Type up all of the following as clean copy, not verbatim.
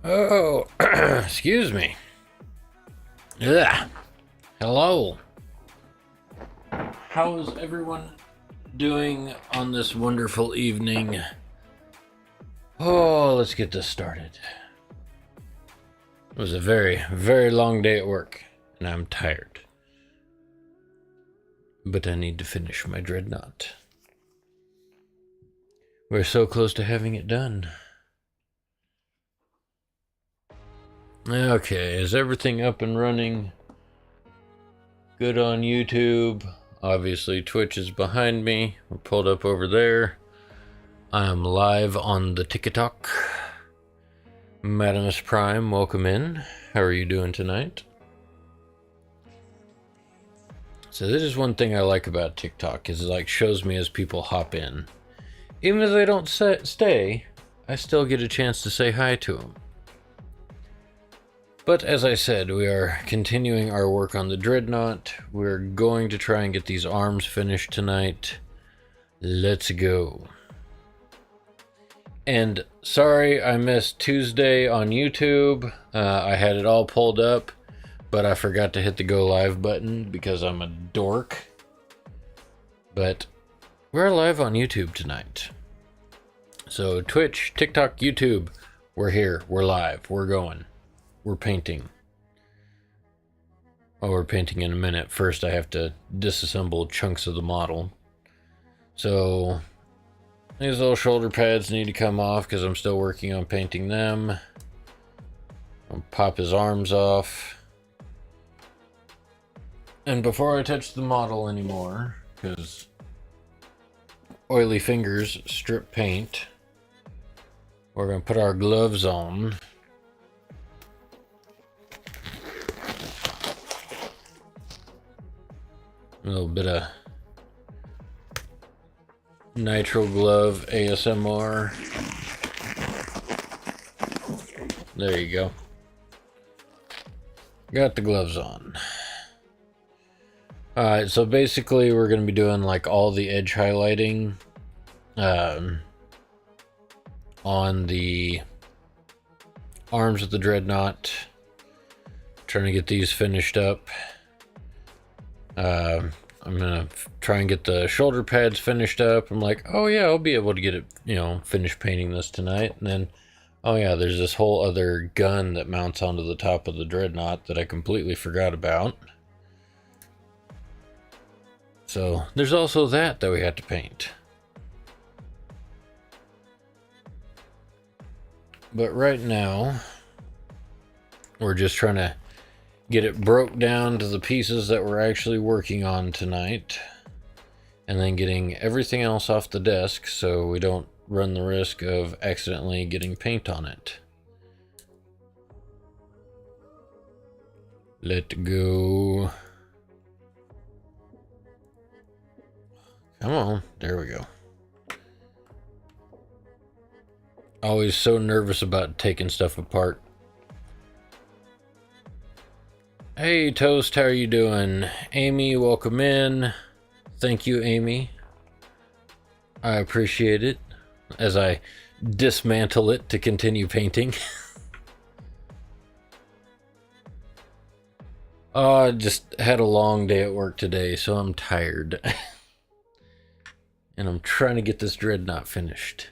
Oh, excuse me. Ugh. Hello. How's everyone doing on this wonderful evening? Oh, let's get this started. It was a very, very long day at work, and I'm tired. But I need to finish my Dreadnought. We're so close to having it done. Okay, is everything up and running? Good on YouTube. Obviously, Twitch is behind me. We're pulled up over there. I am live on the TikTok. Madamus Prime, welcome in. How are you doing tonight? So this is one thing I like about TikTok, is it like shows me as people hop in. Even if they don't stay, I still get a chance to say hi to them. But as I said, we are continuing our work on the Dreadnought. We're going to try and get these arms finished tonight. Let's go. And sorry I missed Tuesday on YouTube. I had it all pulled up, but I forgot to hit the go live button because I'm a dork. But we're live on YouTube tonight. So Twitch, TikTok, YouTube, we're here, we're live, we're going. We're painting. Oh, we're painting in a minute. First, I have to disassemble chunks of the model. So, these little shoulder pads need to come off because I'm still working on painting them. I'll pop his arms off. And before I touch the model anymore, because oily fingers strip paint, we're going to put our gloves on. A little bit of nitro glove ASMR. There you go. Got the gloves on. Alright, so basically we're going to be doing like all the edge highlighting on the arms of the Dreadnought. Trying to get these finished up. I'm gonna try and get the shoulder pads finished up. I'm like, oh yeah, I'll be able to get it, finish painting this tonight. And then, oh yeah, there's this whole other gun that mounts onto the top of the Dreadnought that I completely forgot about. So there's also that we have to paint. But right now, we're just trying to get it broke down to the pieces that we're actually working on tonight, and then getting everything else off the desk so we don't run the risk of accidentally getting paint on it. Let go. Come on, there we go. Always so nervous about taking stuff apart. Hey Toast, how are you doing? Amy, welcome in. Thank you, Amy. I appreciate it as I dismantle it to continue painting. Oh, I just had a long day at work today, so I'm tired. And I'm trying to get this Dreadnought finished.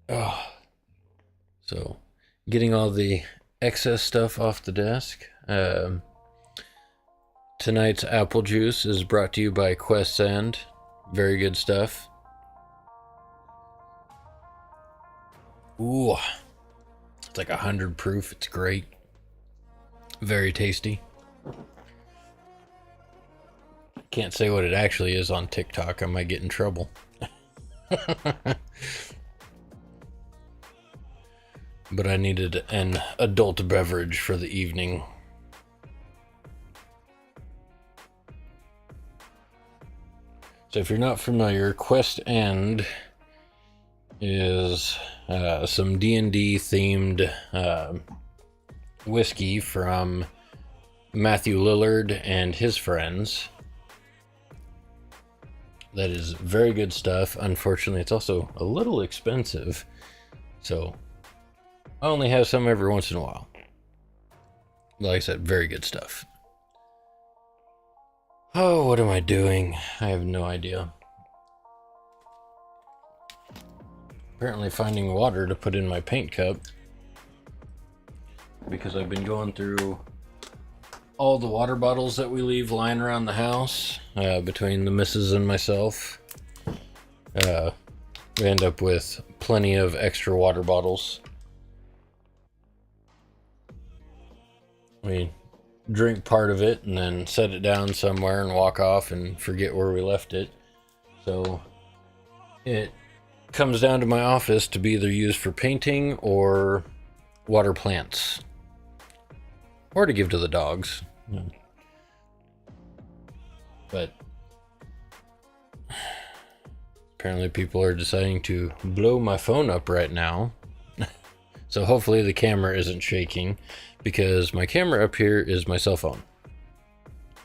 Oh. So, getting all the excess stuff off the desk. Tonight's apple juice is brought to you by Quest Sand. Very good stuff. Ooh, it's like 100 proof. It's great. Very tasty. Can't say what it actually is on TikTok. I might get in trouble. But I needed an adult beverage for the evening. So if you're not familiar, Quest End is some D&D themed whiskey from Matthew Lillard and his friends. That is very good stuff. Unfortunately, it's also a little expensive. So I only have some every once in a while. Like I said, very good stuff. Oh, what am I doing? I have no idea. Apparently finding water to put in my paint cup, because I've been going through all the water bottles that we leave lying around the house, between the missus and myself. We end up with plenty of extra water bottles. We drink part of it and then set it down somewhere and walk off and forget where we left it. So it comes down to my office to be either used for painting or water plants, or to give to the dogs. But apparently people are deciding to blow my phone up right now. So hopefully the camera isn't shaking, because my camera up here is my cell phone.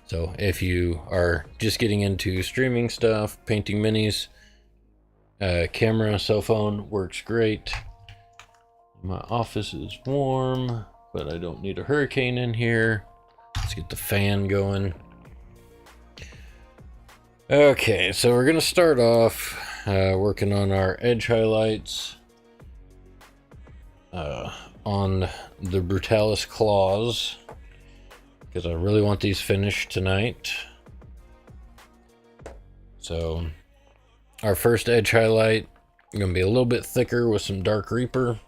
So if you are just getting into streaming stuff, painting minis, camera, cell phone works great. My office is warm, but I don't need a hurricane in here. Let's get the fan going. Okay, so we're gonna start off working on our edge highlights on the Brutalis claws, because I really want these finished tonight. So our first edge highlight is gonna be a little bit thicker with some Dark Reaper.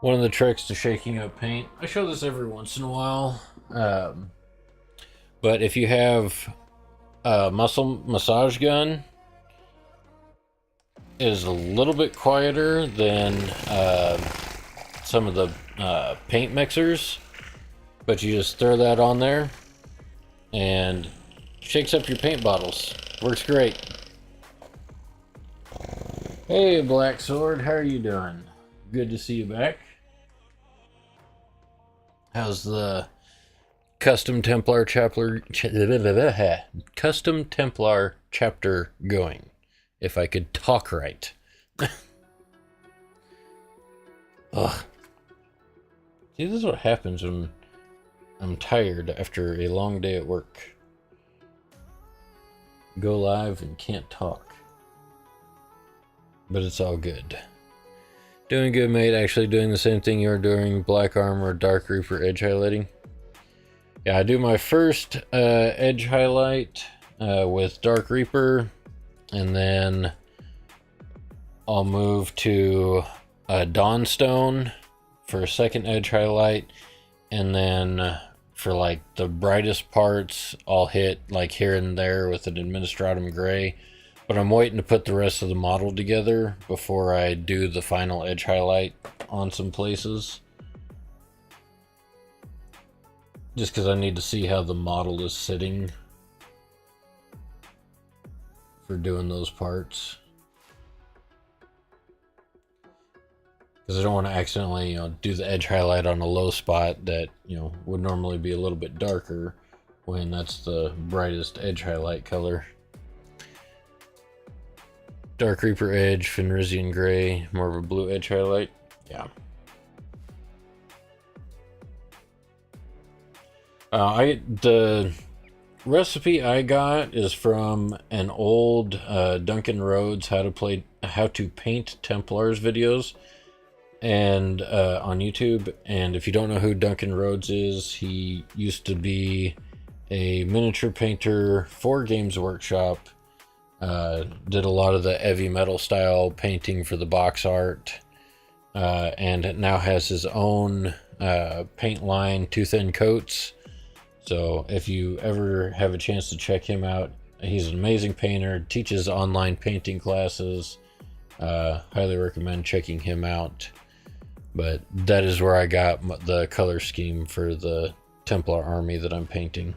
One of the tricks to shaking up paint, I show this every once in a while, but if you have a muscle massage gun, it is a little bit quieter than some of the paint mixers, but you just throw that on there and shakes up your paint bottles. Works great. Hey, Black Sword, how are you doing? Good to see you back. How's the Custom Templar chapter going? If I could talk right. Ugh. See, this is what happens when I'm tired after a long day at work. Go live and can't talk. But it's all good. Doing good, mate. Actually doing the same thing you're doing. Black Armor, Dark Reaper, edge highlighting. Yeah, I do my first edge highlight with Dark Reaper, and then I'll move to Dawnstone for a second edge highlight, and then for like the brightest parts I'll hit like here and there with an Administratum Gray, but I'm waiting to put the rest of the model together before I do the final edge highlight on some places, just because I need to see how the model is sitting for doing those parts, because I don't want to accidentally, do the edge highlight on a low spot that, would normally be a little bit darker when that's the brightest edge highlight color. Dark Reaper edge, Fenrisian Gray, more of a blue edge highlight. Yeah. The recipe I got is from an old Duncan Rhodes how to paint Templars videos, and on YouTube. And if you don't know who Duncan Rhodes is, he used to be a miniature painter for Games Workshop. Did a lot of the heavy metal style painting for the box art, and now has his own paint line, Too Thin Coats. So if you ever have a chance to check him out, he's an amazing painter, teaches online painting classes. Highly recommend checking him out. But that is where I got the color scheme for the Templar army that I'm painting.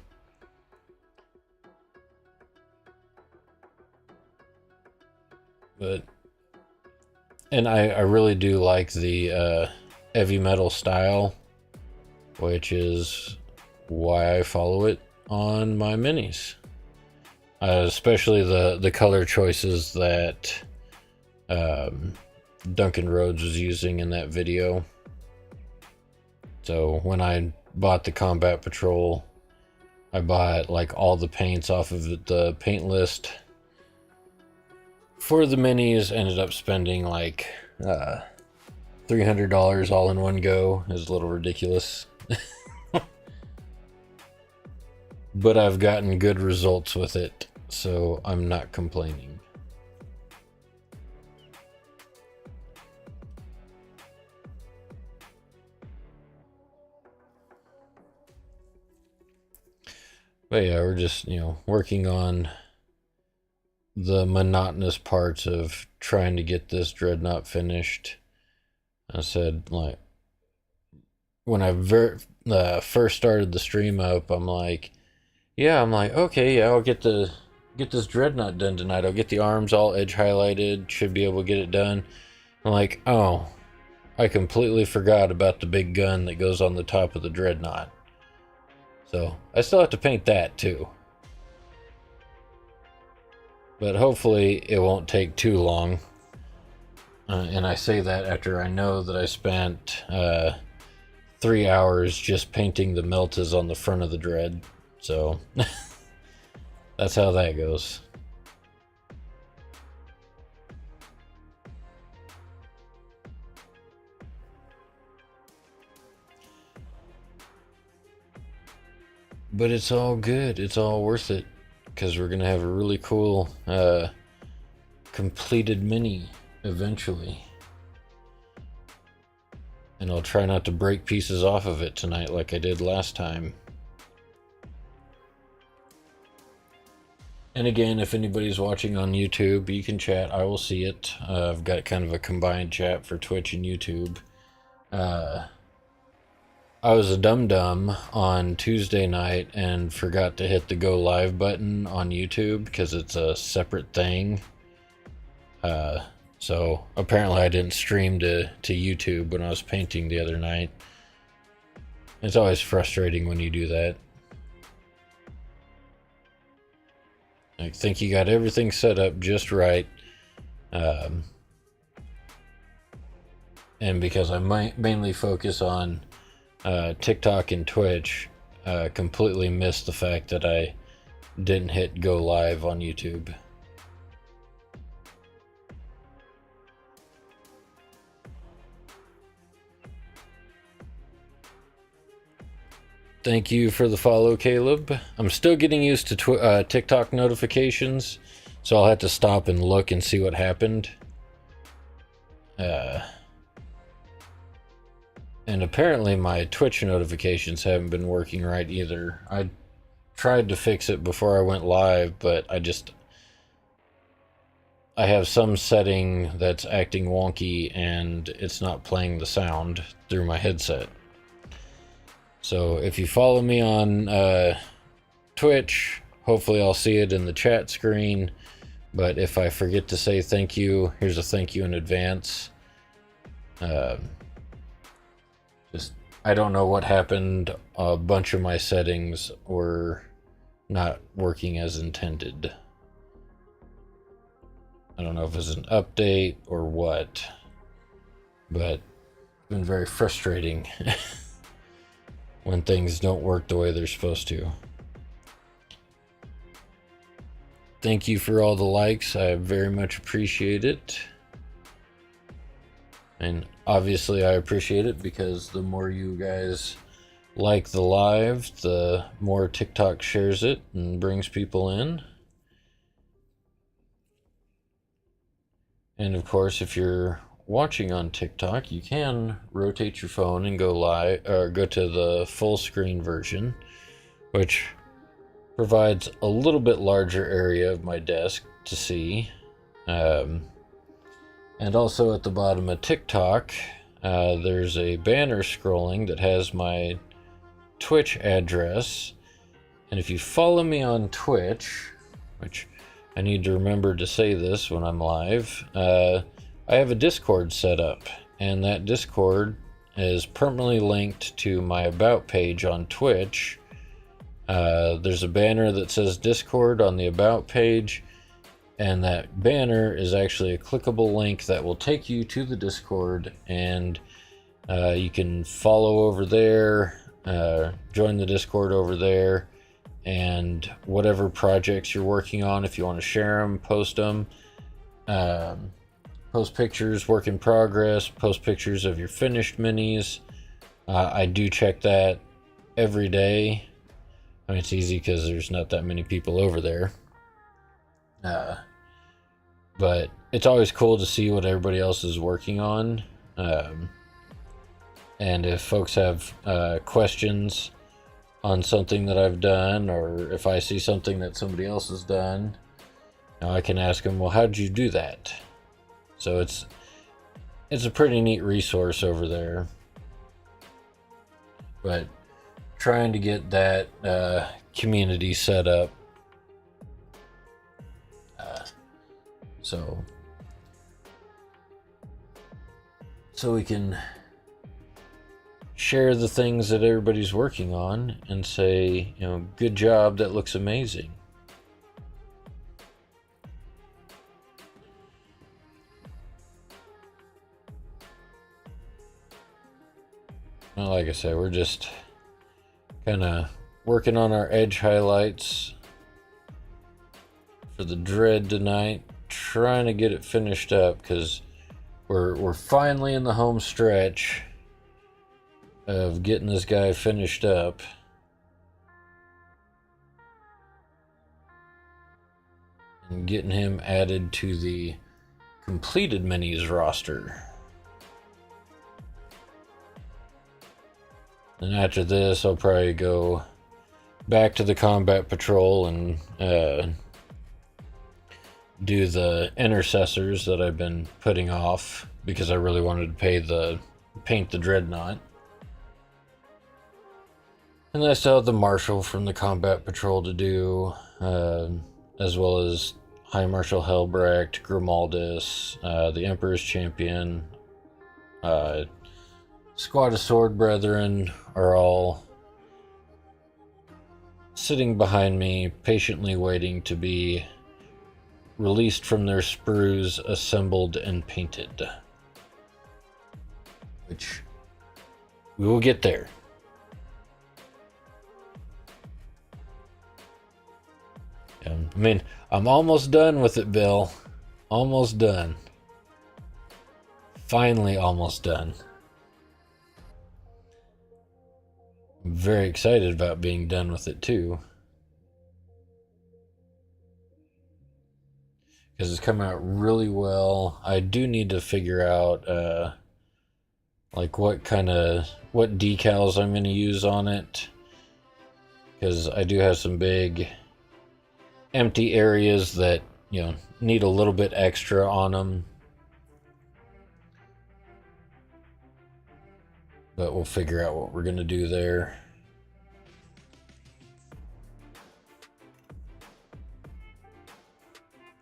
And I really do like the heavy metal style, which is why I follow it on my minis. especially the color choices that Duncan Rhodes was using in that video. So when I bought the Combat Patrol, I bought like all the paints off of the paint list for the minis. Ended up spending like $300 all in one go. It was a little ridiculous. But I've gotten good results with it, so I'm not complaining. But yeah, we're just, working on the monotonous parts of trying to get this Dreadnought finished. I said, like, when I first started the stream up, I'm like, okay, yeah, I'll get this Dreadnought done tonight. I'll get the arms all edge highlighted, should be able to get it done. I'm like, oh, I completely forgot about the big gun that goes on the top of the Dreadnought. So I still have to paint that too. But hopefully it won't take too long. And I say that after I know that I spent 3 hours just painting the meltas on the front of the Dread. So that's how that goes. But it's all good. It's all worth it, because we're going to have a really cool completed mini eventually. And I'll try not to break pieces off of it tonight like I did last time. And again, if anybody's watching on YouTube, you can chat. I will see it. I've got kind of a combined chat for Twitch and YouTube. I was a dum-dum on Tuesday night and forgot to hit the go live button on YouTube because it's a separate thing. So apparently I didn't stream to YouTube when I was painting the other night. It's always frustrating when you do that. I think you got everything set up just right. And because I mainly focus on TikTok and Twitch, completely missed the fact that I didn't hit go live on YouTube. Thank you for the follow, Caleb. I'm still getting used to TikTok notifications, so I'll have to stop and look and see what happened. And apparently my Twitch notifications haven't been working right either. I tried to fix it before I went live, but I have some setting that's acting wonky and it's not playing the sound through my headset. So if you follow me on Twitch, hopefully I'll see it in the chat screen. But if I forget to say thank you, here's a thank you in advance. I don't know what happened. A bunch of my settings were not working as intended. I don't know if it's an update or what, but it's been very frustrating when things don't work the way they're supposed to. Thank you for all the likes. I very much appreciate it. And obviously I appreciate it because the more you guys like the live, the more TikTok shares it and brings people in. And of course, if you're watching on TikTok, you can rotate your phone and go live, or go to the full screen version, which provides a little bit larger area of my desk to see. And also at the bottom of TikTok, there's a banner scrolling that has my Twitch address. And if you follow me on Twitch, which I need to remember to say this when I'm live, I have a Discord set up, and that Discord is permanently linked to my About page on Twitch, There's a banner that says Discord on the About page, and that banner is actually a clickable link that will take you to the Discord, and you can follow over there, join the Discord over there, and whatever projects you're working on, if you want to share them, post them. Post pictures, work in progress, post pictures of your finished minis. I do check that every day. I mean, it's easy because there's not that many people over there. But it's always cool to see what everybody else is working on. And if folks have questions on something that I've done, or if I see something that somebody else has done, I can ask them, well, how did you do that? So it's a pretty neat resource over there. But trying to get that community set up. So we can share the things that everybody's working on and say, good job, that looks amazing. Well, like I said, we're just kind of working on our edge highlights for the Dread tonight, trying to get it finished up because we're finally in the home stretch of getting this guy finished up. And getting him added to the completed minis roster. And after this, I'll probably go back to the combat patrol and do the intercessors that I've been putting off because I really wanted to paint the Dreadnought. And I still have the Marshal from the combat patrol to do, as well as High Marshal Helbrecht, Grimaldus, the Emperor's Champion, Squad of Sword Brethren are all sitting behind me, patiently waiting to be released from their sprues, assembled and painted. Which we will get there. I mean, I'm almost done with it, Bill. Almost done. Finally almost done. I'm very excited about being done with it too. Because it's come out really well. I do need to figure out like what decals I'm going to use on it. Because I do have some big empty areas that, need a little bit extra on them. But we'll figure out what we're going to do there.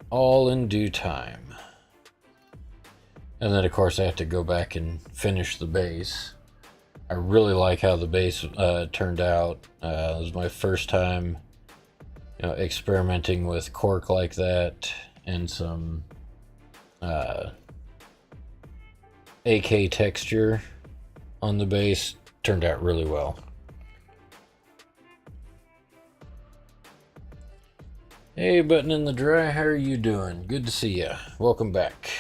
All in due time. And then, of course, I have to go back and finish the base. I really like how the base turned out. It was my first time experimenting with cork like that and some AK texture on the base. Turned out really well. Hey, Button in the Dry, how are you doing? Good to see you. Welcome back.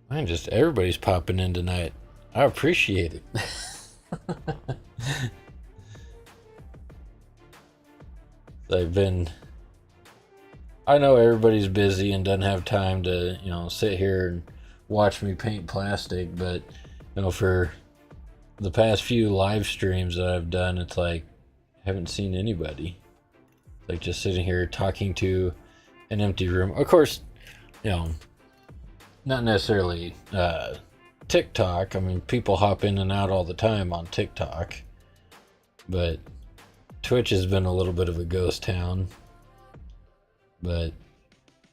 Man, just everybody's popping in tonight. I appreciate it. I know everybody's busy and doesn't have time to, sit here and watch me paint plastic, but, for the past few live streams that I've done, it's like, I haven't seen anybody. Like, just sitting here talking to an empty room. Of course, not necessarily TikTok. I mean, people hop in and out all the time on TikTok, but Twitch has been a little bit of a ghost town. But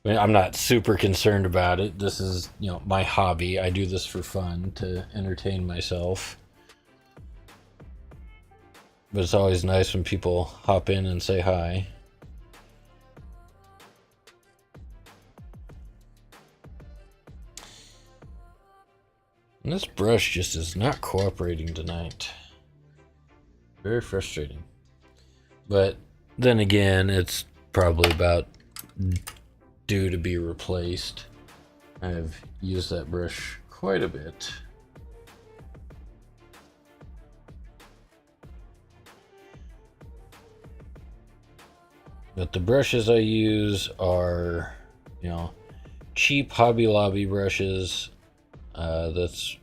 I mean, I'm not super concerned about it. This is, my hobby. I do this for fun to entertain myself. But it's always nice when people hop in and say hi. And this brush just is not cooperating tonight. Very frustrating. But then again, it's probably about due to be replaced. I've used that brush quite a bit. But the brushes I use are, cheap Hobby Lobby brushes. That's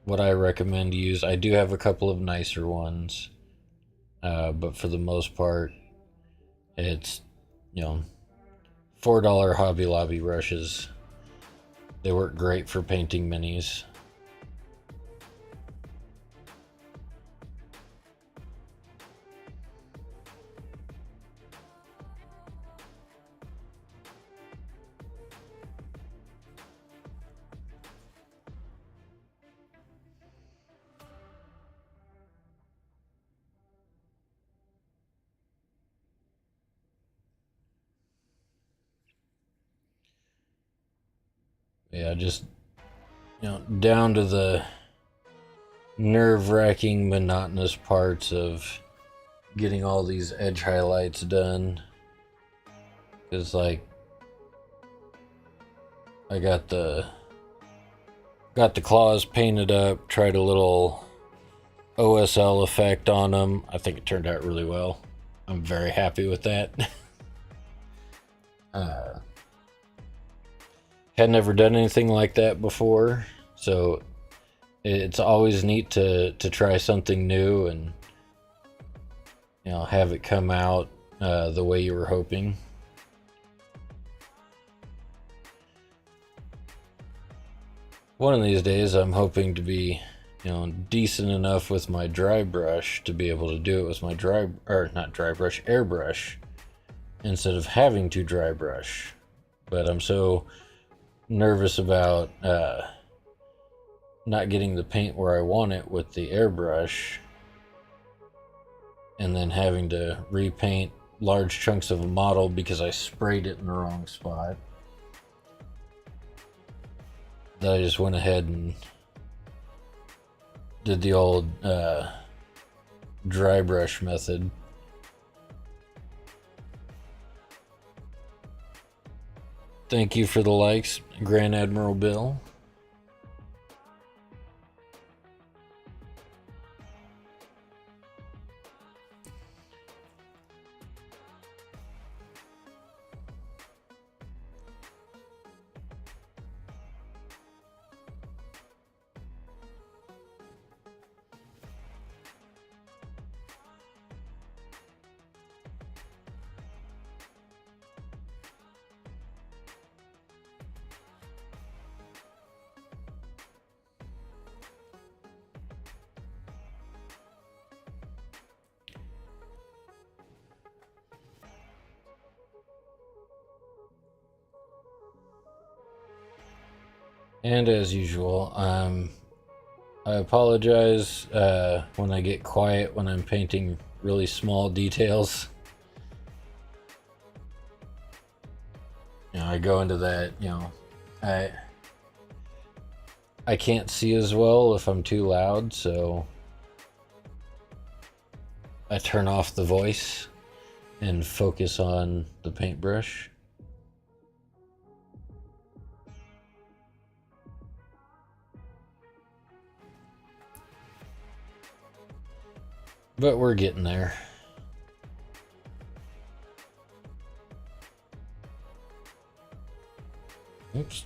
what I recommend to use. I do have a couple of nicer ones. But for the most part, it's, $4 Hobby Lobby brushes. They work great for painting minis. Yeah, just, down to the nerve-wracking, monotonous parts of getting all these edge highlights done. It's like I got the claws painted up, tried a little OSL effect on them. I think it turned out really well. I'm very happy with that. Had never done anything like that before, so it's always neat to try something new and have it come out the way you were hoping. One of these days I'm hoping to be decent enough with my dry brush to be able to do it with my airbrush instead of having to dry brush. But I'm so nervous about not getting the paint where I want it with the airbrush and then having to repaint large chunks of a model because I sprayed it in the wrong spot. That I just went ahead and did the old dry brush method. Thank you for the likes, Grand Admiral Bill. And as usual, I apologize when I get quiet when I'm painting really small details. I go into that, I can't see as well if I'm too loud, so I turn off the voice and focus on the paintbrush. But we're getting there. Oops.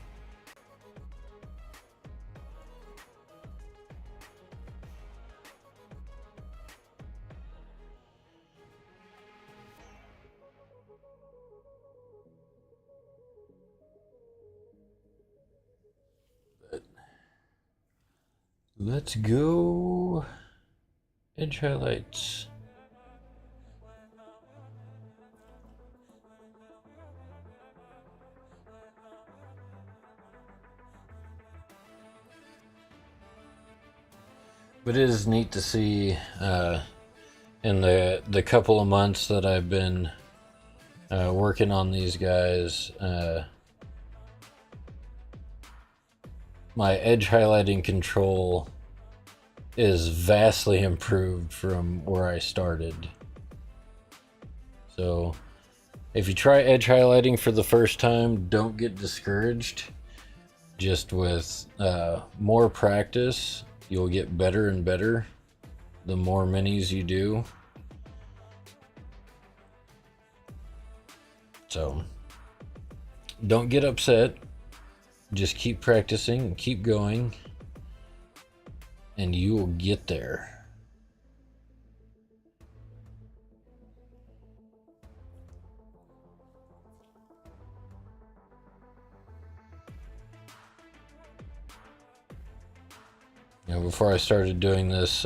But let's go edge highlights. But it is neat to see in the couple of months that I've been working on these guys, my edge highlighting control is vastly improved from where I started. So if you try edge highlighting for the first time, don't get discouraged. Just with more practice, you'll get better and better the more minis you do. So don't get upset. Just keep practicing and keep going, and you will get there. You know, before I started doing this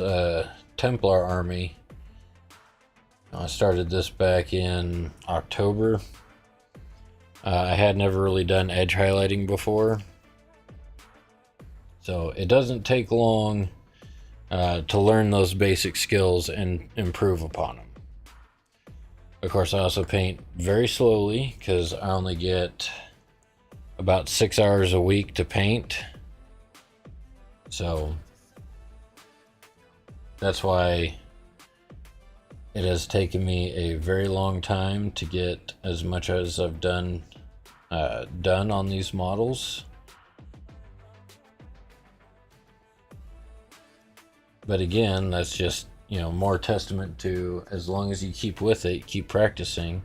Templar army, I started this back in October. I had never really done edge highlighting before, so it doesn't take long to learn those basic skills and improve upon them. Of course, I also paint very slowly because I only get about 6 hours a week to paint, so that's why it has taken me a very long time to get as much as I've done on these models. But again, that's just, you know, more testament to, as long as you keep with it, keep practicing,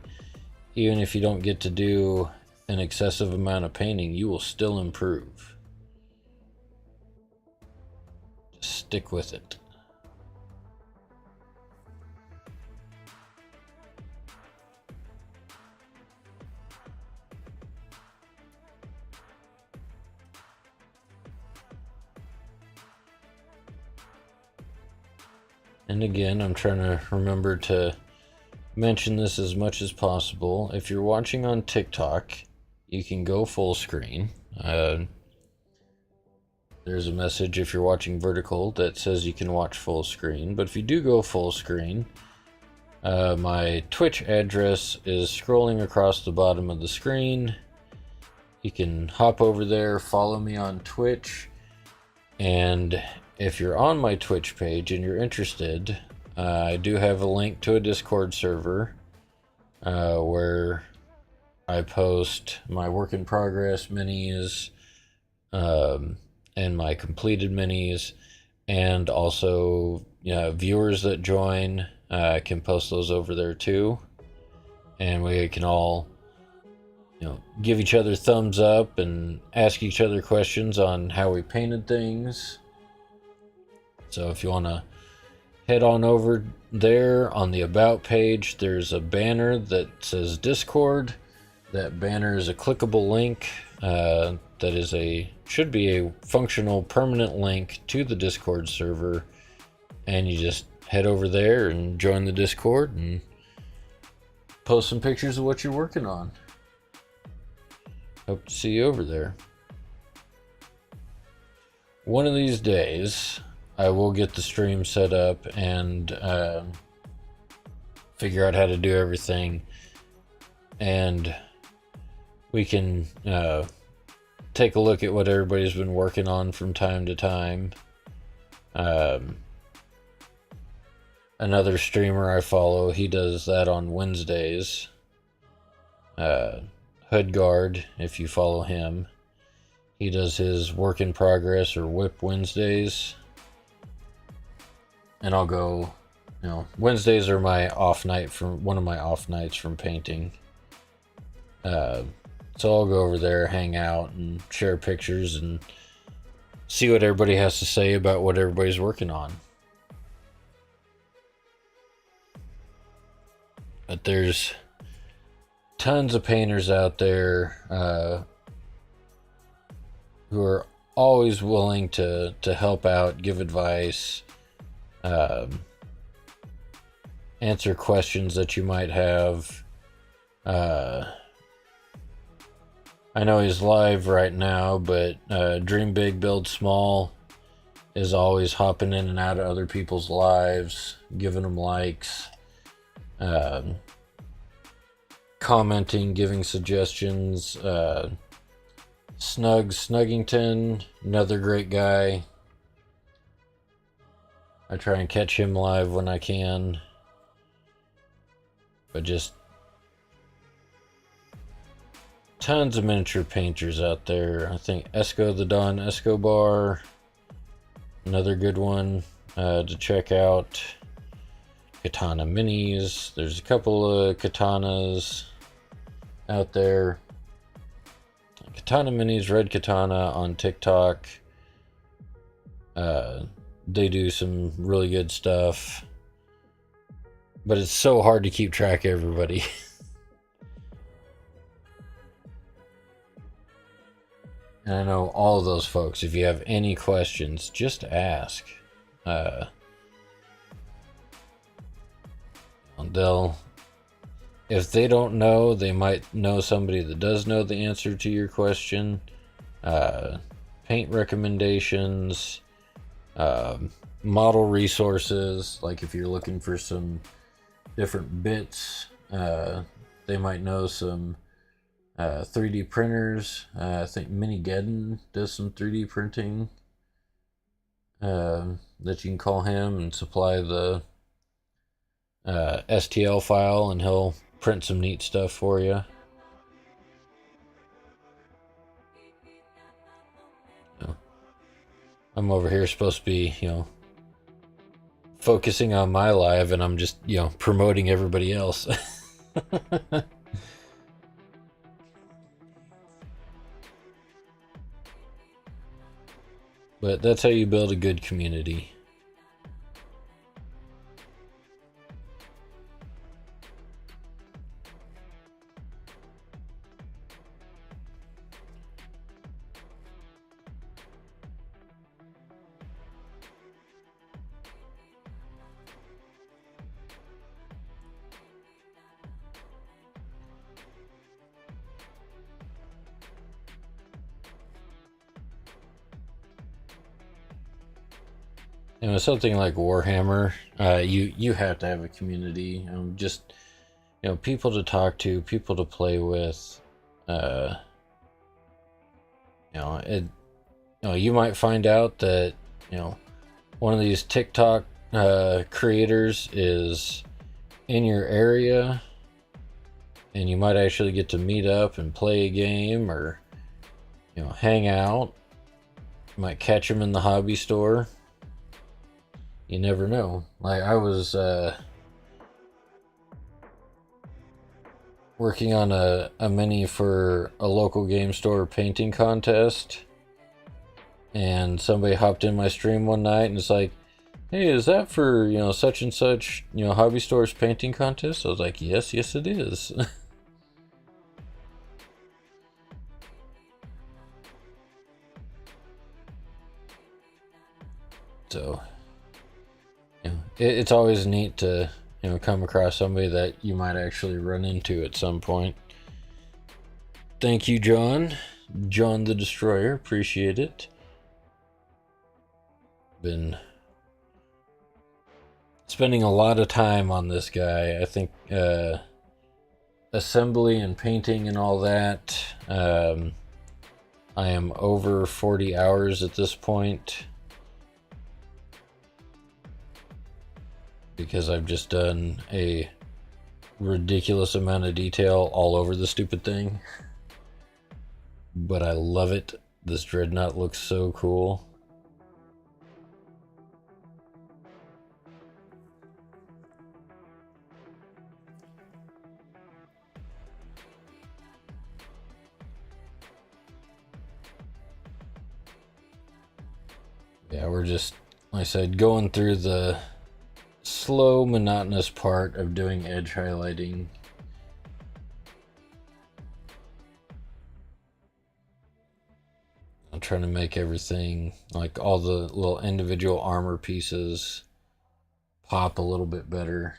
even if you don't get to do an excessive amount of painting, you will still improve. Just stick with it. And again, I'm trying to remember to mention this as much as possible. If you're watching on TikTok, you can go full screen. There's a message if you're watching vertical that says you can watch full screen. But if you do go full screen, my Twitch address is scrolling across the bottom of the screen. You can hop over there, follow me on Twitch, and if you're on my Twitch page and you're interested, I do have a link to a Discord server where I post my work in progress minis and my completed minis, and also viewers that join can post those over there too, and we can all give each other thumbs up and ask each other questions on how we painted things. So if you want to head on over there, on the About page, there's a banner that says Discord. That banner is a clickable link that should be a functional permanent link to the Discord server, and you just head over there and join the Discord and post some pictures of what you're working on. Hope to see you over there. One of these days, I will get the stream set up and figure out how to do everything, and we can take a look at what everybody's been working on from time to time. Another streamer I follow, he does that on Wednesdays. Hoodguard, if you follow him, he does his work in progress or whip Wednesdays. And I'll go, Wednesdays are my off night, from one of my off nights from painting. So I'll go over there, hang out, and share pictures and see what everybody has to say about what everybody's working on. But there's tons of painters out there who are always willing to help out, give advice, answer questions that you might have. I know he's live right now, but Dream Big, Build Small is always hopping in and out of other people's lives, giving them likes, um, commenting, giving suggestions. Snuggington, another great guy. I try and catch him live when I can. But just tons of miniature painters out there. I think Esco the Don Escobar, another good one to check out. Katana Minis. There's a couple of katanas out there. Katana Minis, Red Katana on TikTok. They do some really good stuff. But it's so hard to keep track of everybody. And I know all of those folks, if you have any questions, just ask. If they don't know, they might know somebody that does know the answer to your question. Paint recommendations, model resources, like if you're looking for some different bits, they might know some 3D printers. I think Minigeddon does some 3D printing that you can call him and supply the STL file, and he'll print some neat stuff for you. I'm over here supposed to be, focusing on my live, and I'm just, promoting everybody else. But that's how you build a good community. Something like Warhammer, you have to have a community. Just people to talk to, people to play with. You might find out that one of these TikTok creators is in your area, and you might actually get to meet up and play a game, or hang out. You might catch them in the hobby store. You never know. Like, I was working on a mini for a local game store painting contest, and somebody hopped in my stream one night and it's like, hey, is that for such and such hobby store's painting contest? I was like, yes it is. So it's always neat to come across somebody that you might actually run into at some point. Thank you, John the Destroyer, appreciate it. Been spending a lot of time on this guy. I think assembly and painting and all that, I am over 40 hours at this point, because I've just done a ridiculous amount of detail all over the stupid thing. But I love it. This Dreadnought looks so cool. Yeah, we're just, like I said, going through the slow, monotonous part of doing edge highlighting. I'm trying to make everything, like all the little individual armor pieces, pop a little bit better.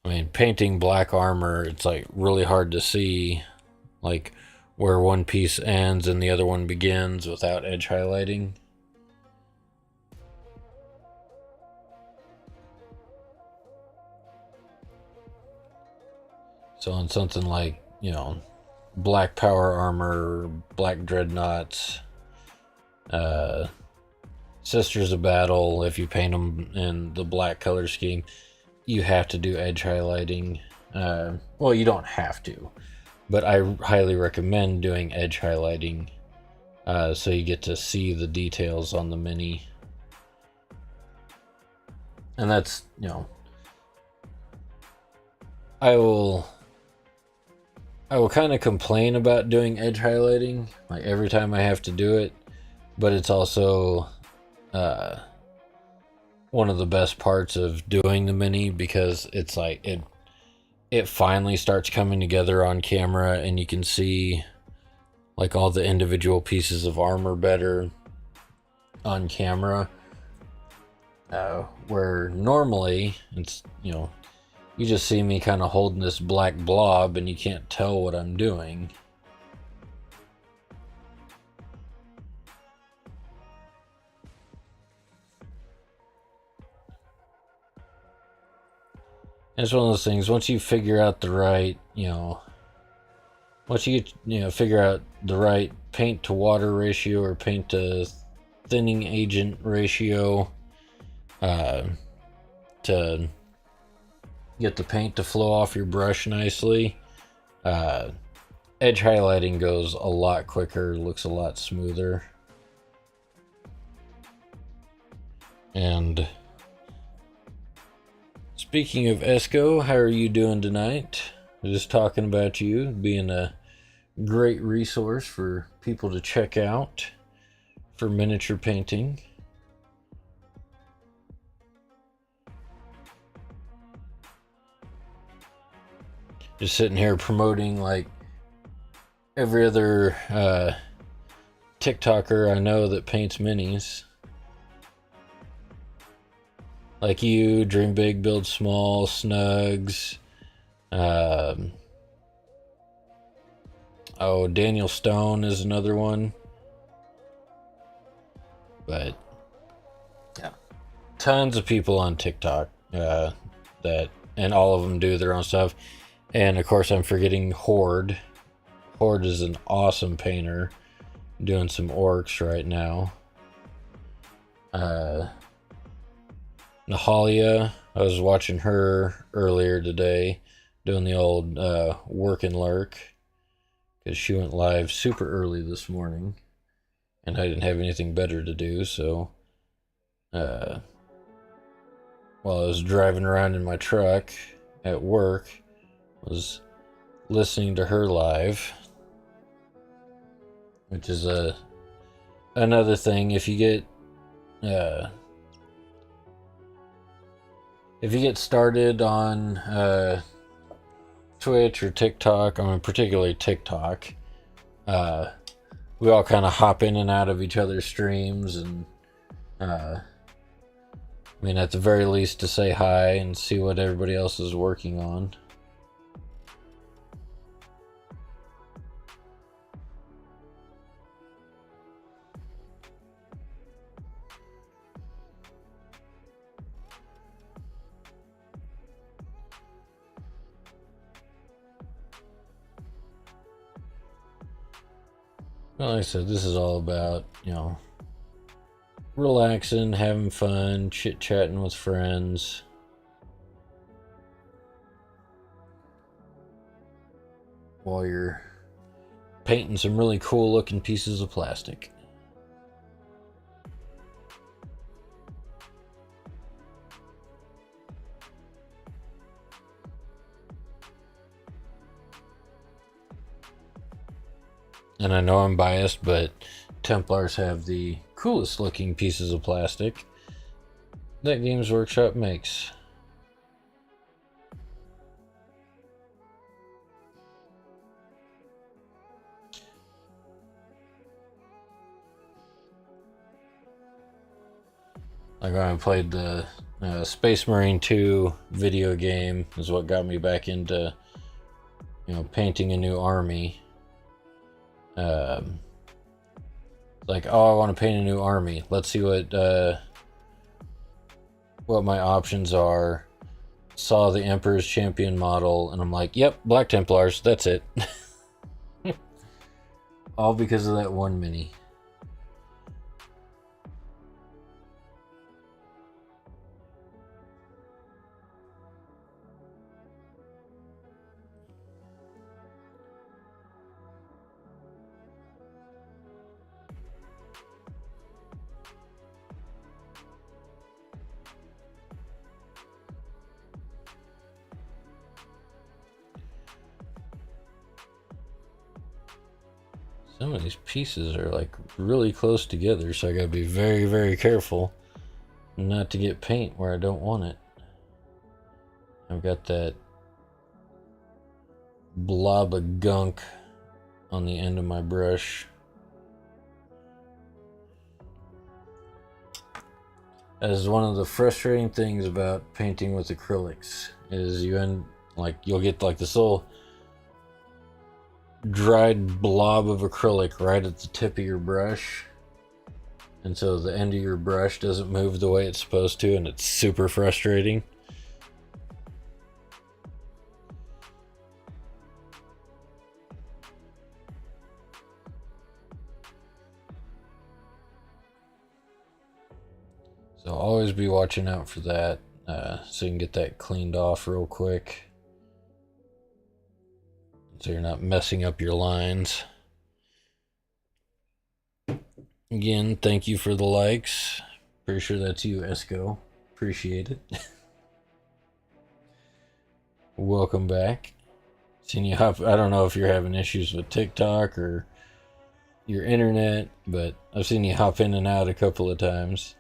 I mean, painting black armor, it's like really hard to see like where one piece ends and the other one begins without edge highlighting. So on something like, you know, black power armor, black dreadnoughts, Sisters of Battle, if you paint them in the black color scheme, you have to do edge highlighting. Well, you don't have to, but I highly recommend doing edge highlighting so you get to see the details on the mini. And that's, you know, I will kind of complain about doing edge highlighting, like every time I have to do it, but it's also one of the best parts of doing the mini, because it's like it finally starts coming together on camera and you can see like all the individual pieces of armor better on camera, where normally it's, you know, you just see me kind of holding this black blob and you can't tell what I'm doing. And it's one of those things, once you figure out the right, once you figure out the right paint to water ratio or paint to thinning agent ratio, to get the paint to flow off your brush nicely, edge highlighting goes a lot quicker, looks a lot smoother. And speaking of Esco, how are you doing tonight? Just talking about you being a great resource for people to check out for miniature painting. Just sitting here promoting like every other TikToker I know that paints minis. Like you, Dream Big, Build Small, Snugs. Daniel Stone is another one. But yeah, tons of people on TikTok and all of them do their own stuff. And of course, I'm forgetting Horde. Horde is an awesome painter, doing some orcs right now. Nahalia, I was watching her earlier today, doing the old work and lurk, because she went live super early this morning, and I didn't have anything better to do, so while I was driving around in my truck at work, was listening to her live, which is another thing. If you get started on Twitch or TikTok, I mean particularly TikTok, we all kind of hop in and out of each other's streams, and I mean at the very least to say hi and see what everybody else is working on. Well, like I said, this is all about, relaxing, having fun, chit-chatting with friends. While you're painting some really cool looking pieces of plastic. And I know I'm biased, but Templars have the coolest looking pieces of plastic that Games Workshop makes. Like when I played the Space Marine 2 video game is what got me back into, painting a new army. Like, oh, I want to paint a new army. Let's see what my options are. Saw the Emperor's Champion model, and I'm like, yep, Black Templars, that's it. All because of that one mini. Some of these pieces are like really close together, so I gotta be very, very careful not to get paint where I don't want it. I've got that blob of gunk on the end of my brush. That is one of the frustrating things about painting with acrylics, is you'll get like this little dried blob of acrylic right at the tip of your brush, and so the end of your brush doesn't move the way it's supposed to, and it's super frustrating. So always be watching out for that, so you can get that cleaned off real quick, so you're not messing up your lines. Again, thank you for the likes. Pretty sure that's you, Esco. Appreciate it. Welcome back. Seen you hop. I don't know if you're having issues with TikTok or your internet, but I've seen you hop in and out a couple of times.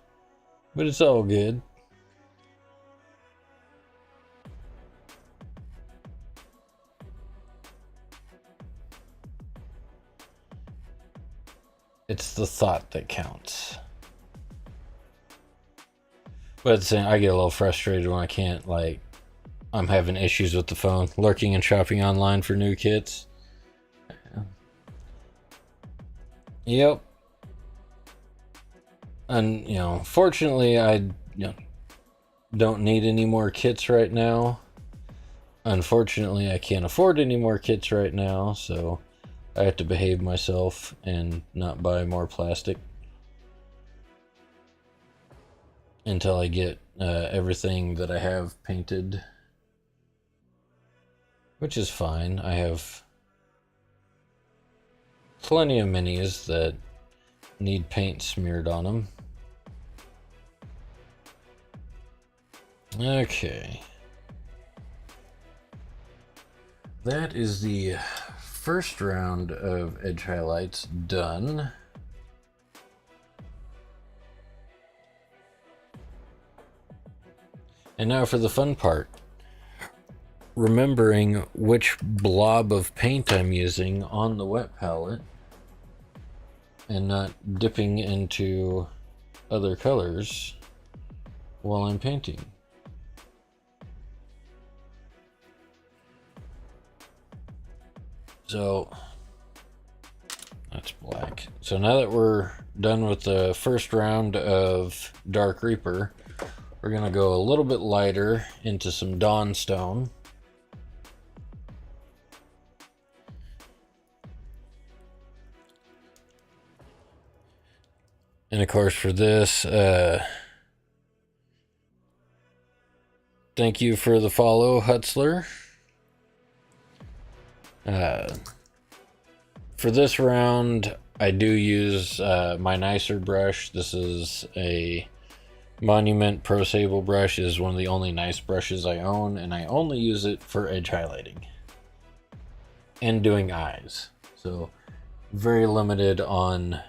But it's all good. It's the thought that counts. But at the same, I get a little frustrated when I can't, like, I'm having issues with the phone, lurking and shopping online for new kits. Yep. And, fortunately, I don't need any more kits right now. Unfortunately, I can't afford any more kits right now, so I have to behave myself and not buy more plastic until I get everything that I have painted, which is fine. I have plenty of minis that need paint smeared on them. Okay. That is the first round of edge highlights done. And now for the fun part. Remembering which blob of paint I'm using on the wet palette and not dipping into other colors while I'm painting. So that's black. So now that we're done with the first round of Dark Reaper, we're gonna go a little bit lighter into some Dawnstone. And of course for this, thank you for the follow, Hutzler. For this round, I do use my nicer brush. This is a Monument Pro Sable brush. It is one of the only nice brushes I own, and I only use it for edge highlighting and doing eyes. So very limited on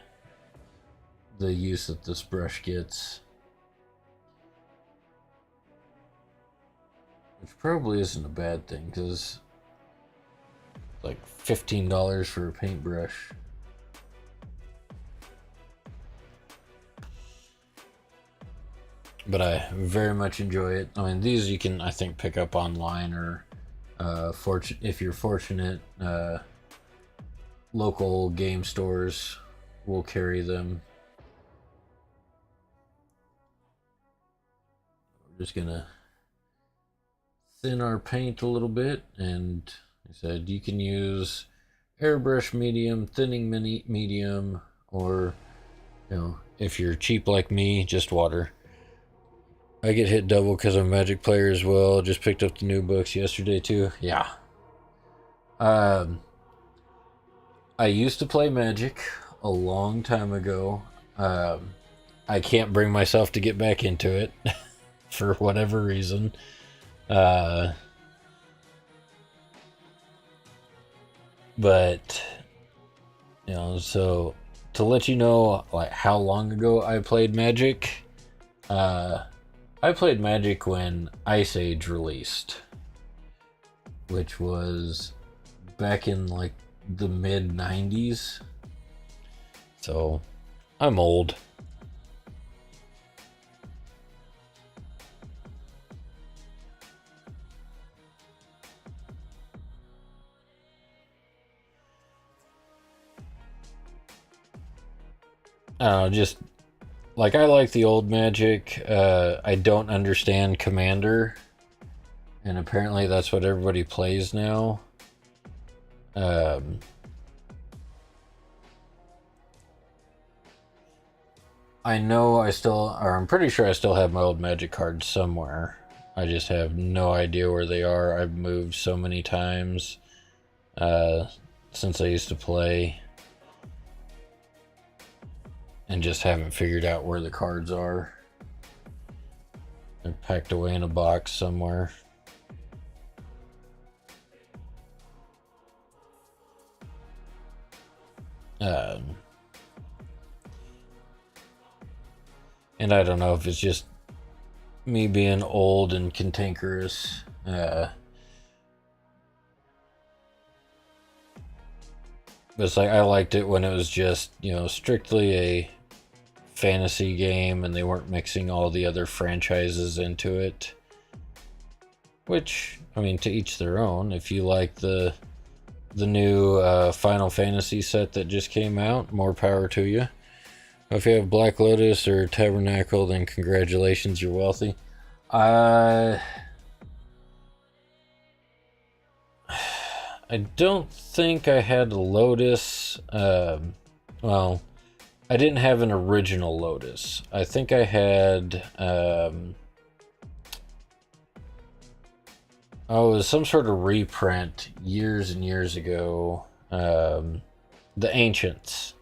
the use that this brush gets, which probably isn't a bad thing, because like $15 for a paintbrush. But I very much enjoy it. I mean, these you can, I think, pick up online, or if you're fortunate, local game stores will carry them. We're just gonna thin our paint a little bit, and I said you can use airbrush medium, thinning medium, or if you're cheap like me, just water. I get hit double because I'm a Magic player as well. Just picked up the new books yesterday too. Yeah. I used to play Magic a long time ago. I can't bring myself to get back into it for whatever reason. But so to let you know like how long ago I played Magic, I played Magic when Ice Age released, which was back in like the mid 90s. So I'm old. Just like I like the old Magic. I don't understand Commander, and apparently that's what everybody plays now. I know I'm pretty sure I still have my old Magic cards somewhere. I just have no idea where they are. I've moved so many times since I used to play, and just haven't figured out where the cards are. They're packed away in a box somewhere. And I don't know if it's just me being old and cantankerous. But it's like I liked it when it was just, strictly a fantasy game and they weren't mixing all the other franchises into it. Which, I mean, to each their own. If you like the new Final Fantasy set that just came out, more power to you. If you have Black Lotus or Tabernacle, then congratulations, you're wealthy. I don't think I had a Lotus. Well, I didn't have an original Lotus. I think I had it was some sort of reprint years and years ago. The Ancients.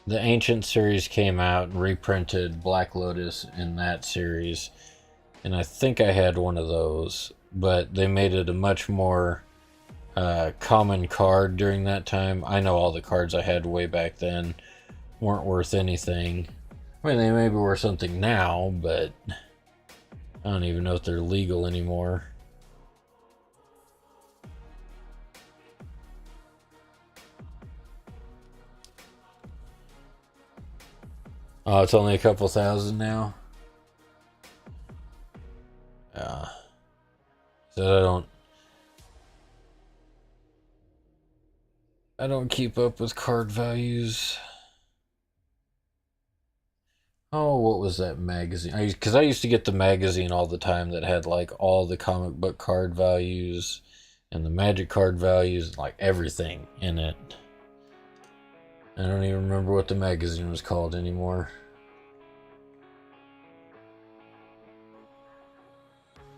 The Ancient series came out and reprinted Black Lotus in that series. And I think I had one of those. But they made it a much more common card during that time. I know all the cards I had way back then weren't worth anything. I mean, they maybe worth something now, but I don't even know if they're legal anymore. Oh, it's only a couple thousand now. Yeah. So I don't keep up with card values. Oh, what was that magazine? Because I used to get the magazine all the time that had like all the comic book card values and the Magic card values, like everything in it. I don't even remember what the magazine was called anymore.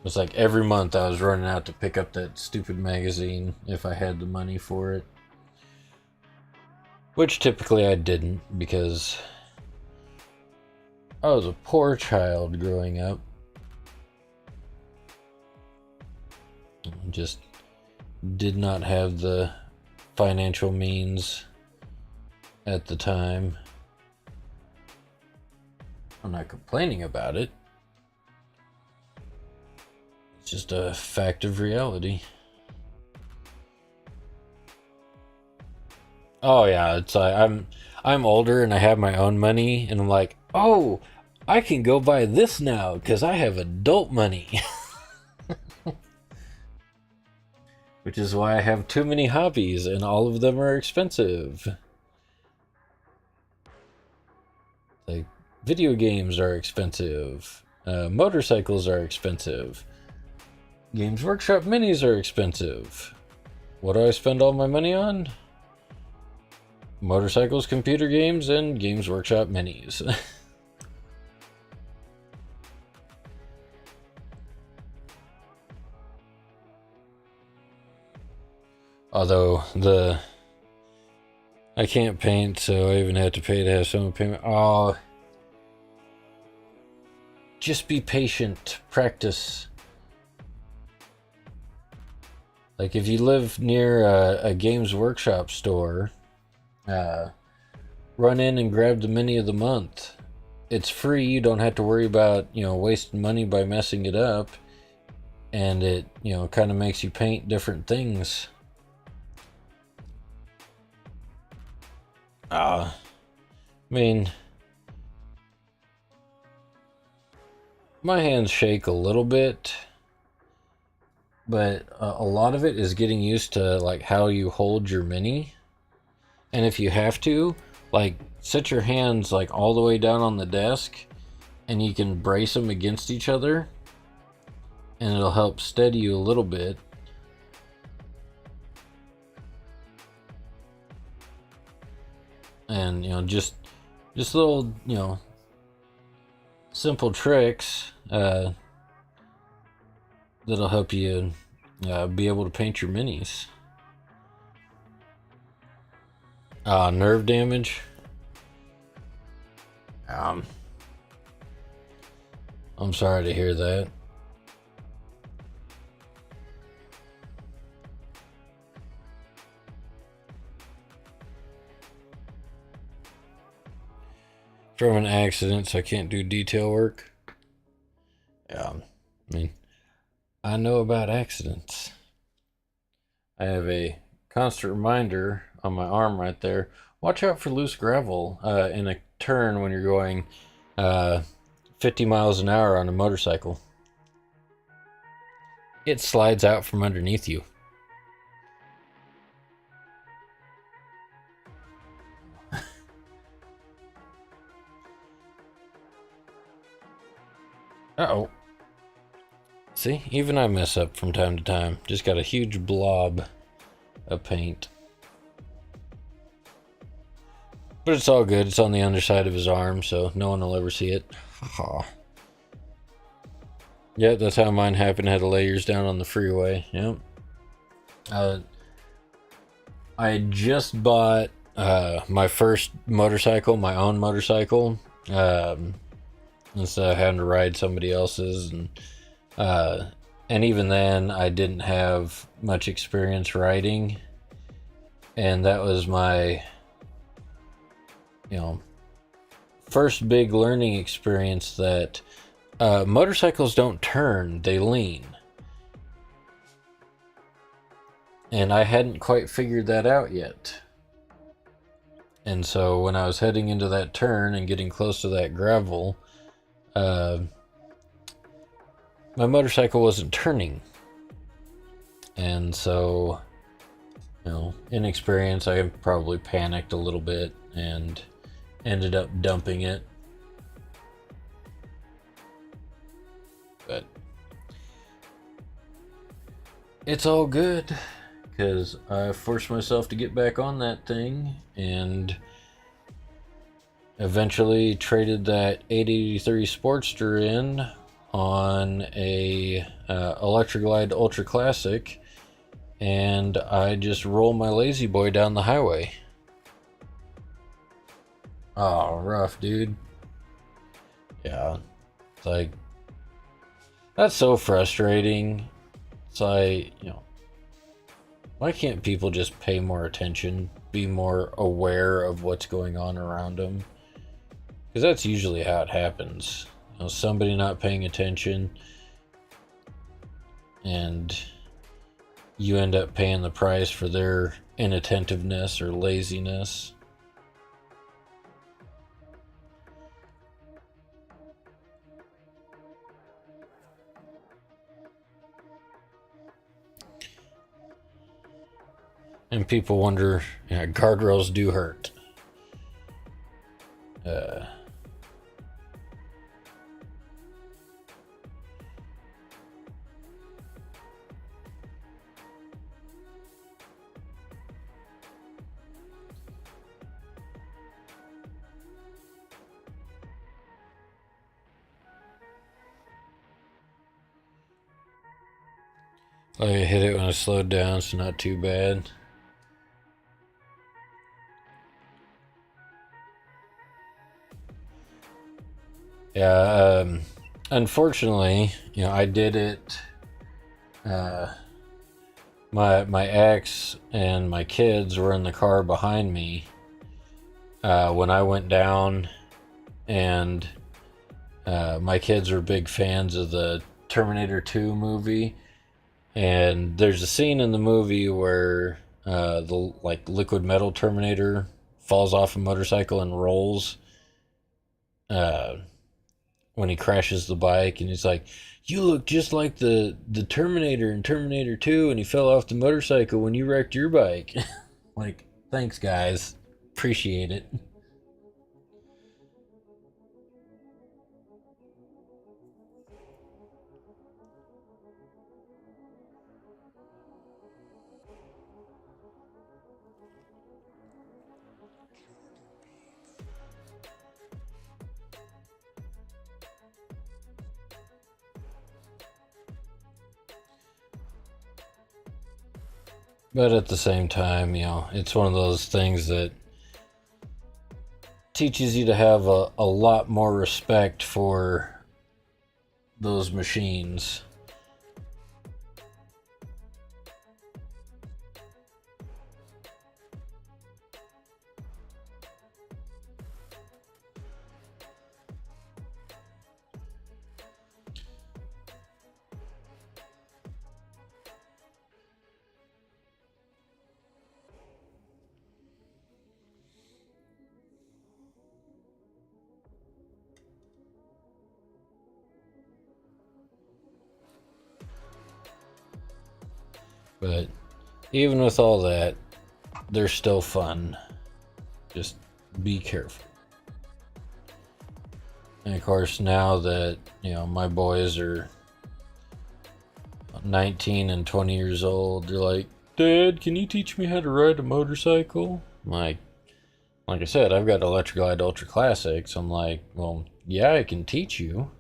It's like every month I was running out to pick up that stupid magazine if I had the money for it. Which typically I didn't, because I was a poor child growing up. Just did not have the financial means at the time. I'm not complaining about it. It's just a fact of reality. Oh yeah, it's like I'm older and I have my own money and I'm like, "Oh, I can go buy this now cuz I have adult money." which is why I have too many hobbies and all of them are expensive. Like, video games are expensive, motorcycles are expensive, Games Workshop minis are expensive. What do I spend all my money on? Motorcycles, computer games, and Games Workshop minis. Although I can't paint, so I even have to pay to have someone pay me. Oh, just be patient. Practice. Like, if you live near a Games Workshop store, run in and grab the mini of the month. It's free. You don't have to worry about, wasting money by messing it up. And it, kind of makes you paint different things. I mean, my hands shake a little bit, but a lot of it is getting used to like how you hold your mini. And if you have to, like, set your hands like all the way down on the desk and you can brace them against each other and it'll help steady you a little bit. And just little simple tricks that'll help you be able to paint your minis. Nerve damage. I'm sorry to hear that. From an accident, so I can't do detail work. Yeah, I mean, I know about accidents. I have a constant reminder on my arm right there. Watch out for loose gravel in a turn when you're going 50 miles an hour on a motorcycle. It slides out from underneath you. Uh-oh. See, even I mess up from time to time. Just got a huge blob of paint. But it's all good. It's on the underside of his arm, so no one will ever see it. Haha. Yeah, that's how mine happened. I had to lay yours down on the freeway. Yep. I just bought my first motorcycle, my own motorcycle. Instead of having to ride somebody else's, and even then I didn't have much experience riding, and that was my first big learning experience that motorcycles don't turn, they lean. And I hadn't quite figured that out yet. And so when I was heading into that turn and getting close to that gravel, my motorcycle wasn't turning. And so, inexperience, I probably panicked a little bit and ended up dumping it. But it's all good, because I forced myself to get back on that thing and eventually traded that 883 Sportster in on a Electroglide Ultra Classic, and I just roll my lazy boy down the highway. Oh, rough, dude. Yeah, it's like, that's so frustrating. It's like, why can't people just pay more attention, be more aware of what's going on around them? Because that's usually how it happens. Somebody not paying attention, and you end up paying the price for their inattentiveness or laziness. And people wonder, guardrails do hurt. I hit it when I slowed down, so not too bad. Yeah, unfortunately, I did it. My ex and my kids were in the car behind me when I went down, and my kids are big fans of the Terminator 2 movie. And there's a scene in the movie where the liquid metal Terminator falls off a motorcycle and rolls when he crashes the bike, and he's like, "You look just like the Terminator in Terminator 2, and he fell off the motorcycle when you wrecked your bike." Like, thanks guys, appreciate it. But at the same time, it's one of those things that teaches you to have a lot more respect for those machines. But even with all that, they're still fun. Just be careful. And of course, now that, my boys are 19 and 20 years old, they're like, "Dad, can you teach me how to ride a motorcycle?" I'm like I said, I've got Electric Glide Ultra Classics. I'm like, well, yeah, I can teach you.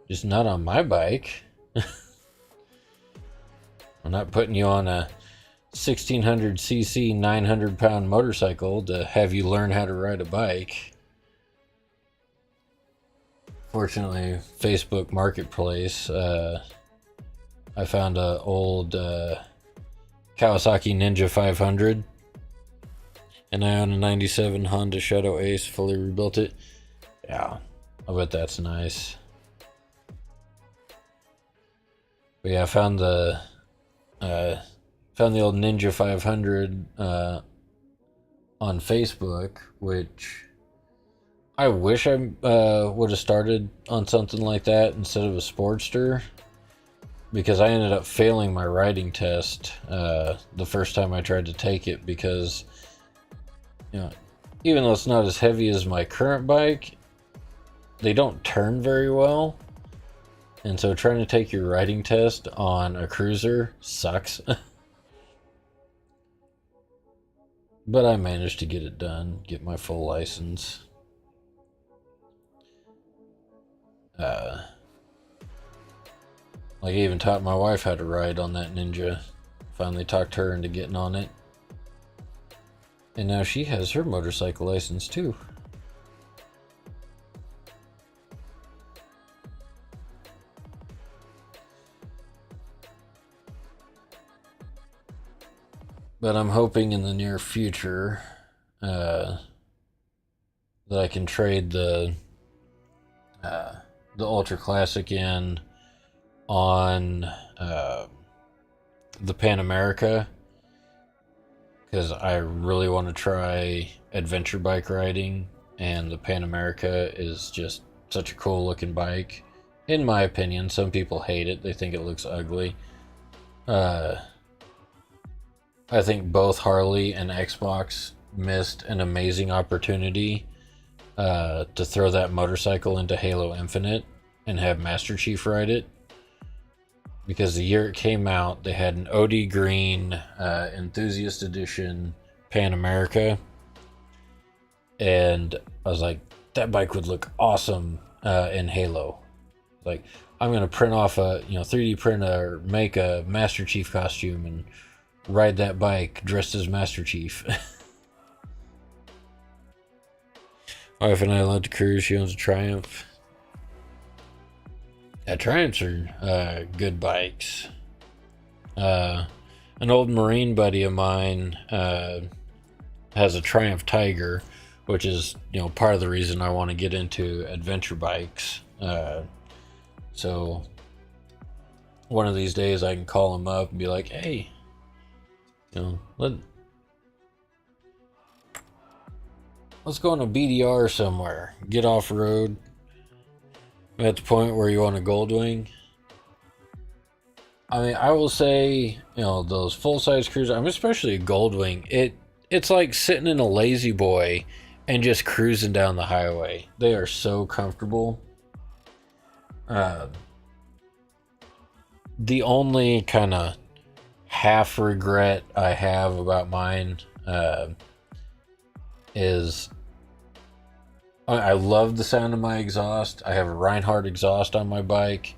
Just not on my bike. I'm not putting you on a 1600cc 900-pound motorcycle to have you learn how to ride a bike. Fortunately, Facebook Marketplace, I found a old Kawasaki Ninja 500, and I own a 97 Honda Shadow Ace, fully rebuilt it. Yeah, I bet that's nice. But yeah, I found the old Ninja 500 on Facebook, which I wish I would have started on something like that instead of a Sportster, because I ended up failing my riding test the first time I tried to take it, because even though it's not as heavy as my current bike, they don't turn very well. And so trying to take your riding test on a cruiser sucks. But I managed to get it done, get my full license. I even taught my wife how to ride on that Ninja. Finally talked her into getting on it. And now she has her motorcycle license too. But I'm hoping in the near future that I can trade the Ultra Classic in on the Pan America, because I really want to try adventure bike riding, and the Pan America is just such a cool looking bike, in my opinion. Some people hate it, they think it looks ugly. I think both Harley and Xbox missed an amazing opportunity to throw that motorcycle into Halo Infinite and have Master Chief ride it. Because the year it came out, they had an OD Green Enthusiast Edition Pan America. And I was like, that bike would look awesome in Halo. Like, I'm going to print off a 3D print or make a Master Chief costume and ride that bike dressed as Master Chief. Wife and I love to cruise. She owns a Triumph. Yeah, Triumphs are good bikes. An old Marine buddy of mine has a Triumph Tiger, which is part of the reason I want to get into adventure bikes. So one of these days I can call him up and be like, hey, let's go on a BDR somewhere, get off road. I'm at the point where you want a Goldwing. I mean, I will say, those full-size cruisers, I'm especially a Goldwing, it's like sitting in a lazy boy and just cruising down the highway. They are so comfortable. The only kind of half regret I have about mine is I love the sound of my exhaust. I have a Reinhardt exhaust on my bike.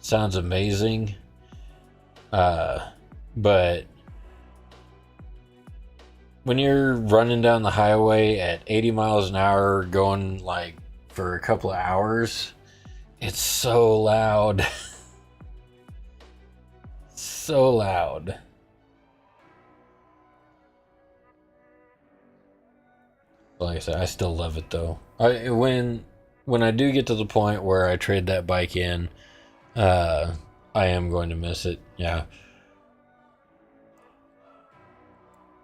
Sounds amazing. But when you're running down the highway at 80 miles an hour going like for a couple of hours, it's so loud. So loud. Like I said, I still love it though. When I do get to the point where I trade that bike in, I am going to miss it. Yeah.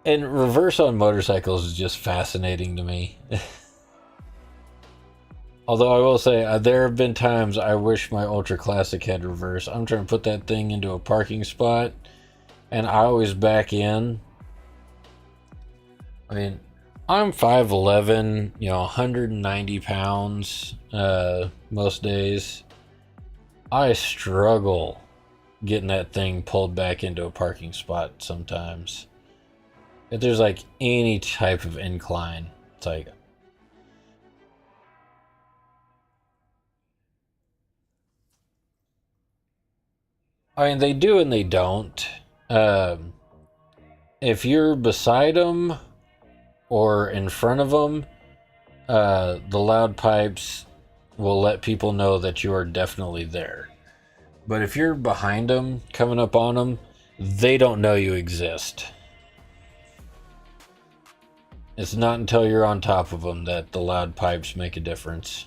And reverse on motorcycles is just fascinating to me. Although I will say, there have been times I wish my Ultra Classic had reverse. I'm trying to put that thing into a parking spot, and I always back in. I mean, I'm 5'11", 190 pounds most days. I struggle getting that thing pulled back into a parking spot sometimes. If there's like any type of incline, it's like... I mean, they do and they don't. If you're beside them or in front of them, the loud pipes will let people know that you are definitely there. But if you're behind them, coming up on them, they don't know you exist. It's not until you're on top of them that the loud pipes make a difference.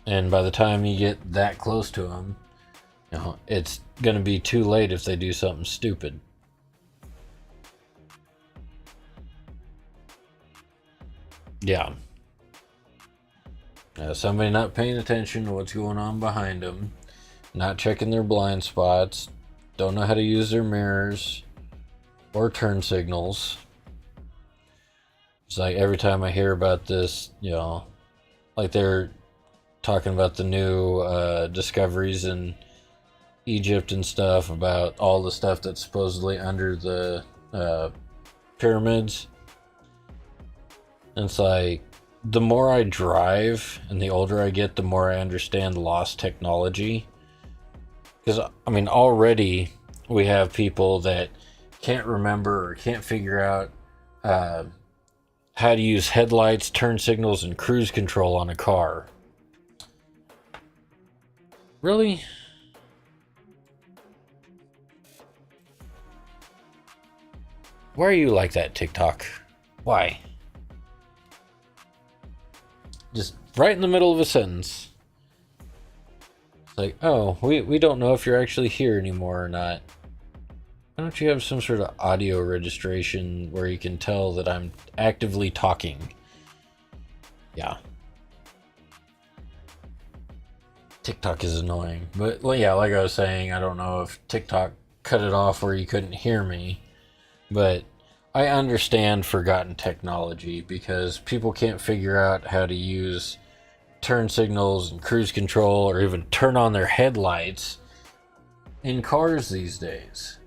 And by the time you get that close to them, it's going to be too late if they do something stupid. Yeah. Somebody not paying attention to what's going on behind them, not checking their blind spots, don't know how to use their mirrors or turn signals. It's like every time I hear about this, like they're talking about the new discoveries in Egypt and stuff, about all the stuff that's supposedly under the pyramids. And it's like, the more I drive and the older I get, the more I understand lost technology. Because, I mean, already we have people that can't remember or can't figure out how to use headlights, turn signals, and cruise control on a car. Really? Why are you like that, TikTok? Why? Just right in the middle of a sentence. It's like, oh, we don't know if you're actually here anymore or not. Why don't you have some sort of audio registration where you can tell that I'm actively talking? Yeah. TikTok is annoying. But yeah, like I was saying, I don't know if TikTok cut it off where you couldn't hear me. But I understand forgotten technology because people can't figure out how to use turn signals and cruise control or even turn on their headlights in cars these days.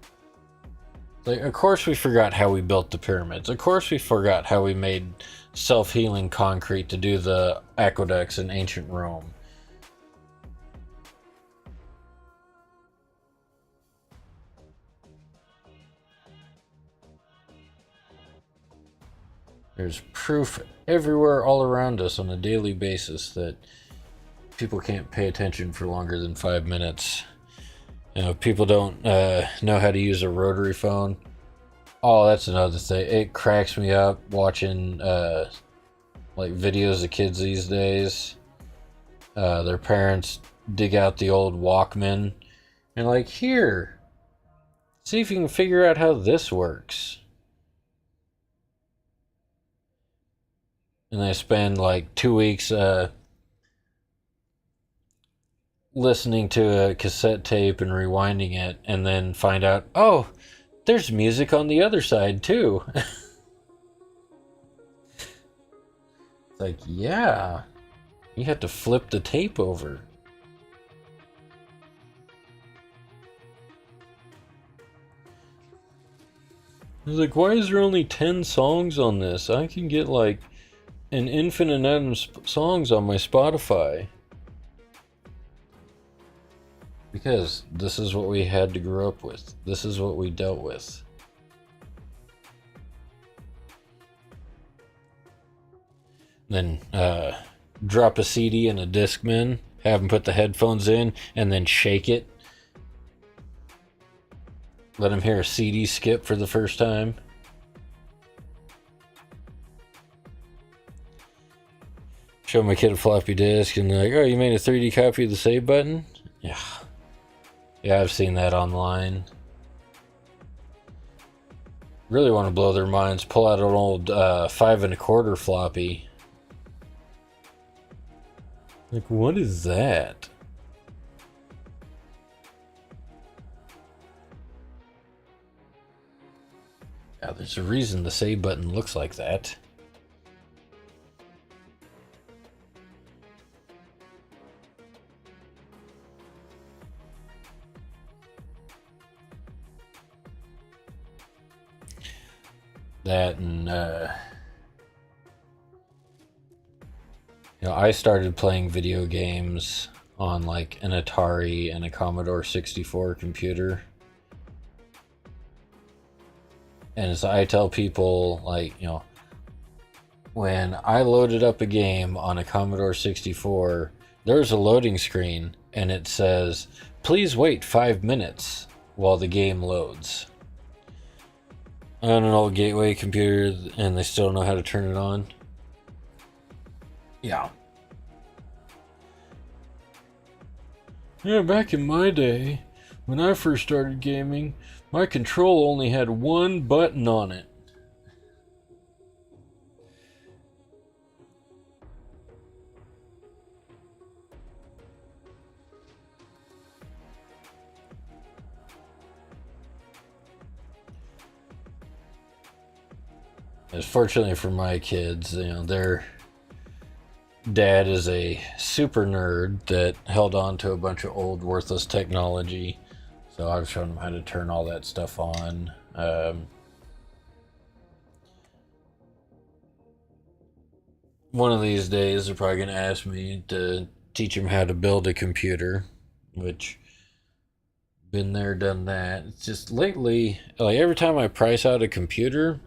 Like, of course we forgot how we built the pyramids. Of course we forgot how we made self-healing concrete to do the aqueducts in ancient Rome. There's proof everywhere all around us on a daily basis that people can't pay attention for longer than 5 minutes. You know, people don't know how to use a rotary phone. Oh, that's another thing. It cracks me up watching like videos of kids these days. Their parents dig out the old Walkman and like, here, see if you can figure out how this works. And they spend like 2 weeks listening to a cassette tape and rewinding it, and then find out, oh, there's music on the other side too. It's like, yeah, you have to flip the tape over. I was like, why is there only 10 songs on this? I can get like an infinite amount of songs on my Spotify. Because this is what we had to grow up with. This is what we dealt with. Then drop a CD in a Discman, have them put the headphones in, and then shake it. Let them hear a CD skip for the first time. Show my kid a floppy disk, and they're like, oh, you made a 3D copy of the save button? Yeah. Yeah, I've seen that online. Really want to blow their minds. Pull out an old 5 1/4 floppy. Like, what is that? Yeah, there's a reason the save button looks like that. That and you know, I started playing video games on like an Atari and a Commodore 64 computer. And as I tell people, like, you know, when I loaded up a game on a Commodore 64, there's a loading screen and it says, please wait 5 minutes while the game loads. On an old gateway computer, and they still don't know how to turn it on. Yeah. Yeah, back in my day, when I first started gaming, my control only had one button on it. As fortunately for my kids, you know, their dad is a super nerd that held on to a bunch of old worthless technology. So I've shown them how to turn all that stuff on. One of these days, they're probably going to ask me to teach them how to build a computer, which, been there, done that. It's just lately, like every time I price out a computer,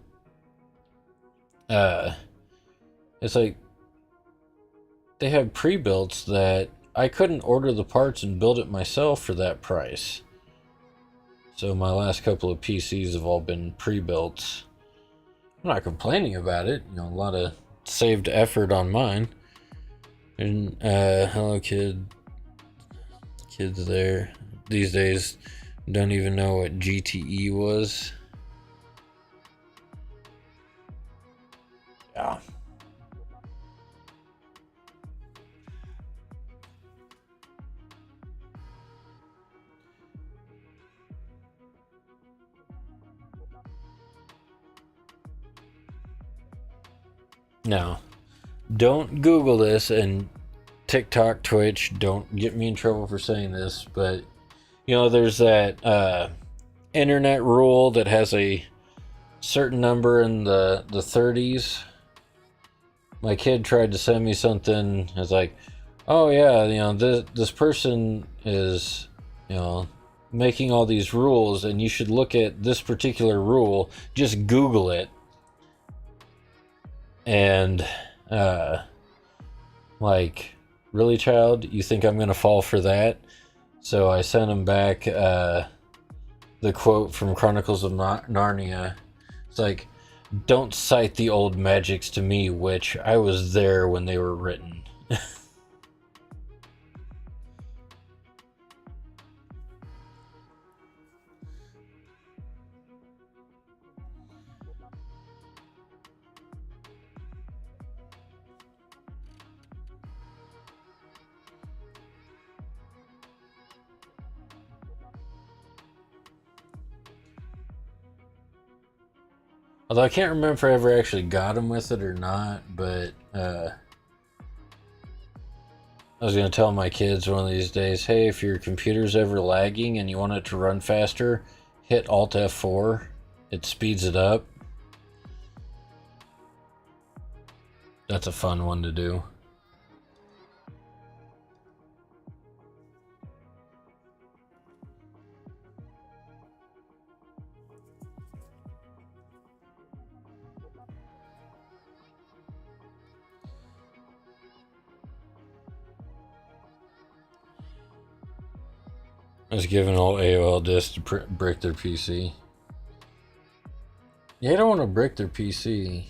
it's like they have pre-builts that I couldn't order the parts and build it myself for that price. So my last couple of PCs have all been pre-built. I'm not complaining about it. You know, a lot of saved effort on mine. And hello kid. Kids there these days don't even know what GTE was. Yeah. Now, don't Google this, and TikTok, Twitch, don't get me in trouble for saying this, but you know, there's that internet rule that has a certain number in the 30s. My kid tried to send me something. It's like, oh yeah, you know, this person is, you know, making all these rules, and you should look at this particular rule. Just Google it. And like, really, child, you think I'm gonna fall for that? So I sent him back the quote from Chronicles of Narnia. It's like, don't cite the old magics to me, witch. I was there when they were written. Although I can't remember if I ever actually got him with it or not, but I was going to tell my kids one of these days, hey, if your computer's ever lagging and you want it to run faster, hit Alt F4. It speeds it up. That's a fun one to do. I was giving old AOL disc to brick their PC. Yeah, I don't want to brick their PC.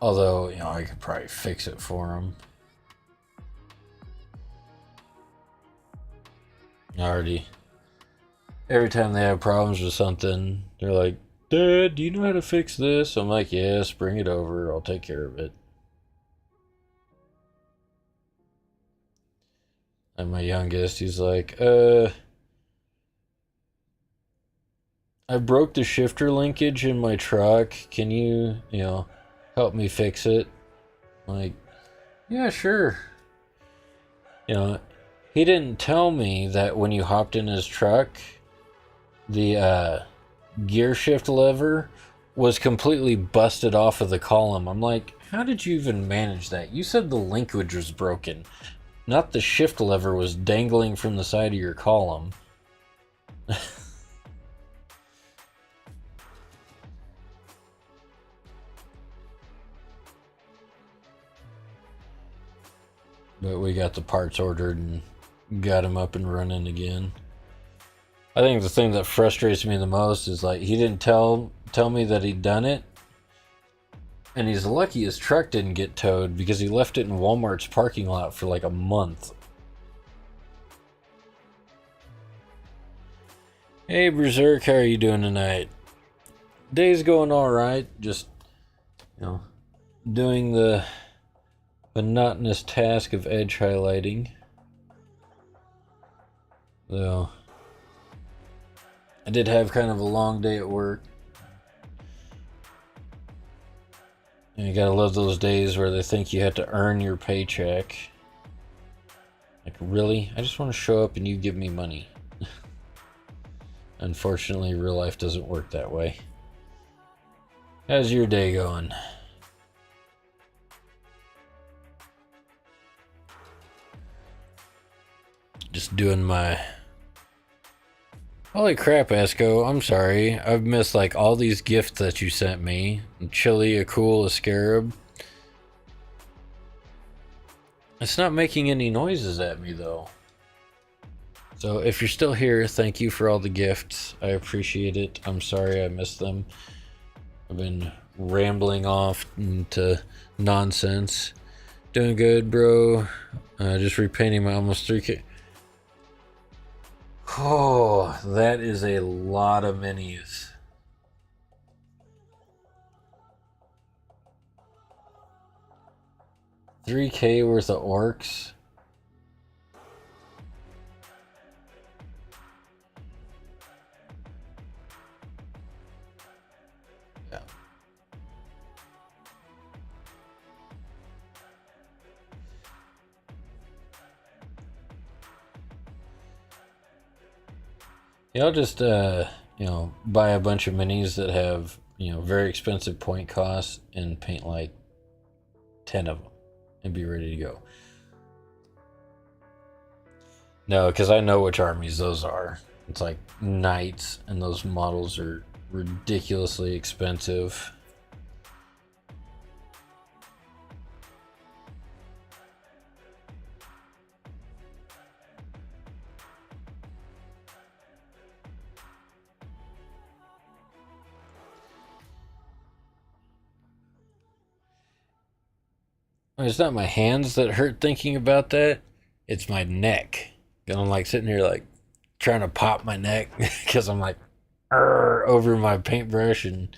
Although, you know, I could probably fix it for them. Already. Every time they have problems with something, they're like, Dad, do you know how to fix this? I'm like, yes, bring it over. I'll take care of it. And my youngest, he's like, I broke the shifter linkage in my truck. Can you, you know, help me fix it? I'm like, yeah, sure. You know, he didn't tell me that when you hopped in his truck, the gear shift lever was completely busted off of the column. I'm like, how did you even manage that? You said the linkage was broken. Not the shift lever was dangling from the side of your column. But we got the parts ordered and got him up and running again. I think the thing that frustrates me the most is like he didn't tell me that he'd done it. And he's lucky his truck didn't get towed because he left it in Walmart's parking lot for like a month. Hey Berserk, how are you doing tonight? Day's going alright, just, you know, doing the monotonous task of edge highlighting. Though, I did have kind of a long day at work. And you gotta love those days where they think you have to earn your paycheck. Like, really? I just want to show up and you give me money. Unfortunately, real life doesn't work that way. How's your day going? Just doing my... Holy crap, Esco. I'm sorry. I've missed like all these gifts that you sent me. Chili, a cool, a scarab. It's not making any noises at me though. So if you're still here, thank you for all the gifts. I appreciate it. I'm sorry I missed them. I've been rambling off into nonsense. Doing good, bro. Just repainting my almost 3K. Oh, that is a lot of minis. $3K worth of orcs. Yeah, I'll just buy a bunch of minis that have very expensive point costs and paint like 10 of them and be ready to go. No, because I know which armies those are. It's like knights, and those models are ridiculously expensive. It's not my hands that hurt thinking about that. It's my neck. And I'm like sitting here like trying to pop my neck because I'm like over my paintbrush and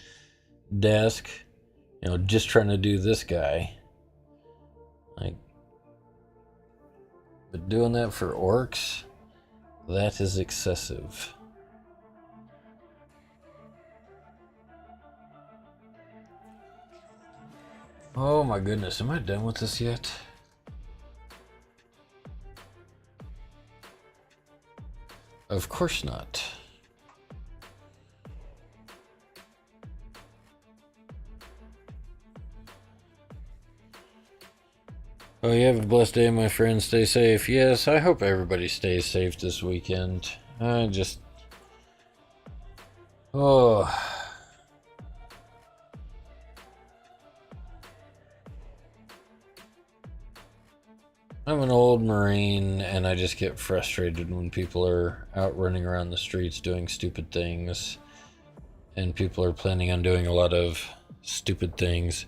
desk, just trying to do this guy. Like, but doing that for orcs, that is excessive. Oh my goodness, am I done with this yet? Of course not. Oh, you have a blessed day, my friend. Stay safe. Yes, I hope everybody stays safe this weekend. Oh. I'm an old Marine, and I just get frustrated when people are out running around the streets doing stupid things, and people are planning on doing a lot of stupid things.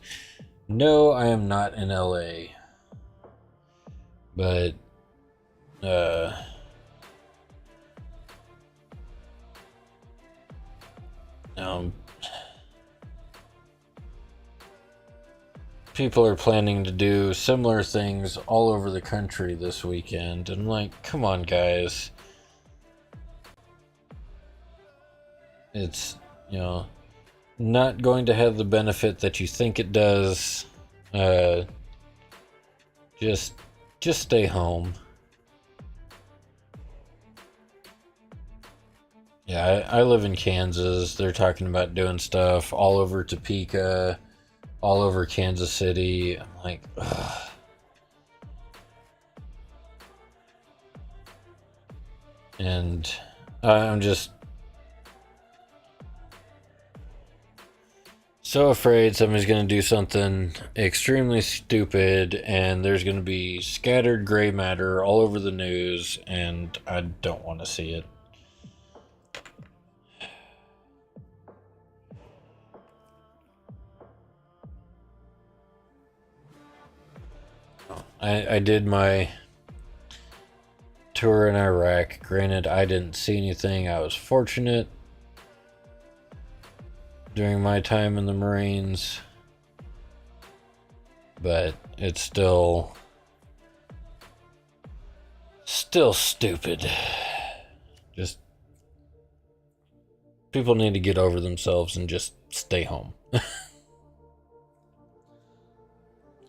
No, I am not in LA, but um, people are planning to do similar things all over the country this weekend, and I'm like, come on, guys. It's, not going to have the benefit that you think it does. Uh, just stay home. Yeah, I live in Kansas. They're talking about doing stuff all over Topeka, all over Kansas City. I'm like, ugh. And I'm just so afraid somebody's going to do something extremely stupid, and there's going to be scattered gray matter all over the news, and I don't want to see it. I did my tour in Iraq. Granted, I didn't see anything. I was fortunate during my time in the Marines, but it's still stupid. Just people need to get over themselves and just stay home.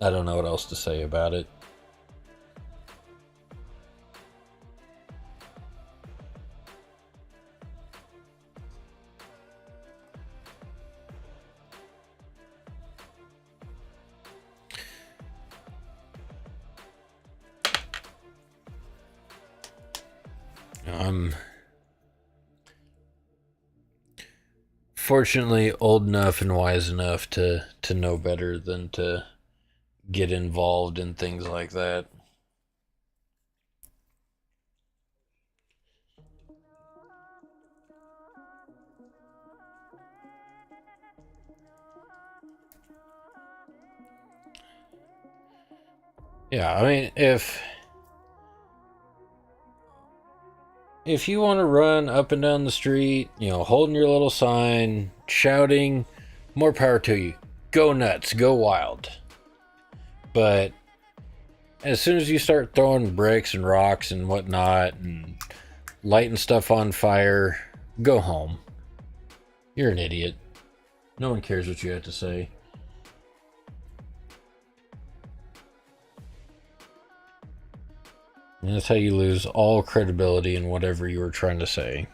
I don't know what else to say about it. I'm fortunately old enough and wise enough to know better than to get involved in things like that. Yeah, I mean, if you want to run up and down the street, holding your little sign, shouting, more power to you. Go nuts, go wild. But as soon as you start throwing bricks and rocks and whatnot and lighting stuff on fire, go home. You're an idiot. No one cares what you have to say. And that's how you lose all credibility in whatever you were trying to say.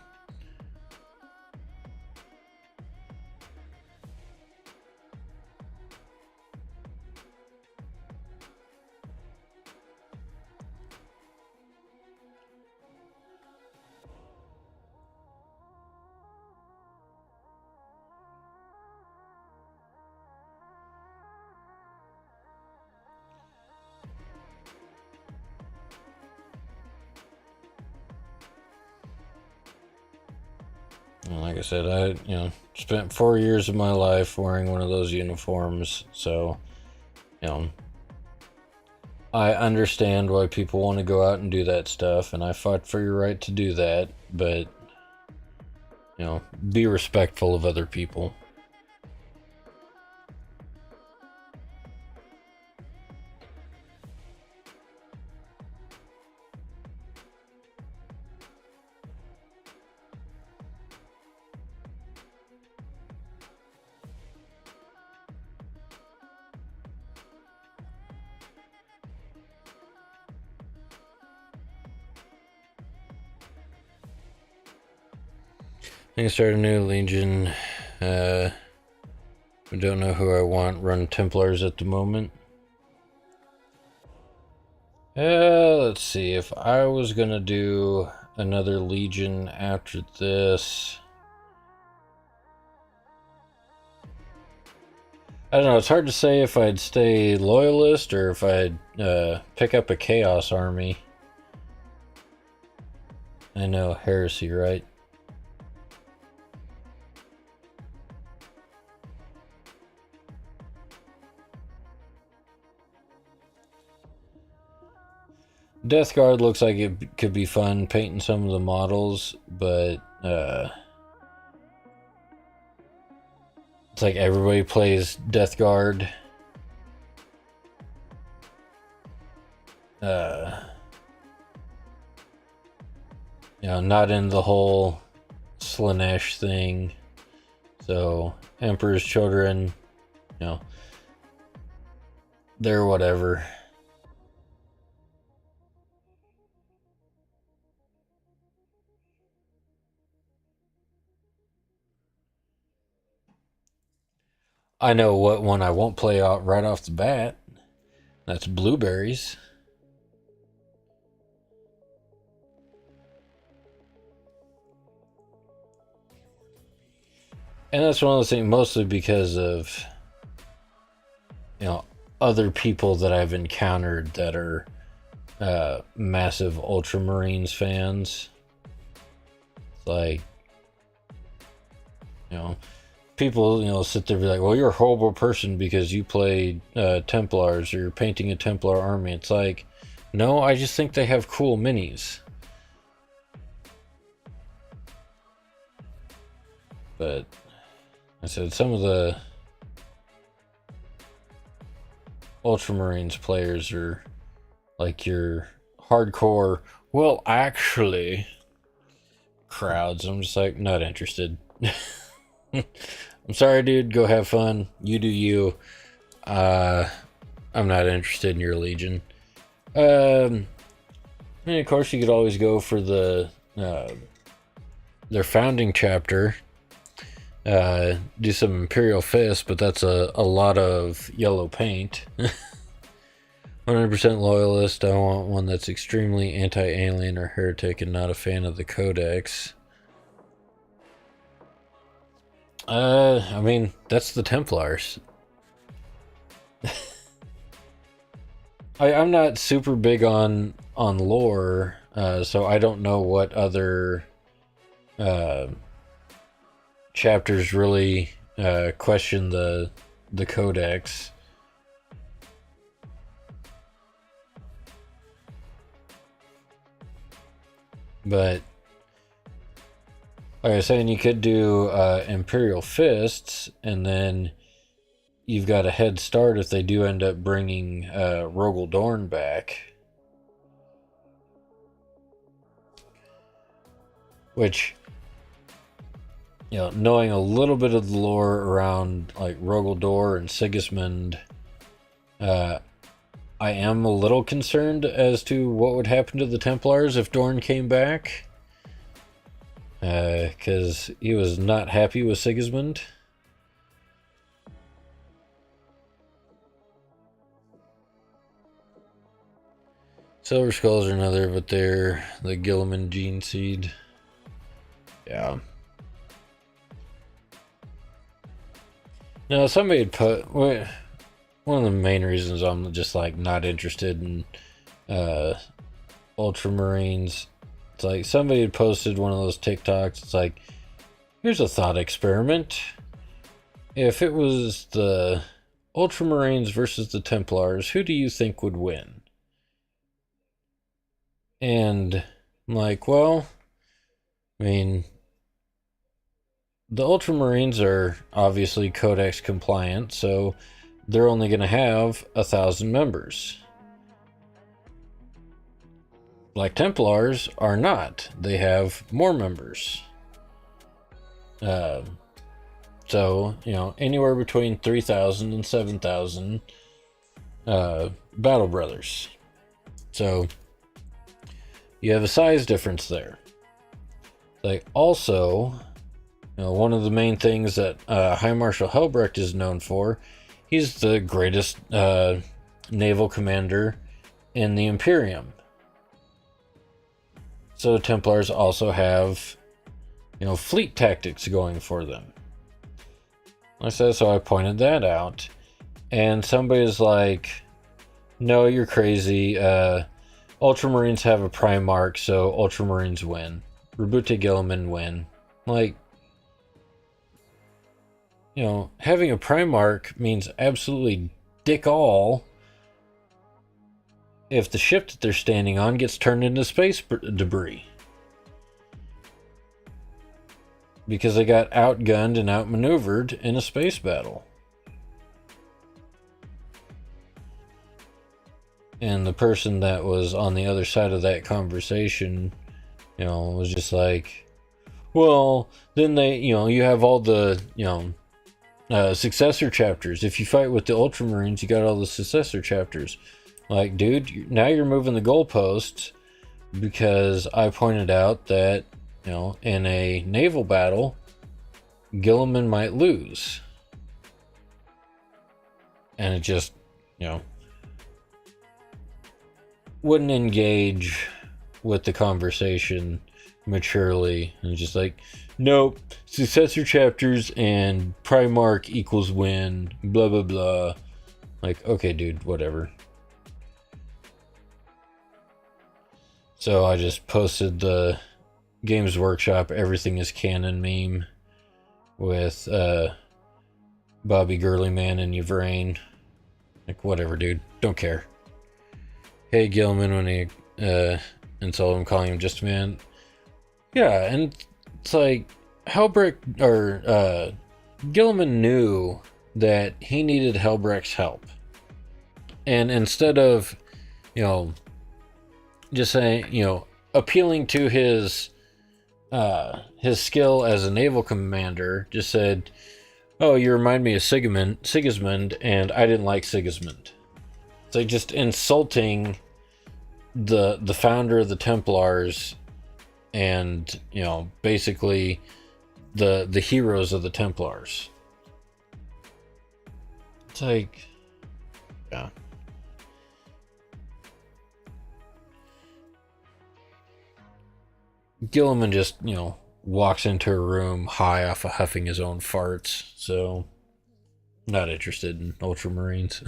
And like I said, I spent 4 years of my life wearing one of those uniforms, so you know I understand why people want to go out and do that stuff, and I fought for your right to do that, but be respectful of other people. I can start a new Legion. I don't know who I want run Templars at the moment. Let's see. If I was gonna do another Legion after this, I don't know. It's hard to say if I'd stay Loyalist or if I'd pick up a Chaos Army. I know, Heresy, right? Death Guard looks like it could be fun painting some of the models, but it's like everybody plays Death Guard. Not in the whole Slanesh thing. So Emperor's Children, they're whatever. I know what one I won't play out right off the bat. That's Blueberries. And that's one of those things, mostly because of other people that I've encountered that are massive Ultramarines fans. It's like, people sit there and be like, well, you're a horrible person because you played Templars or you're painting a Templar army. It's like, no, I just think they have cool minis. But I said some of the Ultramarines players are like your hardcore, well, actually, crowds. I'm just like, not interested. I'm sorry, dude. Go have fun. You do you. I'm not interested in your Legion. And of course, you could always go for their founding chapter. Do some Imperial Fist, but that's a lot of yellow paint. 100% Loyalist. I want one that's extremely anti-alien or heretic and not a fan of the Codex. I mean, that's the Templars. I'm not super big on lore, so I don't know what other chapters really question the Codex. But like I was saying, you could do Imperial Fists, and then you've got a head start if they do end up bringing Rogel Dorn back. Which, knowing a little bit of the lore around like Rogel Dorn and Sigismund, I am a little concerned as to what would happen to the Templars if Dorn came back. Because he was not happy with Sigismund. Silver Skulls are another, but they're the Gilliman gene seed. Yeah. Now, somebody had put... one of the main reasons I'm just like not interested in Ultramarines. It's like somebody had posted one of those TikToks. It's like, Here's a thought experiment. If it was the Ultramarines versus the Templars, who do you think would win? And I'm like, well, I mean, the Ultramarines are obviously Codex compliant, so they're only going to have 1,000 members. Like Templars are not. They have more members. So, anywhere between 3,000 and 7,000 Battle Brothers. So, you have a size difference there. Like, also, one of the main things that High Marshal Helbrecht is known for, he's the greatest naval commander in the Imperium. So Templars also have, fleet tactics going for them. So I pointed that out, and somebody's like, no, you're crazy. Ultramarines have a Primarch, so Ultramarines win. Rabute Gilliman win. Like, having a Primarch means absolutely dick all if the ship that they're standing on gets turned into space debris. Because they got outgunned and outmaneuvered in a space battle. And the person that was on the other side of that conversation, was just like, well, then you have all the, successor chapters. If you fight with the Ultramarines, you got all the successor chapters. Like, dude, now you're moving the goalposts because I pointed out that, in a naval battle, Gilliman might lose. And it just, wouldn't engage with the conversation maturely. And just like, nope, successor chapters and Primarch equals win, blah, blah, blah. Like, okay, dude, whatever. So I just posted the Games Workshop Everything is Canon meme with Bobby Gurleyman and Yvrain. Like, whatever, dude. Don't care. Hey, Gilliman, when he insulted him, calling him just a man. Yeah, and it's like, Helbrecht, or Gilliman knew that he needed Helbrecht's help. And instead of, just saying, appealing to his skill as a naval commander, just said, oh, you remind me of Sigismund, and I didn't like Sigismund. It's like just insulting the founder of the Templars and, basically the heroes of the Templars. It's like, yeah. Gilliman just, walks into a room high off of huffing his own farts, so not interested in Ultramarines.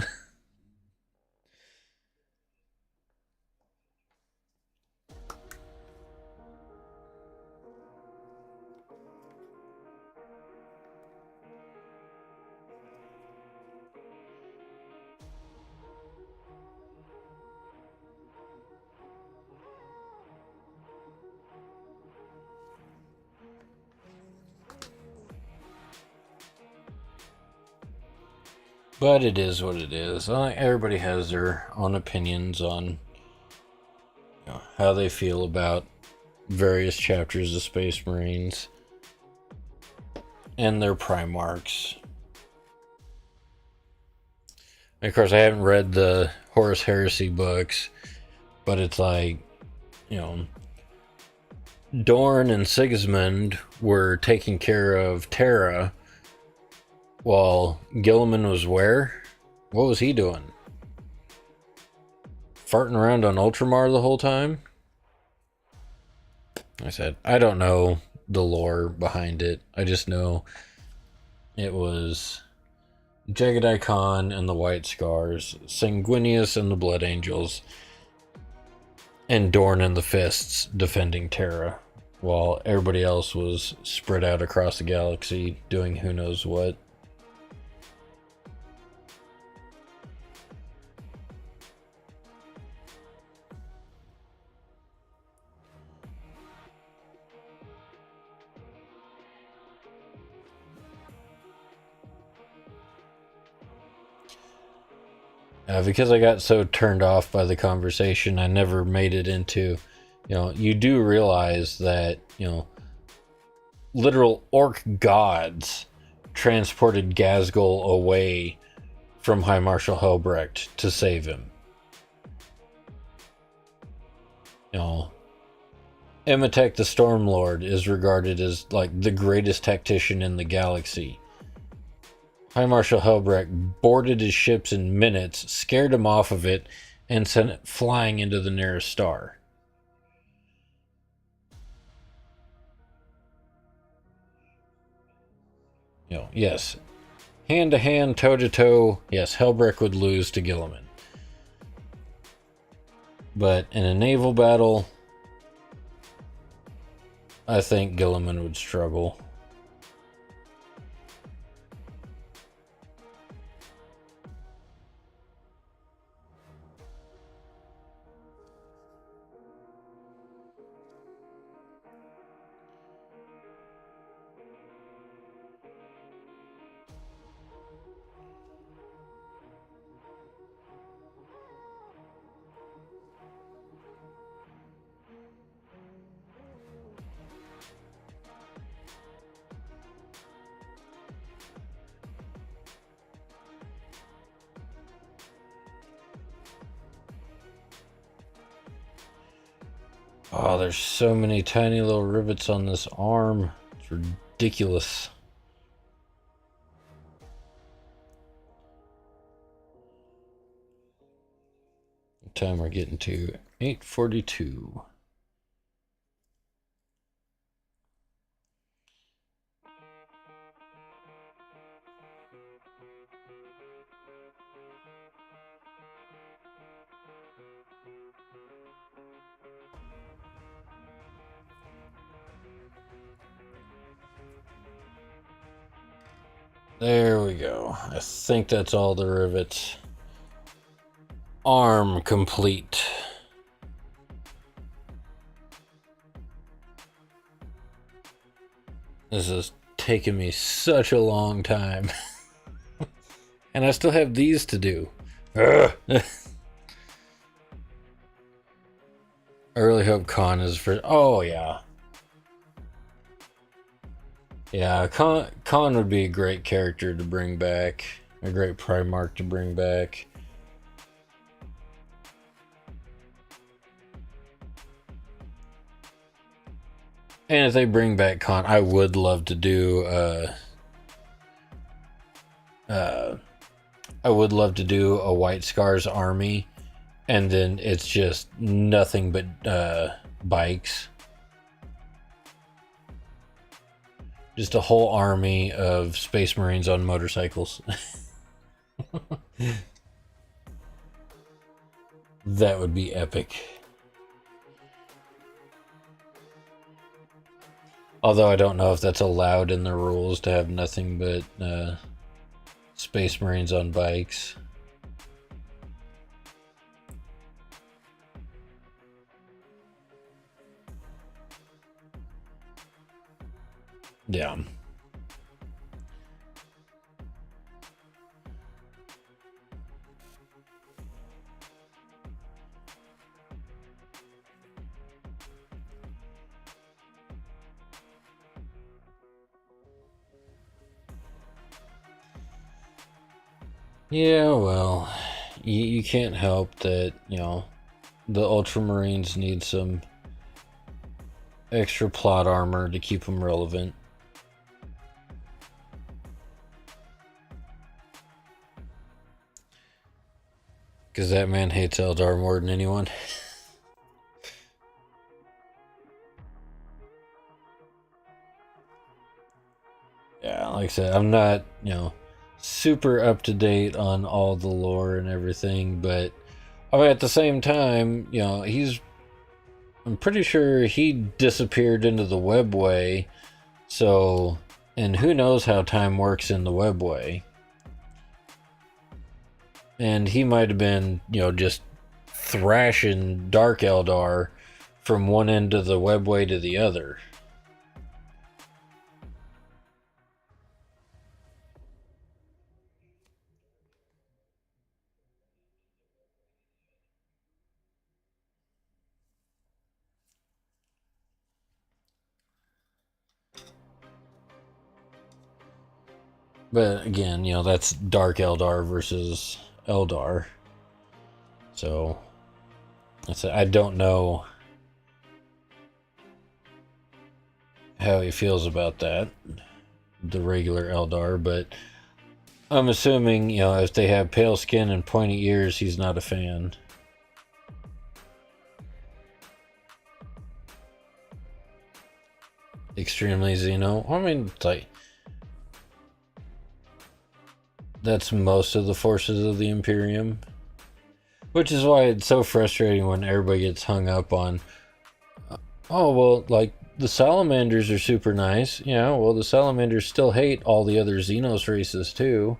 But it is what it is. Everybody has their own opinions on how they feel about various chapters of Space Marines and their Primarchs. Of course, I haven't read the Horus Heresy books, but it's like, Dorn and Sigismund were taking care of Terra while Gilliman was where? What was he doing? Farting around on Ultramar the whole time? I said, I don't know the lore behind it. I just know it was Jagadai Khan and the White Scars, Sanguinius and the Blood Angels, and Dorn and the Fists defending Terra. while everybody else was spread out across the galaxy doing who knows what. Because I got so turned off by the conversation, I never made it into, you do realize that, literal orc gods transported Gazgul away from High Marshal Helbrecht to save him. Emitek the Stormlord is regarded as like the greatest tactician in the galaxy. High Marshal Helbrecht boarded his ships in minutes, scared him off of it, and sent it flying into the nearest star. Yes. Hand to hand, toe to toe, yes, Helbrecht would lose to Guilliman. But in a naval battle, I think Guilliman would struggle. Oh, there's so many tiny little rivets on this arm. It's ridiculous. What time we're getting to? 8:42. There we go. I think that's all the rivets. Arm complete. This has taken me such a long time. And I still have these to do. I really hope Khan is for... Oh, yeah. Yeah, Khan would be a great character to bring back. A great Primarch to bring back. And if they bring back Khan, I would love to do I would love to do a White Scars army, and then it's just nothing but bikes. Just a whole army of Space Marines on motorcycles. That would be epic. Although I don't know if that's allowed in the rules to have nothing but Space Marines on bikes. Yeah. Yeah, well, you can't help that, the Ultramarines need some extra plot armor to keep them relevant. Because that man hates Eldar more than anyone. Yeah, like I said, I'm not, super up to date on all the lore and everything, but I mean, at the same time, he's I'm pretty sure he disappeared into the webway. So, and who knows how time works in the webway. And he might have been, just thrashing Dark Eldar from one end of the webway to the other. But again, that's Dark Eldar versus Eldar. So, I don't know how he feels about that, the regular Eldar, but I'm assuming, if they have pale skin and pointy ears, he's not a fan. Extremely Xeno. I mean, it's like, that's most of the forces of the Imperium. Which is why it's so frustrating when everybody gets hung up on, oh, well, like, the Salamanders are super nice. Yeah, well, the Salamanders still hate all the other Xenos races, too.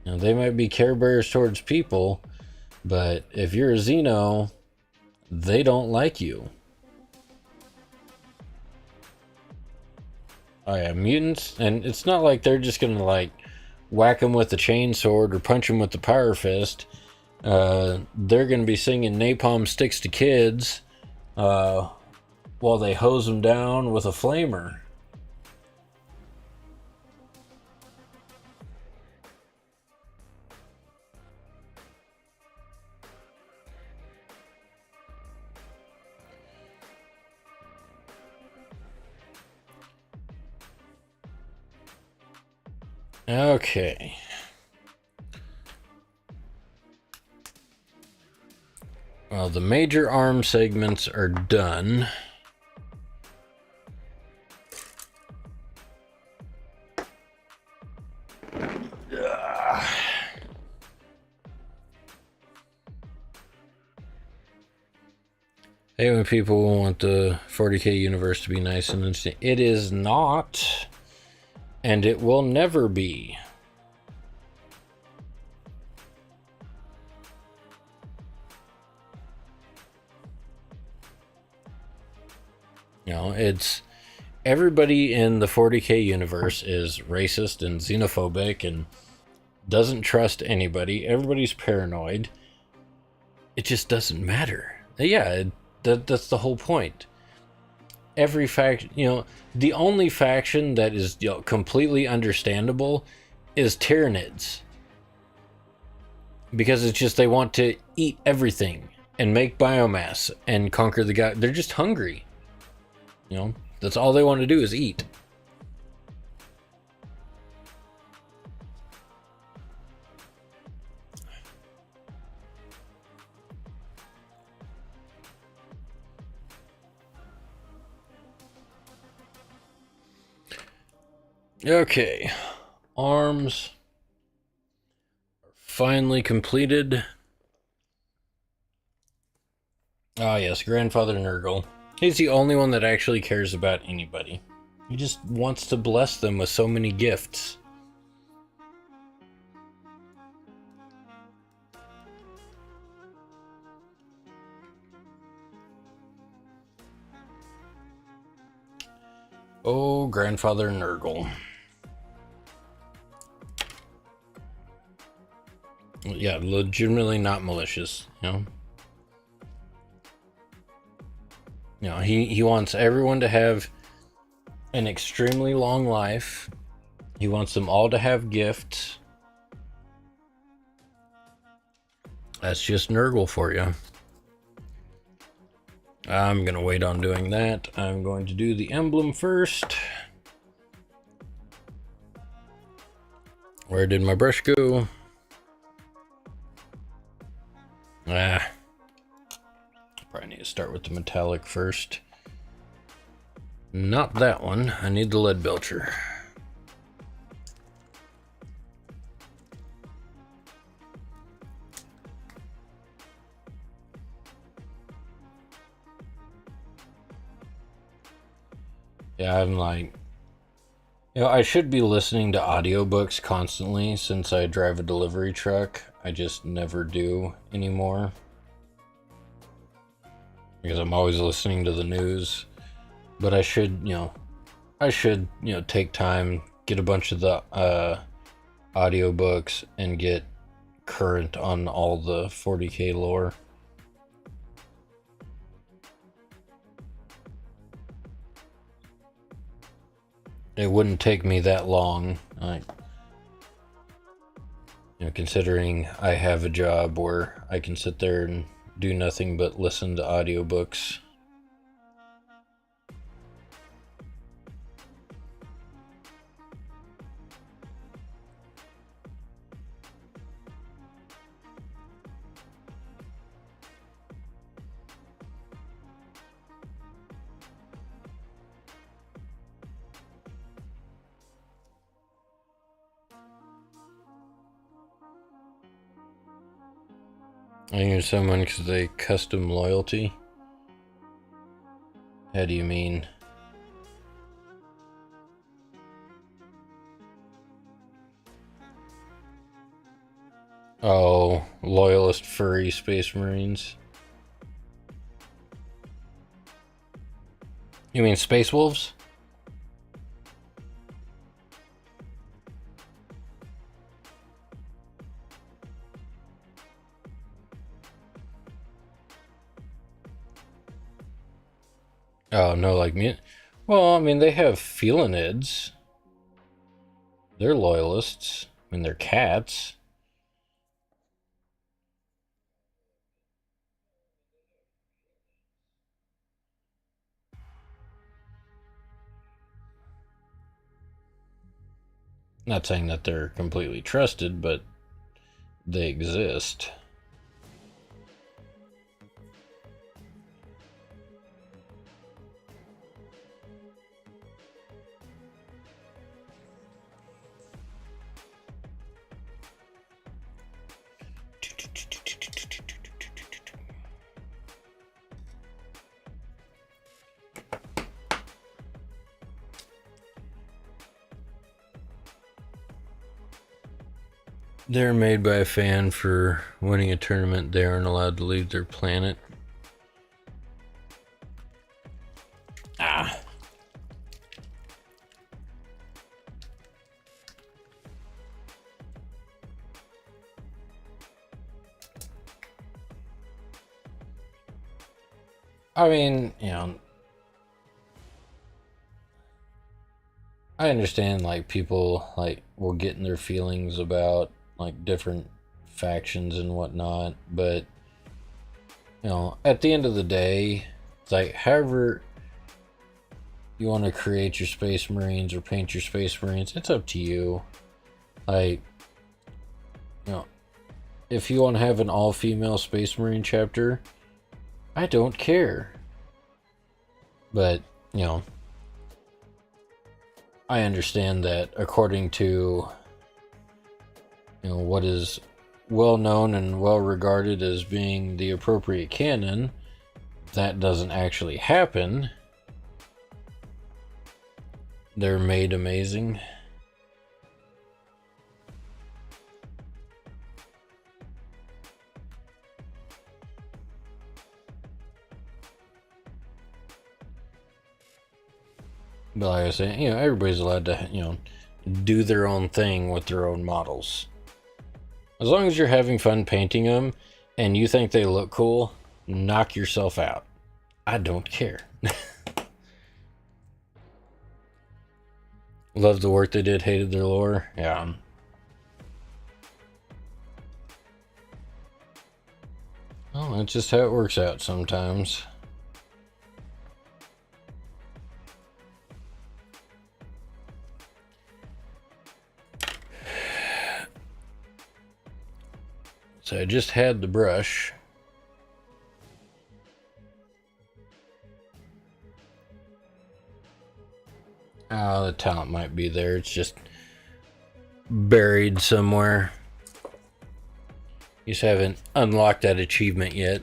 They might be care bears towards people, but if you're a Xeno, they don't like you. Oh yeah, mutants, and it's not like they're just gonna like whack them with the chainsword or punch them with the power fist. They're gonna be singing "Napalm Sticks to Kids" while they hose them down with a flamer. Okay. Well, the major arm segments are done. Hey, when people want the 40k universe to be nice and instant, it is not, and it will never be. It's everybody in the 40k universe is racist and xenophobic and doesn't trust anybody. Everybody's paranoid. It just doesn't matter. Yeah, that's the whole point. Every faction, the only faction that is completely understandable is Tyranids. Because it's just they want to eat everything and make biomass and conquer the guy. They're just hungry. That's all they want to do is eat. Okay. Arms are finally completed. Ah, yes, Grandfather Nurgle. He's the only one that actually cares about anybody. He just wants to bless them with so many gifts. Oh, Grandfather Nurgle. Yeah, legitimately not malicious, he wants everyone to have an extremely long life. He wants them all to have gifts. That's just Nurgle for you. I'm going to wait on doing that. I'm going to do the emblem first. Where did my brush go? Probably need to start with the metallic first. Not that one. I need the lead belcher. Yeah, I'm like, I should be listening to audiobooks constantly since I drive a delivery truck. I just never do anymore because I'm always listening to the news. But I should take time, get a bunch of the audiobooks and get current on all the 40k lore. It wouldn't take me that long. Considering I have a job where I can sit there and do nothing but listen to audiobooks. I think there's someone because they custom loyalty. How do you mean? Oh, loyalist furry space marines. You mean space wolves? Oh, no, like me. Well, I mean, they have felinids. They're loyalists. I mean, they're cats. Not saying that they're completely trusted, but they exist. They're made by a fan for winning a tournament. They aren't allowed to leave their planet. Ah. I mean, I understand like people like will get in their feelings about like different factions and whatnot, but at the end of the day, it's like however you want to create your space marines or paint your space marines, it's up to you. Like, if you want to have an all-female space marine chapter, I don't care. But, I understand that according to what is well known and well regarded as being the appropriate canon, that doesn't actually happen. They're made amazing. But like I was saying, everybody's allowed to, do their own thing with their own models. As long as you're having fun painting them and you think they look cool, knock yourself out. I don't care. Loved the work they did, hated their lore. Yeah. Well, that's just how it works out sometimes. So I just had the brush. Oh, the talent might be there. It's just buried somewhere. You just haven't unlocked that achievement yet.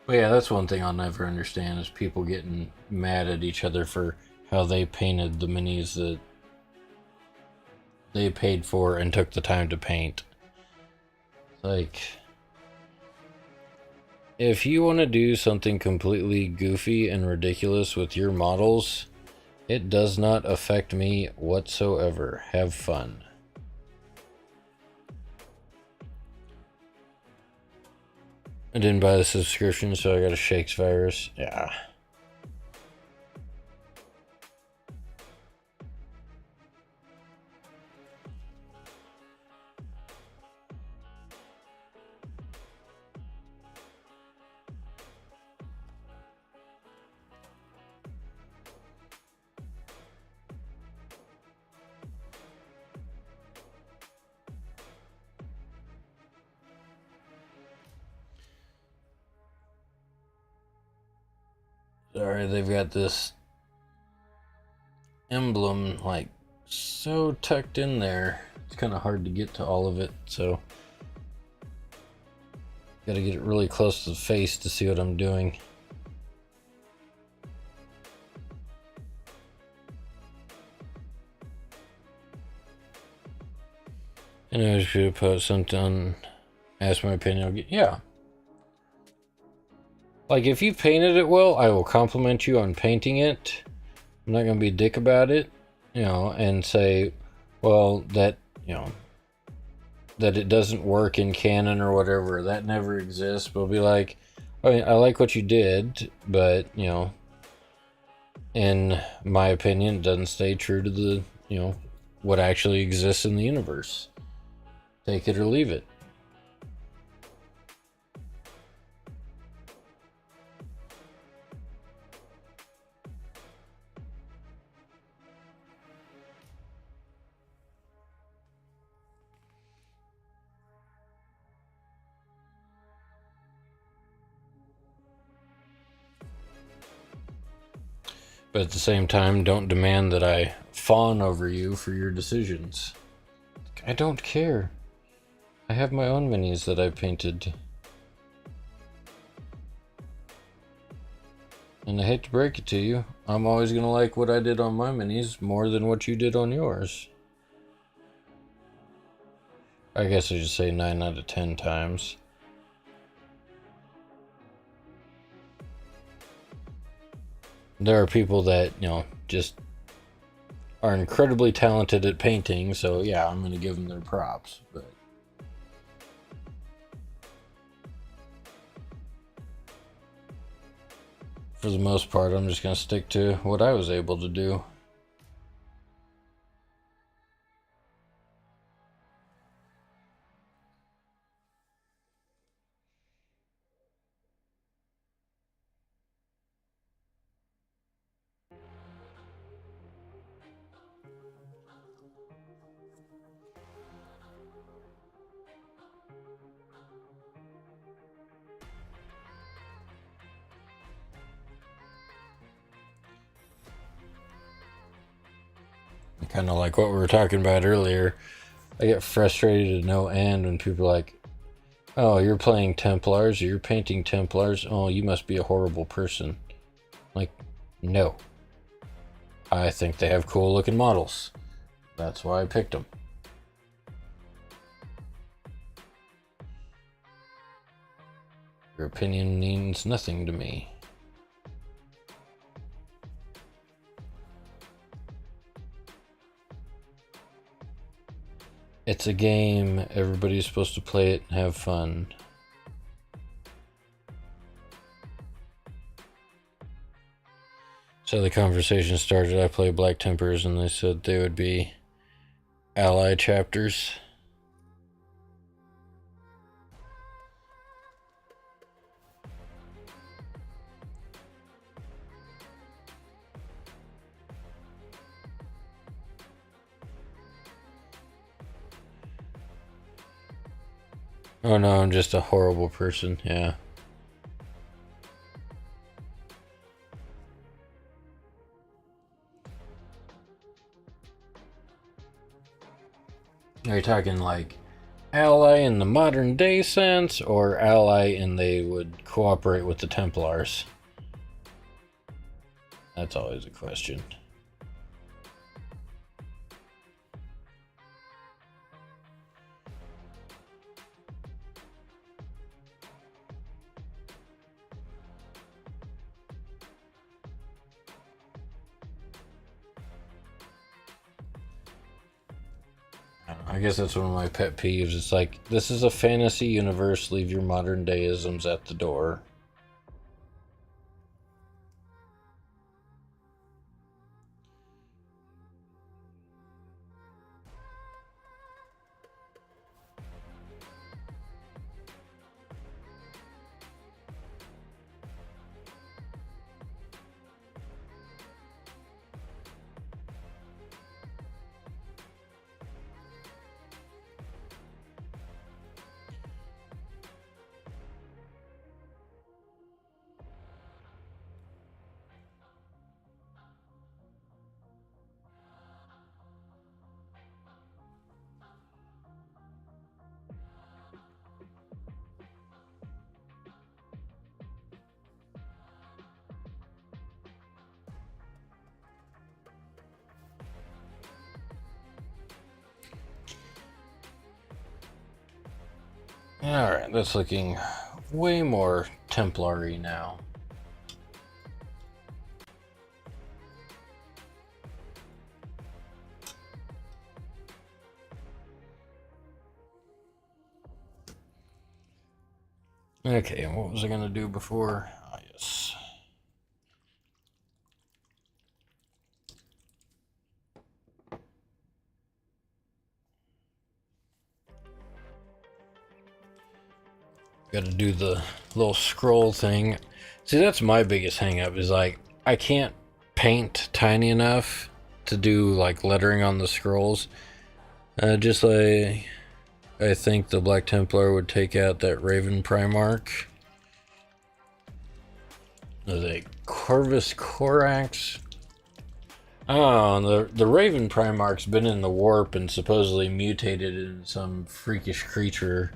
But yeah, that's one thing I'll never understand is people getting mad at each other for how they painted the minis that they paid for and took the time to paint. Like, if you want to do something completely goofy and ridiculous with your models, it does not affect me whatsoever. Have fun. I didn't buy the subscription, so I got a Shakes virus. Yeah. Sorry, they've got this emblem like so tucked in there. It's kind of hard to get to all of it, so gotta get it really close to the face to see what I'm doing. And I should put something on, ask my opinion. Yeah. Like, if you painted it well, I will compliment you on painting it. I'm not going to be a dick about it, you know, and say, well, that, you know, that it doesn't work in canon or whatever. That never exists. But I'll be like, I mean, I like what you did, but, you know, in my opinion, it doesn't stay true to the, you know, what actually exists in the universe. Take it or leave it. But at the same time, don't demand that I fawn over you for your decisions. I don't care. I have my own minis that I painted. And I hate to break it to you, I'm always going to like what I did on my minis more than what you did on yours. I guess I should say 9 out of 10 times. There are people that, you know, just are incredibly talented at painting, so yeah, I'm going to give them their props, but for the most part, I'm just going to stick to what I was able to do. Kind of like what we were talking about earlier. I get frustrated to no end when people are like, oh, you're playing Templars, or you're painting Templars, oh, you must be a horrible person. Like, no. I think they have cool looking models. That's why I picked them. Your opinion means nothing to me. It's a game. Everybody's supposed to play it and have fun. So the conversation started. I play Black Templars, and they said they would be ally chapters. Oh no, I'm just a horrible person. Yeah. Are you talking like ally in the modern day sense, or ally in they would cooperate with the Templars? That's always a question. I guess that's one of my pet peeves. It's like, this is a fantasy universe, leave your modern day isms at the door. Alright, that's looking way more Templar-y now. Okay, and what was I gonna do before? Ah, yes. Gotta do the little scroll thing. See, that's my biggest hang up, is like, I can't paint tiny enough to do like lettering on the scrolls. Just like, I think the Black Templar would take out that Raven Primarch. The Corvus Corax. Oh, the Raven Primarch's been in the warp and supposedly mutated in some freakish creature.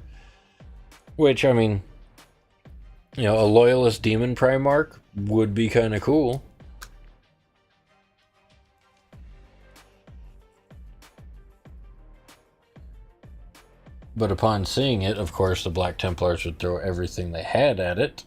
Which, I mean, you know, a loyalist demon Primarch would be kind of cool. But upon seeing it, of course, the Black Templars would throw everything they had at it.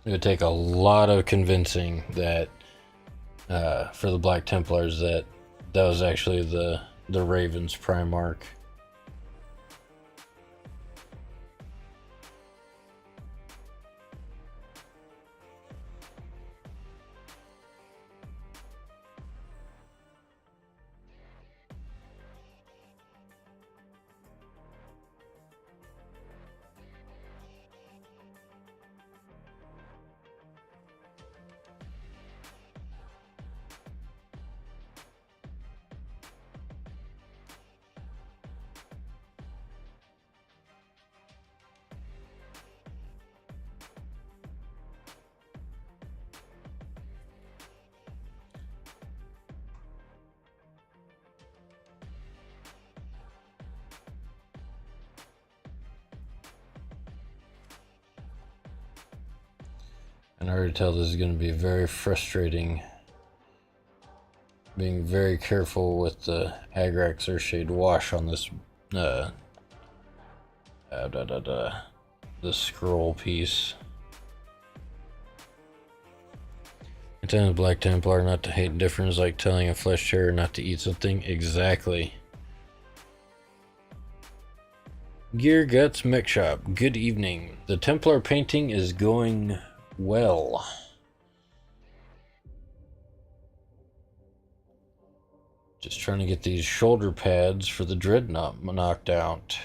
It would take a lot of convincing that for the Black Templars that was actually the Raven's Primarch. And I already tell this is going to be very frustrating. Being very careful with the Agrax Earthshade wash on this the scroll piece. I tell the Black Templar not to hate difference, like telling a flesh terror not to eat something. Exactly. Gear Guts Mech Shop. Good evening. The Templar painting is going well. Just trying to get these shoulder pads for the Dreadnought knocked out.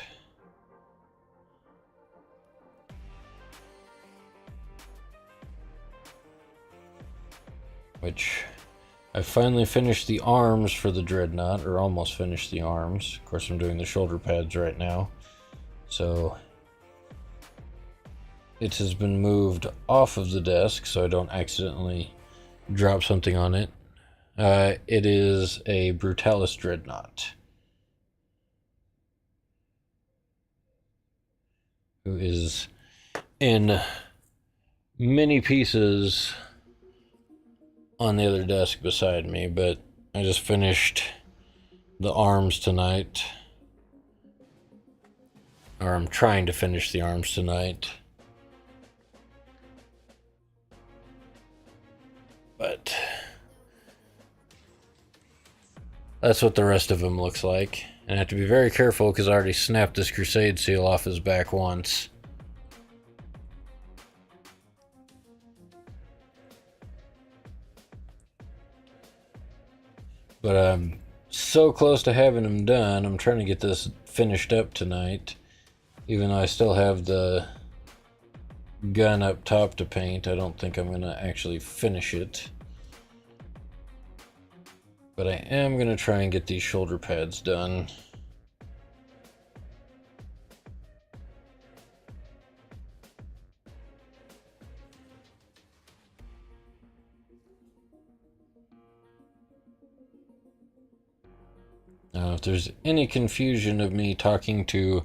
Which, I finally finished the arms for the Dreadnought, or almost finished the arms. Of course, I'm doing the shoulder pads right now. So it has been moved off of the desk so I don't accidentally drop something on it. It is a Brutalis Dreadnought, who is in many pieces on the other desk beside me, but I just finished the arms tonight. Or I'm trying to finish the arms tonight. But that's what the rest of him looks like. And I have to be very careful because I already snapped this Crusade seal off his back once. But I'm so close to having him done. I'm trying to get this finished up tonight. Even though I still have the gun up top to paint, I don't think I'm going to actually finish it. But I am going to try and get these shoulder pads done. Now, if there's any confusion of me talking to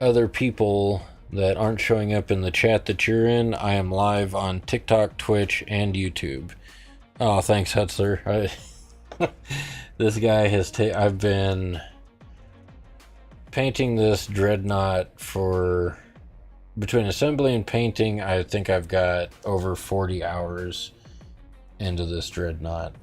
other people that aren't showing up in the chat that you're in, I am live on TikTok, Twitch, and YouTube. Oh, thanks, Hutzler. This guy has I've been painting this Dreadnought for... Between assembly and painting, I think I've got over 40 hours into this Dreadnought.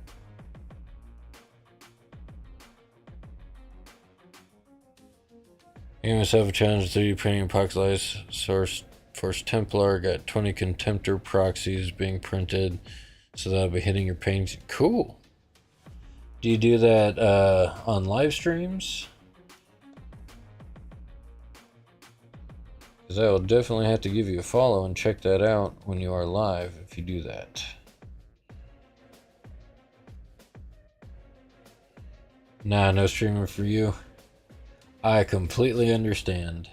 Gave myself a challenge 3D printing epoxy source Force Templar. Got 20 Contemptor proxies being printed, so that'll be hitting your paintings. Cool. Do you do that on live streams? Because I will definitely have to give you a follow and check that out when you are live if you do that. Nah, no streamer for you. I completely understand.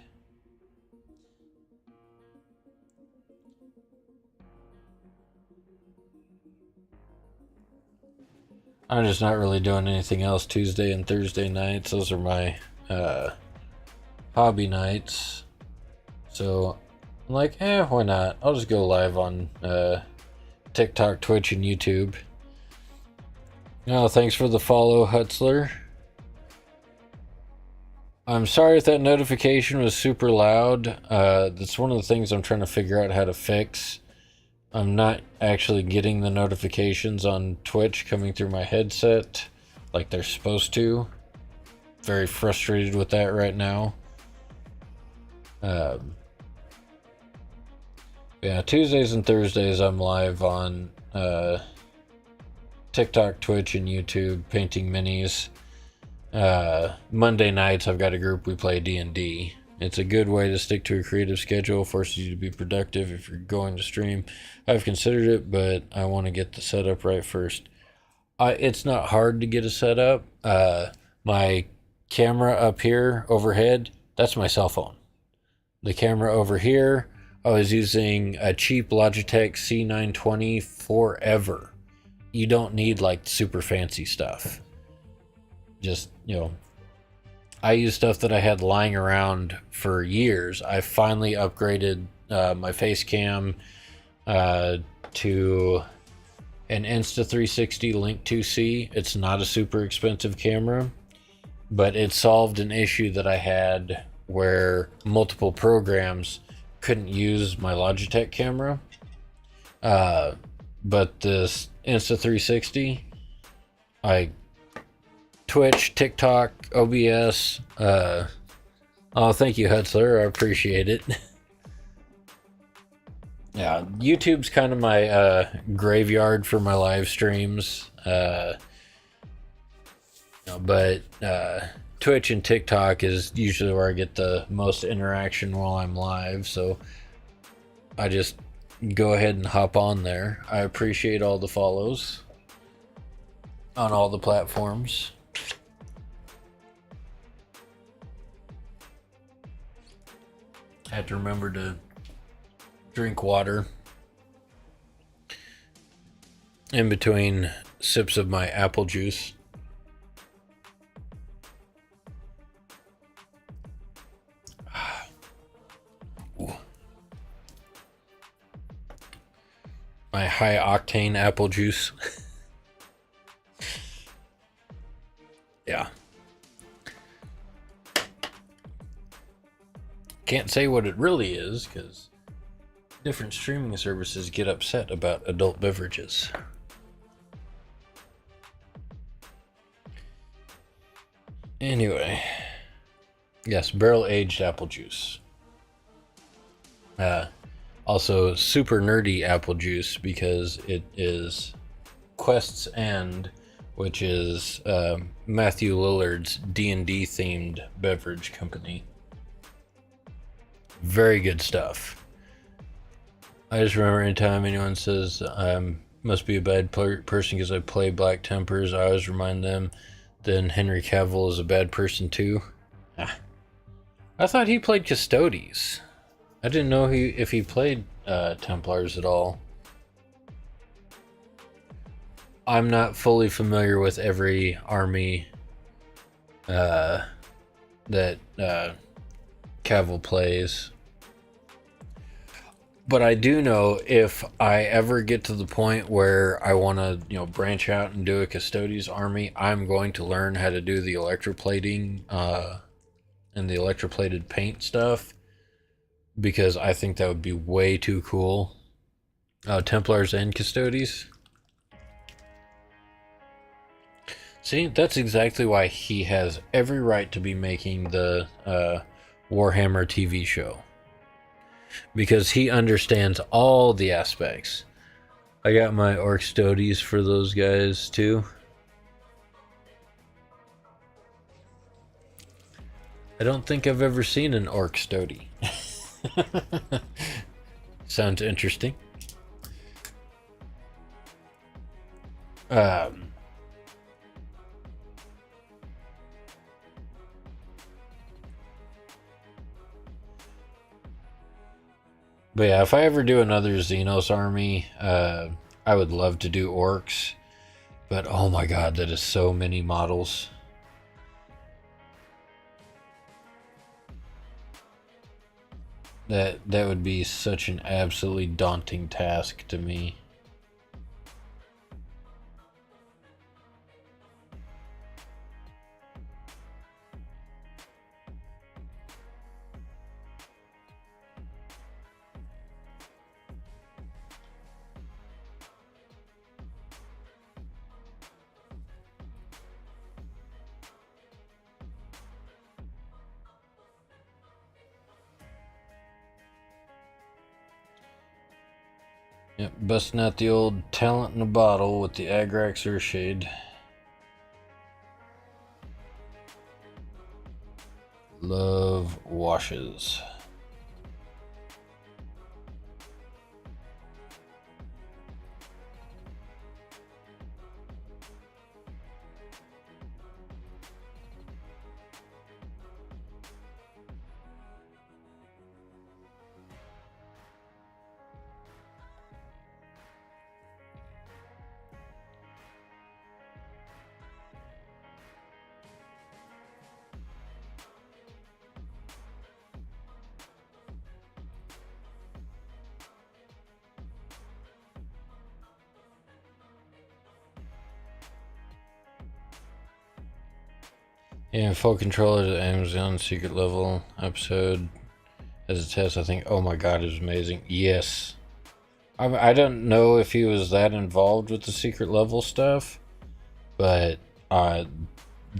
I'm just not really doing anything else Tuesday and Thursday nights. Those are my hobby nights. So I'm like, why not? I'll just go live on TikTok, Twitch, and YouTube. Oh, thanks for the follow, Hutzler. I'm sorry if that notification was super loud. That's one of the things I'm trying to figure out how to fix. I'm not actually getting the notifications on Twitch coming through my headset like they're supposed to. Very frustrated with that right now. Yeah, Tuesdays and Thursdays I'm live on TikTok, Twitch, and YouTube painting minis. Monday nights I've got a group, we play D&D. It's a good way to stick to a creative schedule, forces you to be productive if you're going to stream. I've considered it, but I want to get the setup right first. It's not hard to get a setup. My camera up here overhead, that's my cell phone. The camera over here, I was using a cheap Logitech C920 forever. You don't need like super fancy stuff. Just, you know, I use stuff that I had lying around for years. I finally upgraded my face cam to an Insta360 Link 2C. It's not a super expensive camera, but it solved an issue that I had where multiple programs couldn't use my Logitech camera. But this Insta360, Twitch, TikTok, OBS. Oh, thank you, Hutzler. I appreciate it. Yeah, YouTube's kind of my graveyard for my live streams. But Twitch and TikTok is usually where I get the most interaction while I'm live. So I just go ahead and hop on there. I appreciate all the follows on all the platforms. I have to remember to drink water in between sips of my apple juice. My high octane apple juice. Yeah. Can't say what it really is because different streaming services get upset about adult beverages. Anyway, yes, barrel-aged apple juice. Also, super nerdy apple juice because it is Quest's End, which is Matthew Lillard's D&D themed beverage company. Very good stuff. I just remember anytime anyone says I must be a bad person because I play Black Tempers, I always remind them then Henry Cavill is a bad person too. I thought he played Custodes. I didn't know if he played Templars at all. I'm not fully familiar with every army that Cavill plays. But I do know if I ever get to the point where I want to, branch out and do a Custodes army, I'm going to learn how to do the electroplating and the electroplated paint stuff because I think that would be way too cool. Templars and Custodes. See, that's exactly why he has every right to be making the Warhammer TV show. Because he understands all the aspects. I got my Orc Stodes for those guys too. I don't think I've ever seen an Orc Stody. Sounds interesting. But yeah, if I ever do another Xenos army, I would love to do orcs. But oh my god, that is so many models. That would be such an absolutely daunting task to me. Yep, busting out the old talent in a bottle with the Agrax Earthshade. Love washes. Yeah, full control of the Amazon secret level episode as a test. I think, oh my god, it was amazing. Yes. I don't know if he was that involved with the secret level stuff, but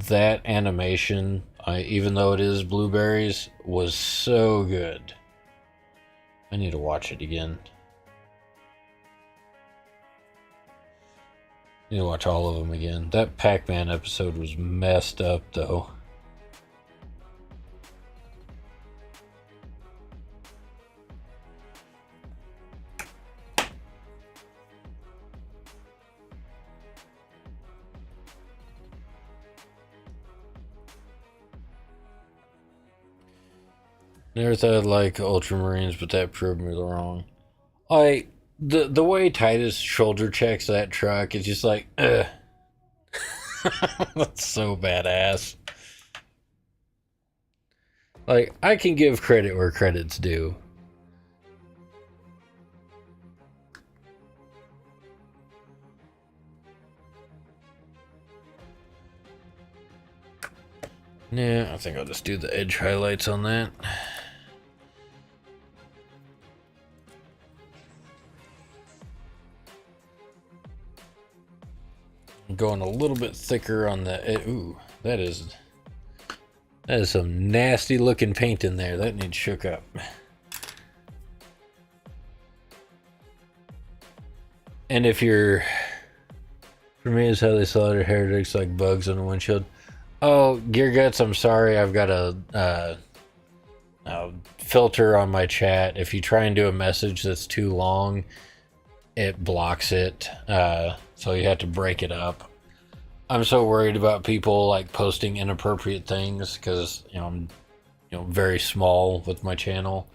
that animation, even though it is blueberries, was so good. I need to watch it again. I need to watch all of them again. That Pac-Man episode was messed up, though. Never thought I'd like Ultramarines, but that proved me wrong. Like the way Titus shoulder checks that truck is just like, ugh. That's so badass. Like, I can give credit where credit's due. Yeah, I think I'll just do the edge highlights on that. I'm going a little bit thicker on the... Ooh, that is some nasty looking paint in there. That needs shook up. And if you're... For me, it's how they slaughter heretics like bugs on the windshield. Oh, Gear Guts, I'm sorry. I've got a filter on my chat. If you try and do a message that's too long, it blocks it. So you have to break it up. I'm so worried about people like posting inappropriate things because I'm very small with my channel.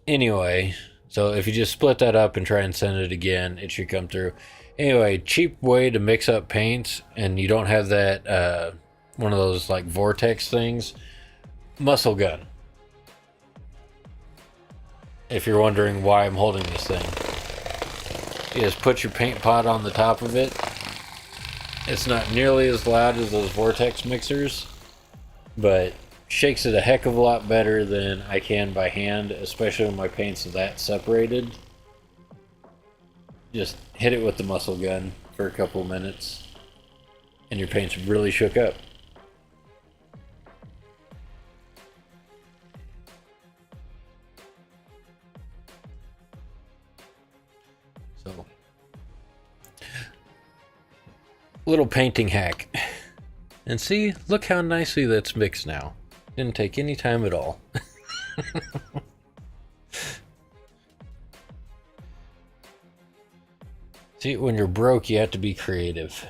Anyway, so if you just split that up and try and send it again, it should come through. Anyway, cheap way to mix up paints and you don't have that one of those like vortex things. Muscle gun. If you're wondering why I'm holding this thing, you just put your paint pot on the top of it. It's not nearly as loud as those vortex mixers, but shakes it a heck of a lot better than I can by hand, especially when my paint's that separated. Just hit it with the muscle gun for a couple of minutes, and your paint's really shook up. So, little painting hack. And see, look how nicely that's mixed now. Didn't take any time at all. See, when you're broke, you have to be creative.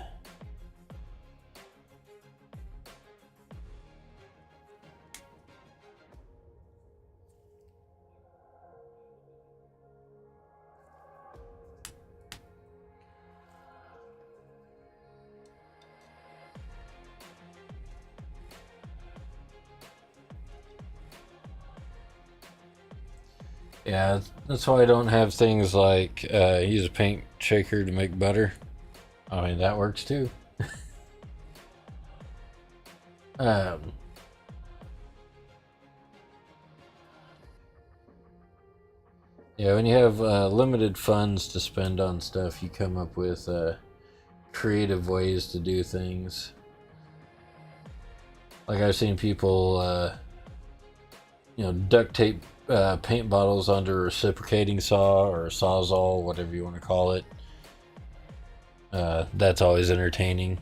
Yeah, that's why I don't have things like use a paint shaker to make butter. I mean, that works too. um, yeah, when you have limited funds to spend on stuff, you come up with creative ways to do things. Like I've seen people, duct tape paint bottles onto a reciprocating saw or a sawzall, whatever you want to call it. That's always entertaining.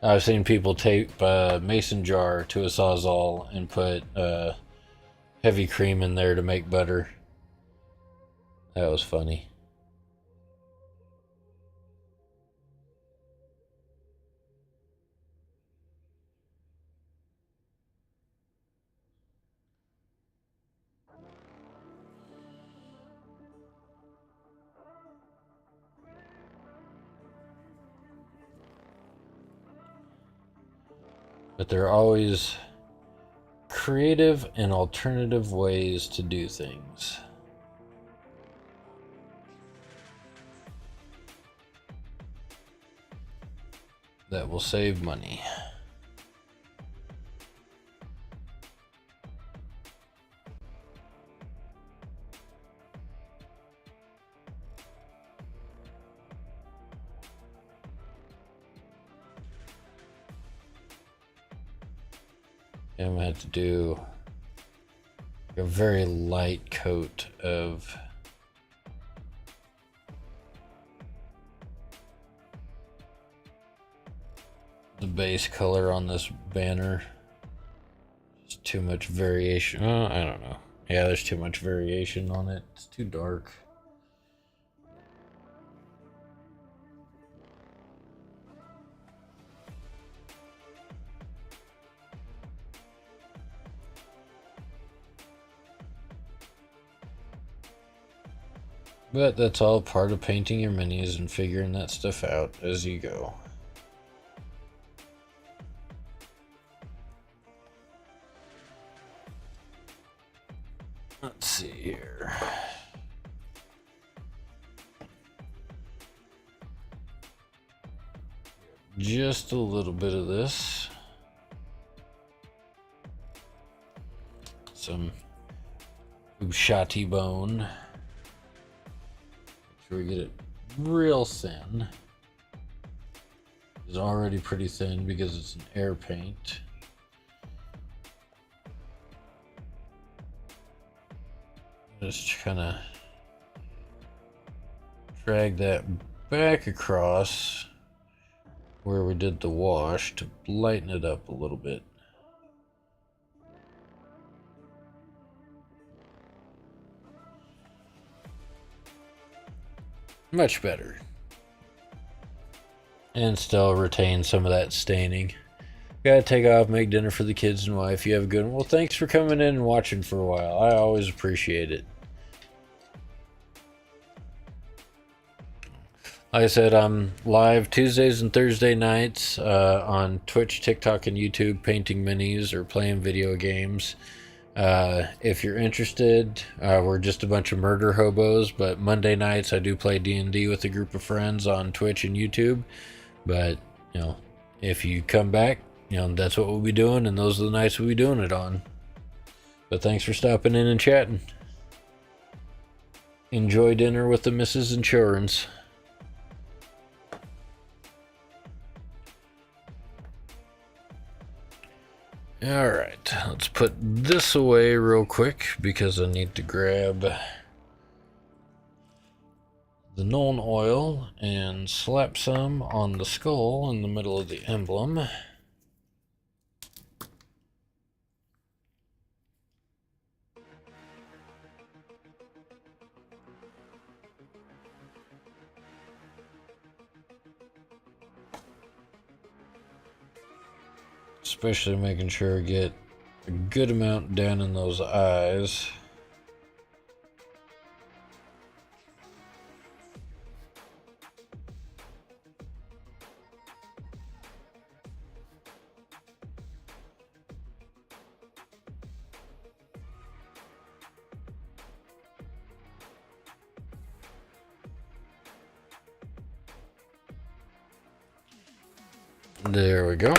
I've seen people tape a mason jar to a sawzall and put heavy cream in there to make butter. That was funny. But there are always creative and alternative ways to do things that will save money. I'm gonna have to do a very light coat of the base color on this banner. There's too much variation. I don't know. Yeah, there's too much variation on it. It's too dark. But that's all part of painting your minis and figuring that stuff out as you go. Let's see here. Just a little bit of this. Some Ushati bone. Make sure we get it real thin. It's already pretty thin because it's an air paint. Just kind of drag that back across where we did the wash to lighten it up a little bit. Much better. And still retain some of that staining. Gotta take off, make dinner for the kids and wife. You have a good one. Well, thanks for coming in and watching for a while. I always appreciate it. Like I said, I'm live Tuesdays and Thursday nights on Twitch, TikTok, and YouTube, painting minis or playing video games. If you're interested, we're just a bunch of murder hobos, but Monday nights I do play D&D with a group of friends on Twitch and YouTube. But, you know, if you come back, you know, that's what we'll be doing, and those are the nights we'll be doing it on. But thanks for stopping in and chatting. Enjoy dinner with the Mrs. Insurance. Alright, let's put this away real quick because I need to grab the Nuln oil and slap some on the skull in the middle of the emblem. Especially making sure I get a good amount down in those eyes. There we go.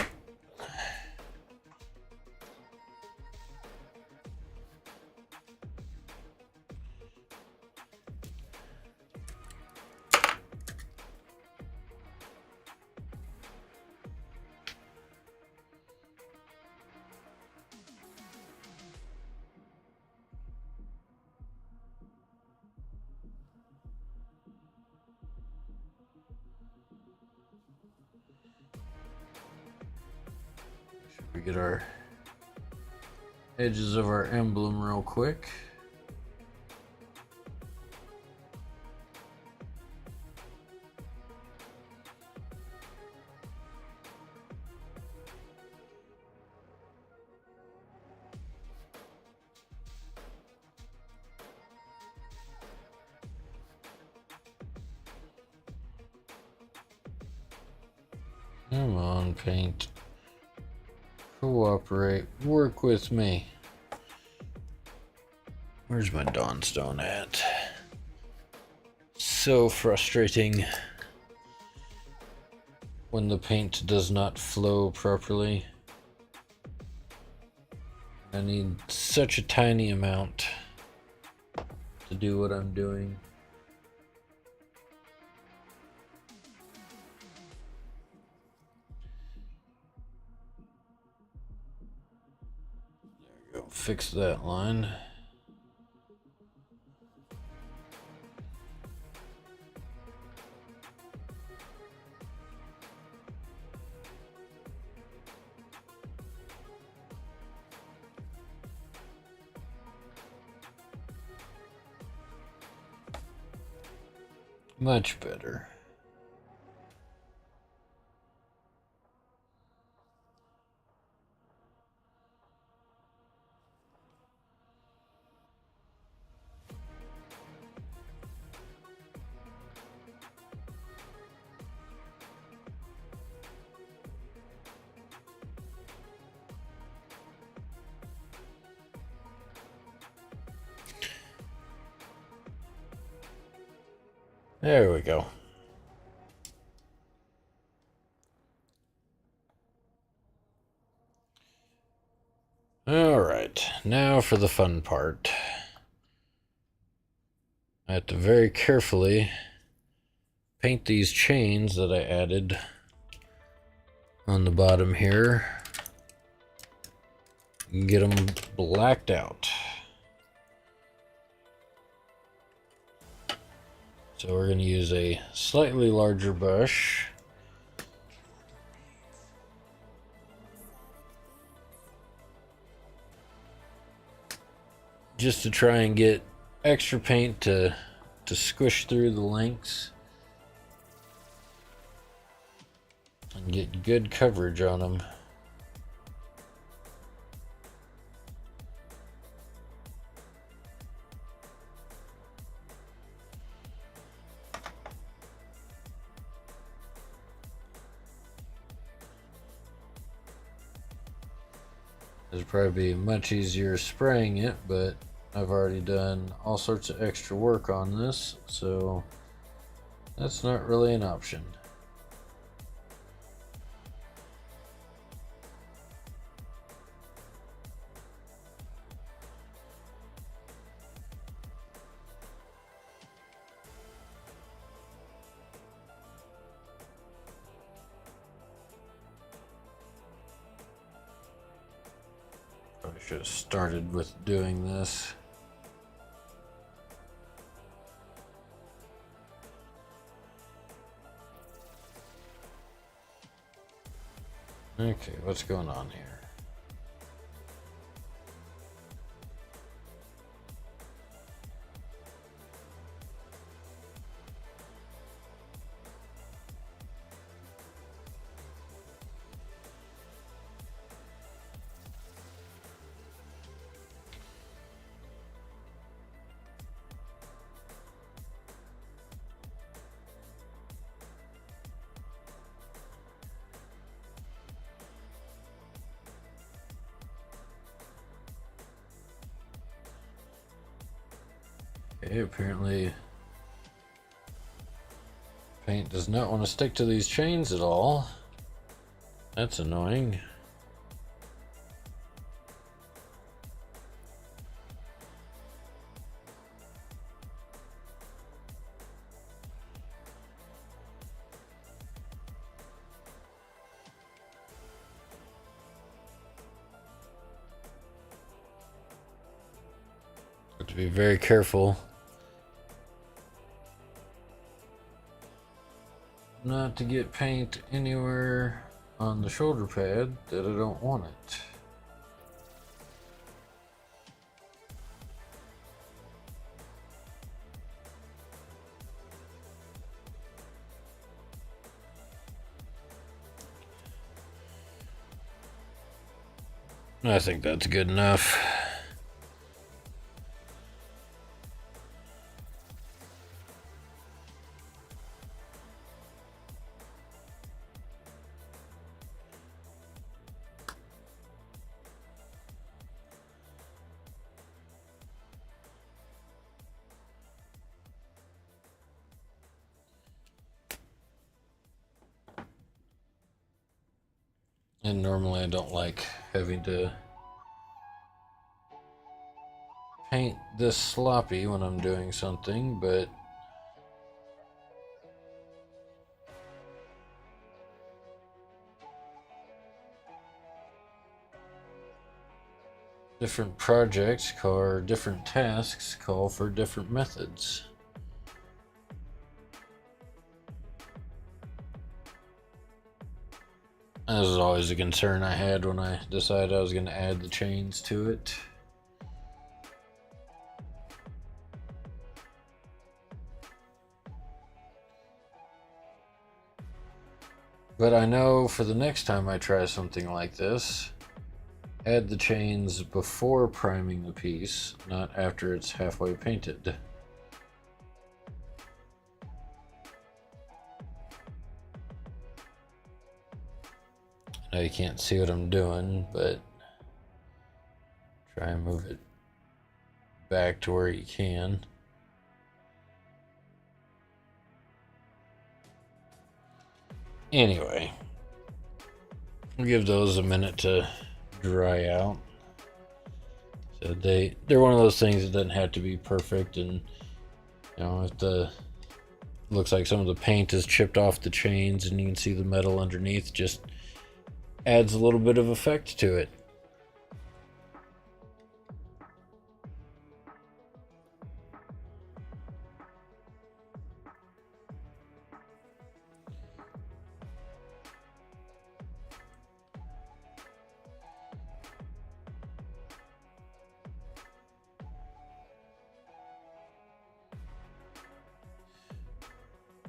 We get our edges of our emblem real quick. Come on, paint. Cooperate. Work with me. Where's my Dawnstone at? So frustrating when the paint does not flow properly. I need such a tiny amount to do what I'm doing. There we go. Fix that line. Much better. There we go. Alright, now for the fun part. I have to very carefully paint these chains that I added on the bottom here. Get them blacked out. So we're going to use a slightly larger brush. Just to try and get extra paint to squish through the links and get good coverage on them. It'd probably be much easier spraying it, but I've already done all sorts of extra work on this, so that's not really an option. Probably should have started with doing this. Okay, what's going on here? Okay, apparently paint does not want to stick to these chains at all. That's annoying. Have to be very careful not to get paint anywhere on the shoulder pad that I don't want it. I think that's good enough. And normally I don't like having to paint this sloppy when I'm doing something, but different projects or different tasks call for different methods. That was always a concern I had when I decided I was going to add the chains to it. But I know for the next time I try something like this, add the chains before priming the piece, not after it's halfway painted. Now you can't see what I'm doing, but try and move it back to where you can. Anyway, we'll give those a minute to dry out. So they're one of those things that doesn't have to be perfect, and you know, if the looks like some of the paint is chipped off the chains and you can see the metal underneath, just adds a little bit of effect to it.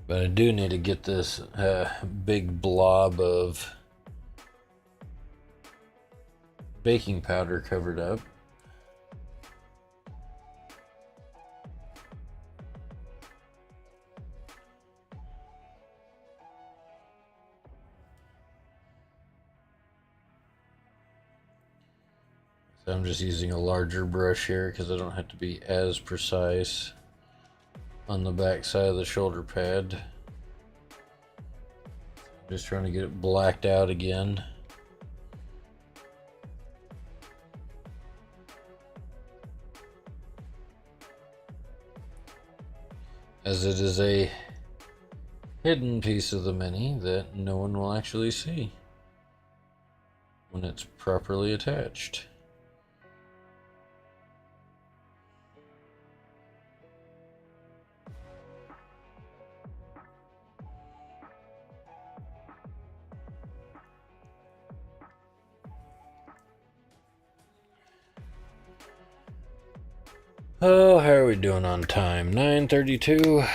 But I do need to get this big blob of baking powder covered up. So I'm just using a larger brush here because I don't have to be as precise on the back side of the shoulder pad. Just trying to get it blacked out again. As it is a hidden piece of the Mini that no one will actually see when it's properly attached. Oh, how are we doing on time? 9:32.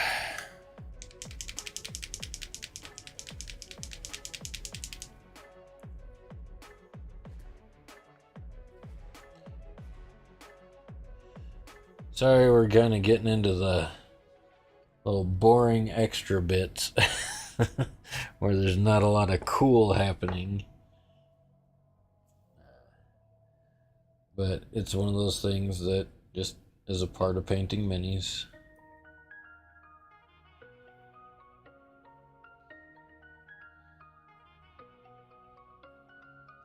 Sorry, we're kind of getting into the little boring extra bits where there's not a lot of cool happening. But it's one of those things that just is a part of painting minis.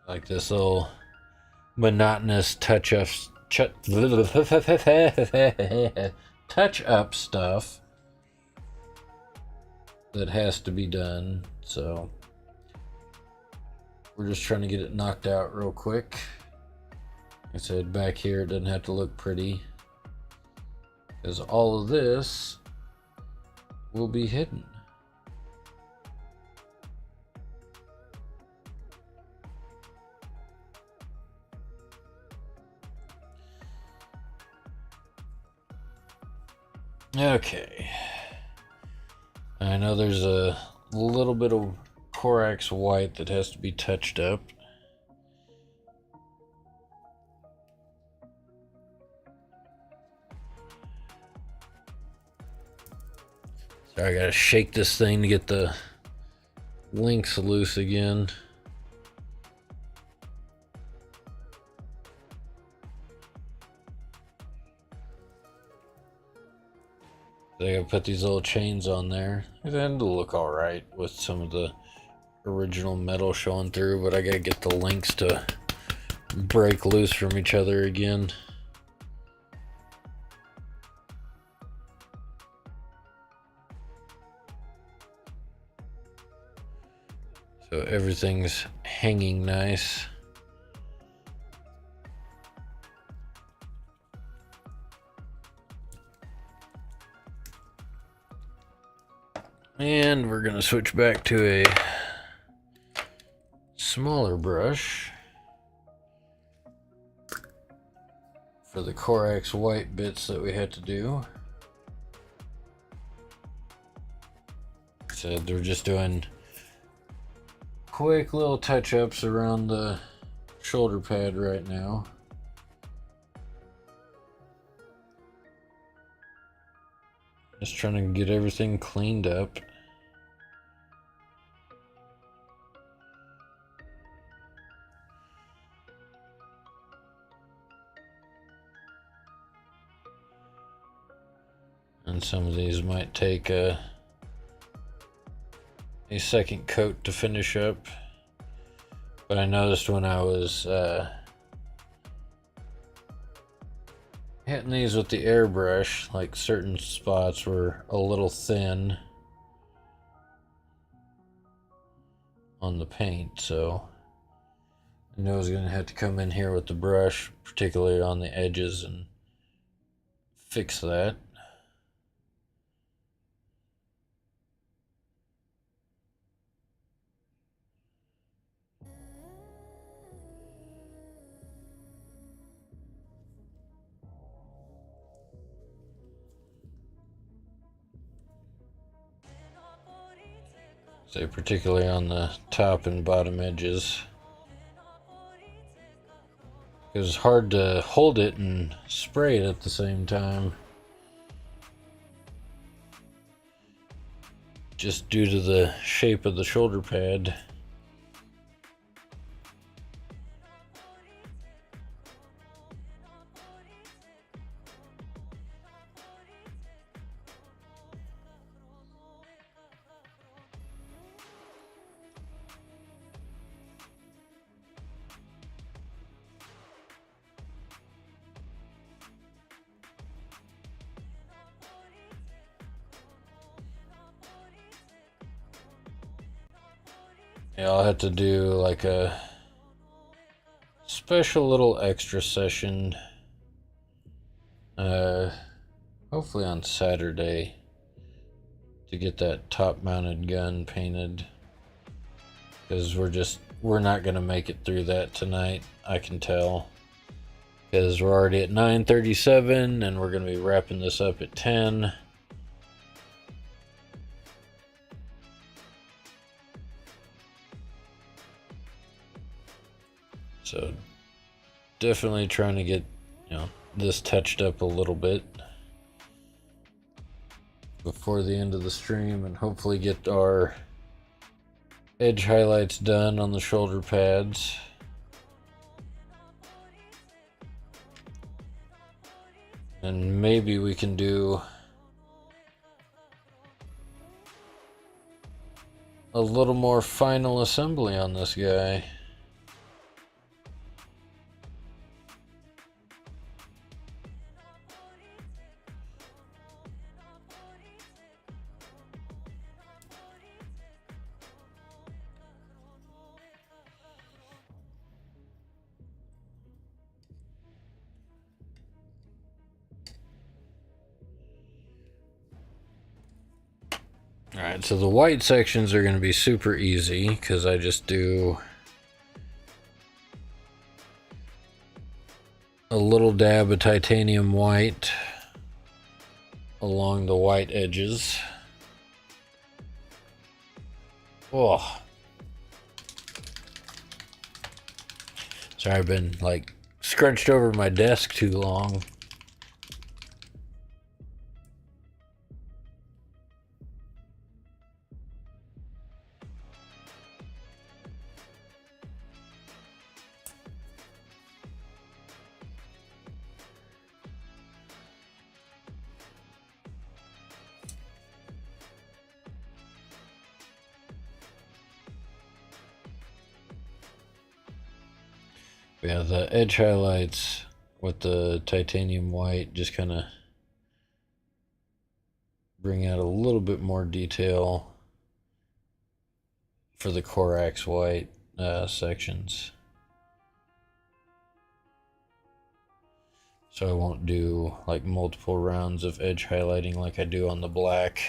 Like this little monotonous touch up stuff that has to be done. So we're just trying to get it knocked out real quick. Like I said, back here it doesn't have to look pretty, because all of this will be hidden. Okay. I know there's a little bit of Corax white that has to be touched up. So I gotta shake this thing to get the links loose again. I gotta put these little chains on there. It'll look alright with some of the original metal showing through, but I gotta get the links to break loose from each other again. So everything's hanging nice. And we're gonna switch back to a smaller brush for the Corax white bits that we had to do. So we're just doing quick little touch-ups around the shoulder pad right now. Just trying to get everything cleaned up. And some of these might take a a second coat to finish up. But I noticed when I was hitting these with the airbrush, like certain spots were a little thin on the paint, so I knew I was going to have to come in here with the brush, particularly on the edges, and fix that. Say particularly on the top and bottom edges. It was hard to hold it and spray it at the same time, just due to the shape of the shoulder pad. Yeah, I'll have to do like a special little extra session, hopefully on Saturday, to get that top mounted gun painted, because we're not gonna make it through that tonight, I can tell, because we're already at 9:37 and we're gonna be wrapping this up at 10. So definitely trying to get, this touched up a little bit before the end of the stream, and hopefully get our edge highlights done on the shoulder pads. And maybe we can do a little more final assembly on this guy. Alright, so the white sections are going to be super easy because I just do a little dab of titanium white along the white edges. Oh. Sorry, I've been like scrunched over my desk too long. Yeah, the edge highlights with the titanium white just kind of bring out a little bit more detail for the Corax white sections. So I won't do like multiple rounds of edge highlighting like I do on the black.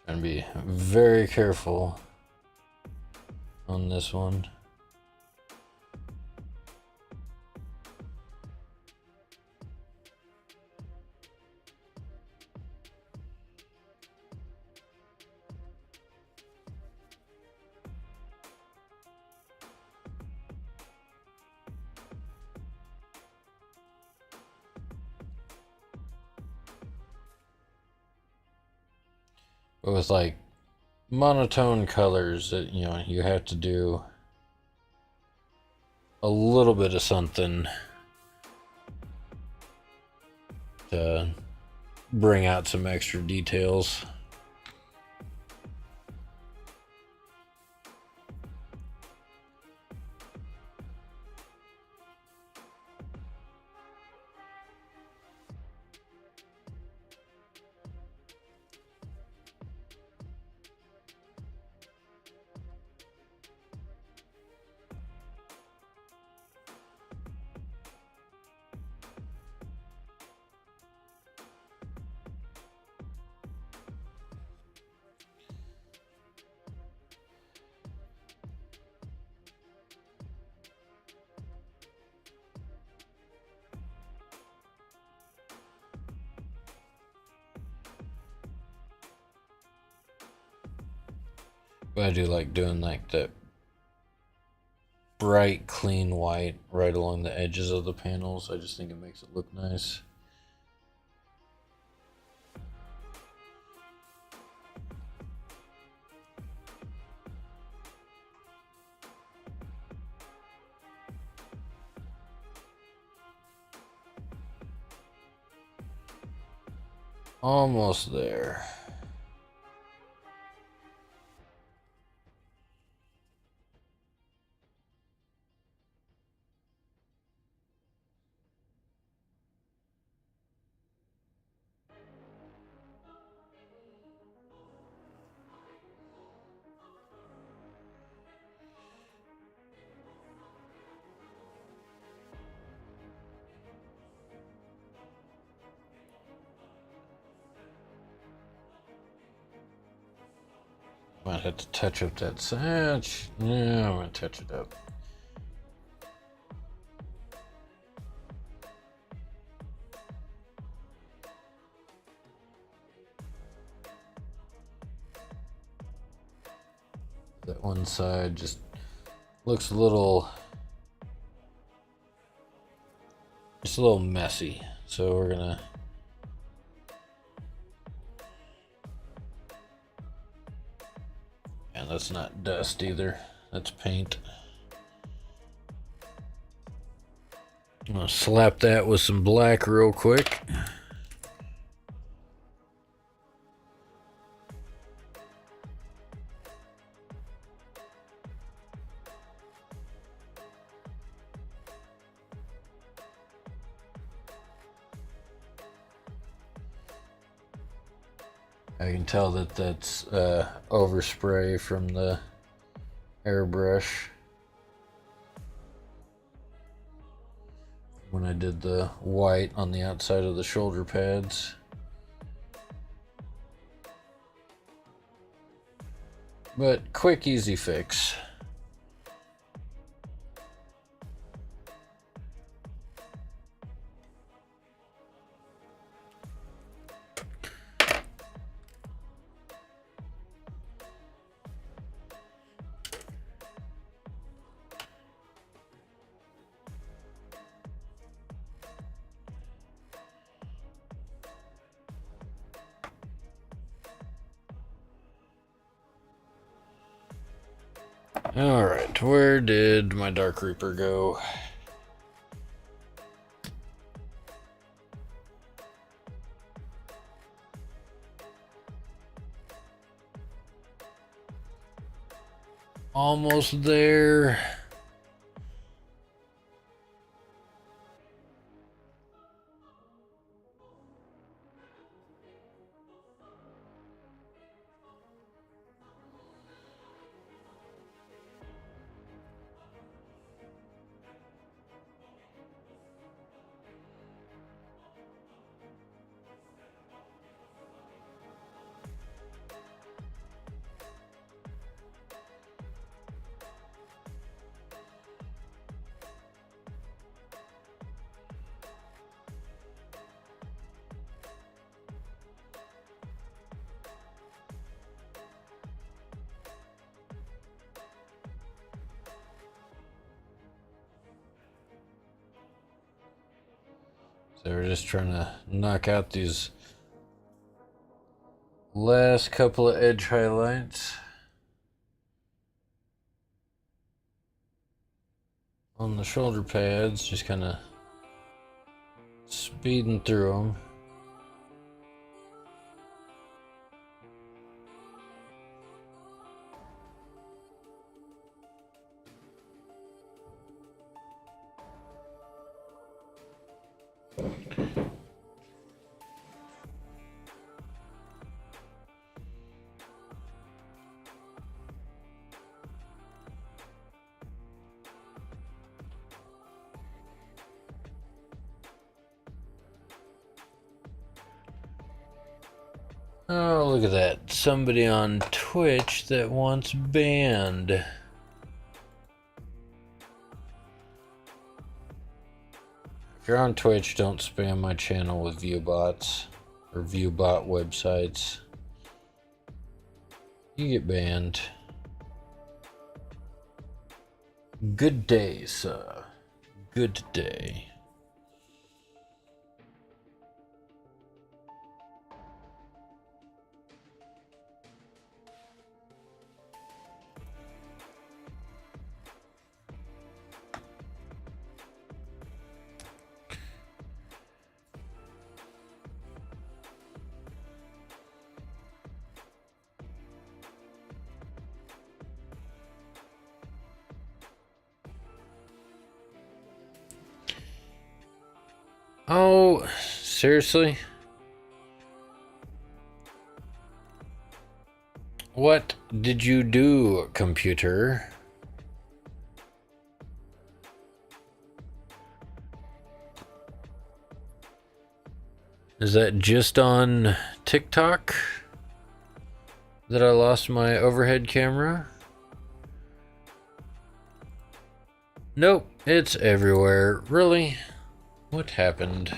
Trying to be very careful on this one. But with like monotone colors, that you have to do a little bit of something to bring out some extra details. But I do like doing like that bright, clean white right along the edges of the panels. I just think it makes it look nice. Almost there. Might have to touch up that satch. Yeah, I'm gonna touch it up. That one side just looks a little messy. So we're gonna and that's not dust either. That's paint. I'm gonna slap that with some black real quick. I can tell that that's overspray from the airbrush when I did the white on the outside of the shoulder pads. But quick, easy fix. Alright, where did my Dark Reaper go? Almost there. So we're just trying to knock out these Last couple of edge highlights on the shoulder pads, just kind of speeding through them. Oh, look at that. Somebody on Twitch that wants banned. If you're on Twitch, don't spam my channel with viewbots or viewbot websites. You get banned. Good day, sir. Good day. Oh, seriously? What did you do, computer? Is that just on TikTok that I lost my overhead camera? Nope, it's everywhere. Really? What happened?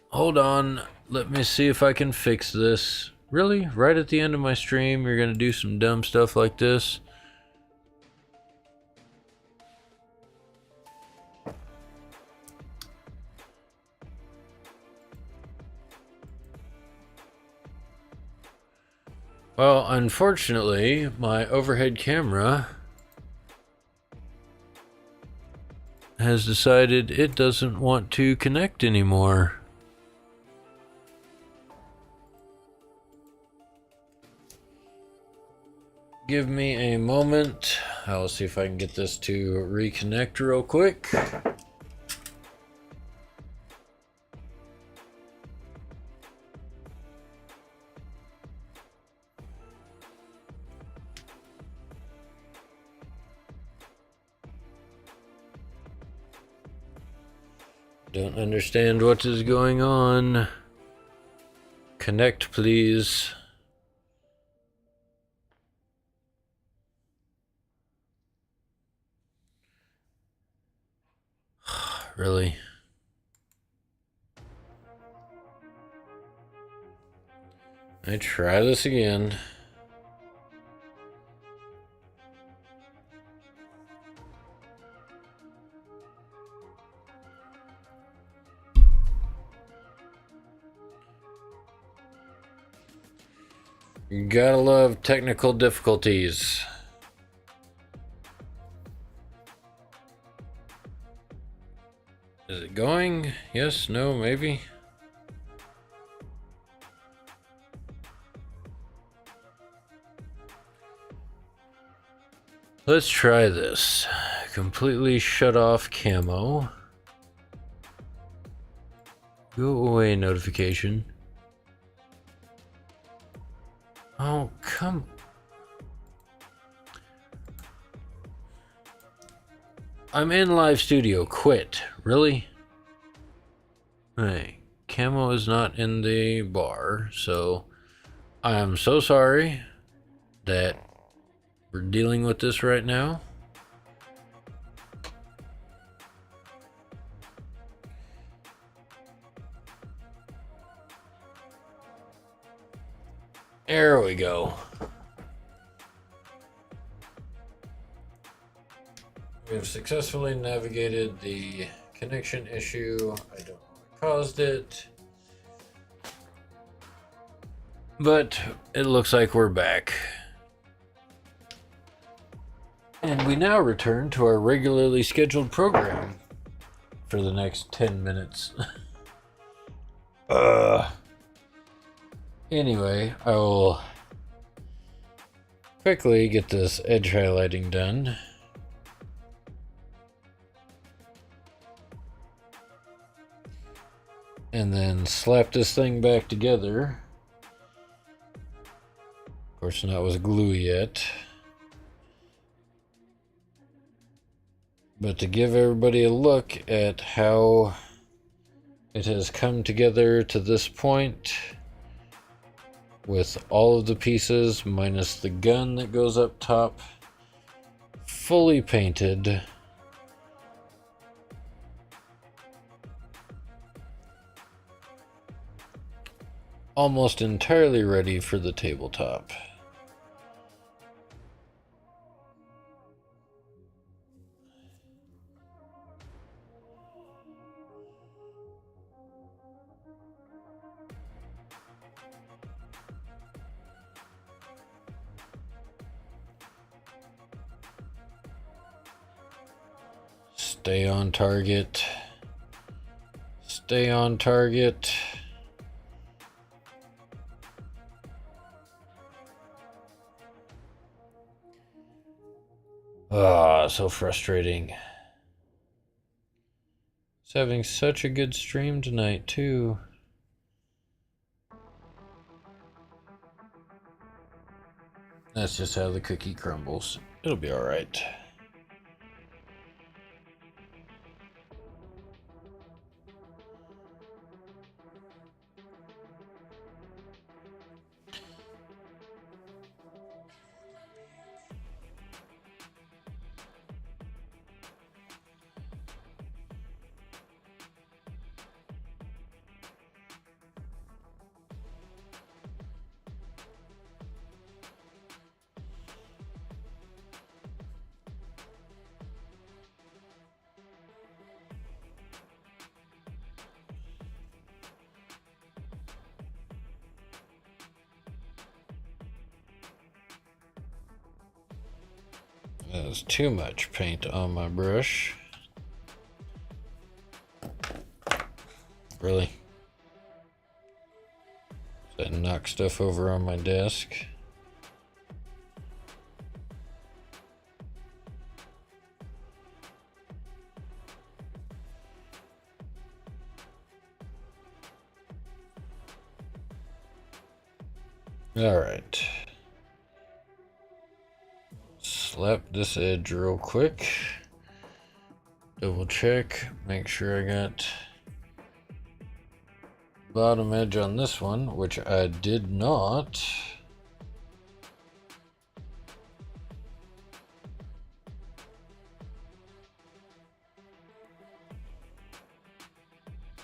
Hold on, let me see if I can fix this. Really? Right at the end of my stream, you're gonna do some dumb stuff like this? Well, unfortunately, my overhead camera has decided it doesn't want to connect anymore. Give me a moment. I'll see if I can get this to reconnect real quick. Don't understand what is going on. Connect, please. Really? I try this again. You gotta love technical difficulties. Is it going? Yes, no, maybe? Let's try this. Completely shut off camo. Go away notification. Oh, come. I'm in live studio. Quit. Really? Hey, camo is not in the bar, so I am so sorry that we're dealing with this right now. There we go. We have successfully navigated the connection issue. I don't know what caused it. But it looks like we're back. And we now return to our regularly scheduled program for the next 10 minutes. Anyway, I will quickly get this edge highlighting done. And then slap this thing back together. Of course, not with glue yet. But to give everybody a look at how it has come together to this point, with all of the pieces minus the gun that goes up top, fully painted. Almost entirely ready for the tabletop. Stay on target. Stay on target. Ah, so frustrating. It's having such a good stream tonight, too. That's just how the cookie crumbles. It'll be alright. There's too much paint on my brush. Really? Does that knock stuff over on my desk? All right. Slap this edge real quick. Double check, make sure I got bottom edge on this one, which I did not.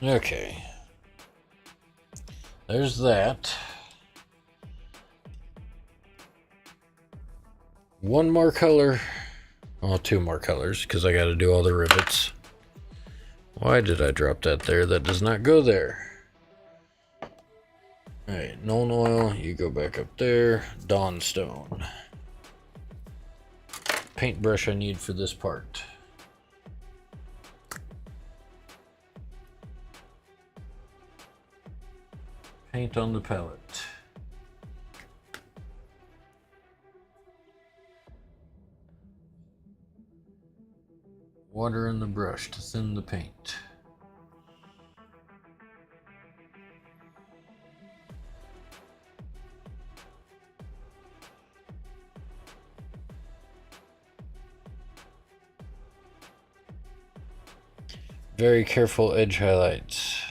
Okay. There's that. One more color. Well, two more colors, because I got to do all the rivets. Why did I drop that there? That does not go there. Alright, Nuln Oil, you go back up there. Dawnstone. Paintbrush I need for this part. Paint on the palette. Water in the brush to thin the paint. Very careful edge highlights.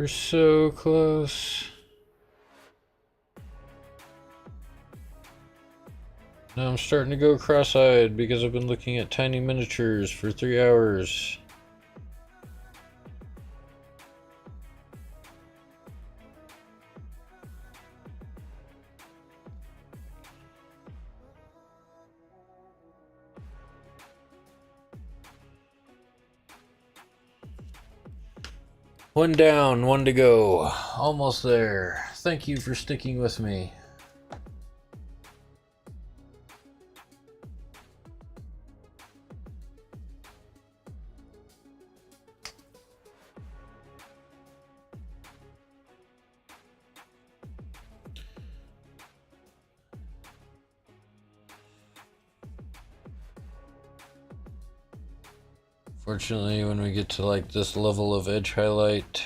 We're so close. Now I'm starting to go cross-eyed because I've been looking at tiny miniatures for 3 hours. One down, one to go. Almost there. Thank you for sticking with me. Fortunately, when we get to like this level of edge highlight,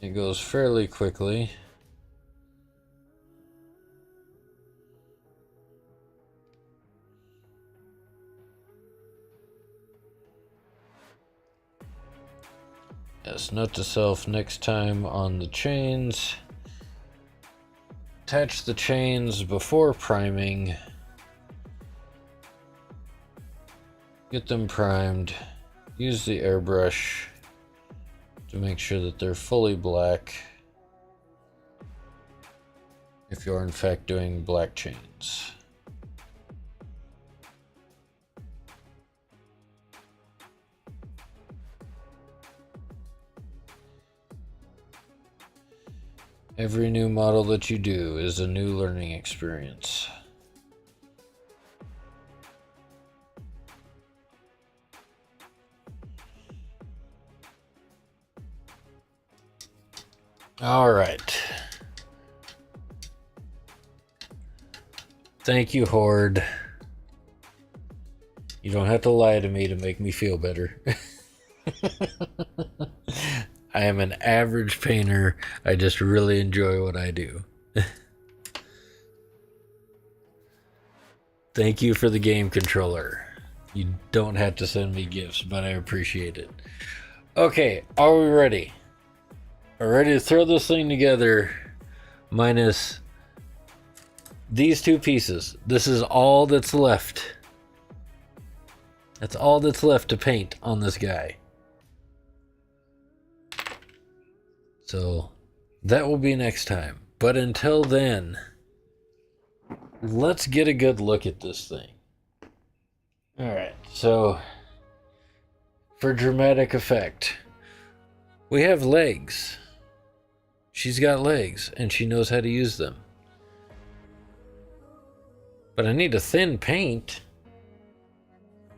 it goes fairly quickly. Yes, note to self, next time on the chains, attach the chains before priming. Get them primed. Use the airbrush to make sure that they're fully black, if you're in fact doing black chains. Every new model that you do is a new learning experience. All right. Thank you, Horde. You don't have to lie to me to make me feel better. I am an average painter. I just really enjoy what I do. Thank you for the game controller. You don't have to send me gifts, but I appreciate it. Okay, are we ready? Are we ready to throw this thing together? Minus these two pieces. This is all that's left. That's all that's left to paint on this guy. So that will be next time. But until then, let's get a good look at this thing. Alright, so for dramatic effect, we have legs. She's got legs, and she knows how to use them. But I need to thin paint.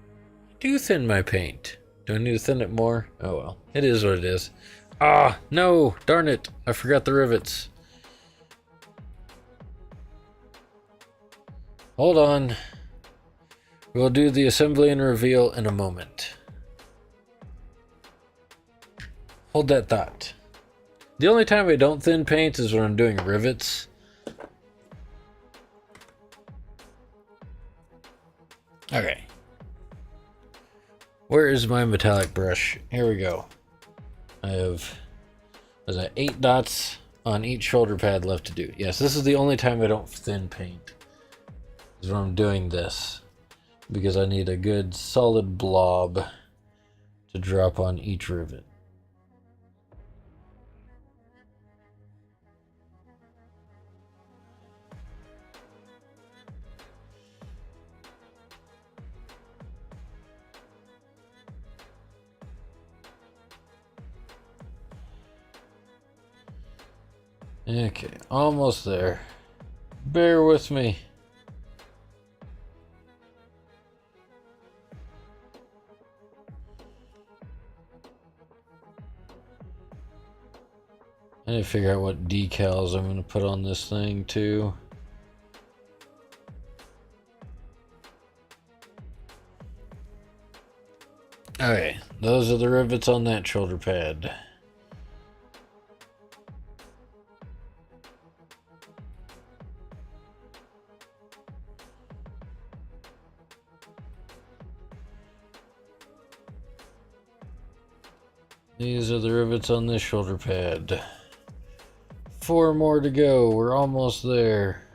I do thin my paint. Do I need to thin it more? Oh well, it is what it is. Ah, no, darn it. I forgot the rivets. Hold on. We'll do the assembly and reveal in a moment. Hold that thought. The only time I don't thin paint is when I'm doing rivets. Okay. Where is my metallic brush? Here we go. I have, was that 8 dots on each shoulder pad left to do. Yes, this is the only time I don't thin paint, is when I'm doing this, because I need a good solid blob to drop on each rivet. Okay, almost there. Bear with me. I need to figure out what decals I'm going to put on this thing too. Okay, those are the rivets on that shoulder pad. These are the rivets on this shoulder pad. 4 more to go. We're almost there.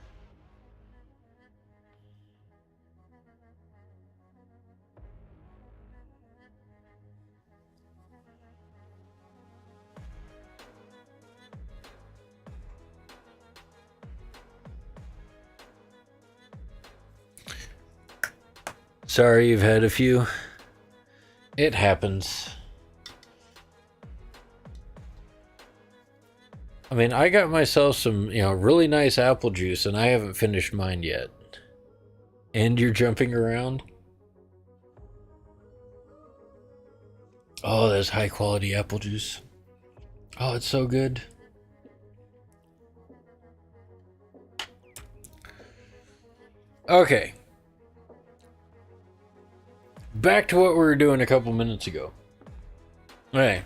Sorry you've had a few. It happens. I mean, I got myself some, really nice apple juice, and I haven't finished mine yet. And you're jumping around? Oh, that's high quality apple juice. Oh, it's so good. Okay. Back to what we were doing a couple minutes ago. Hey.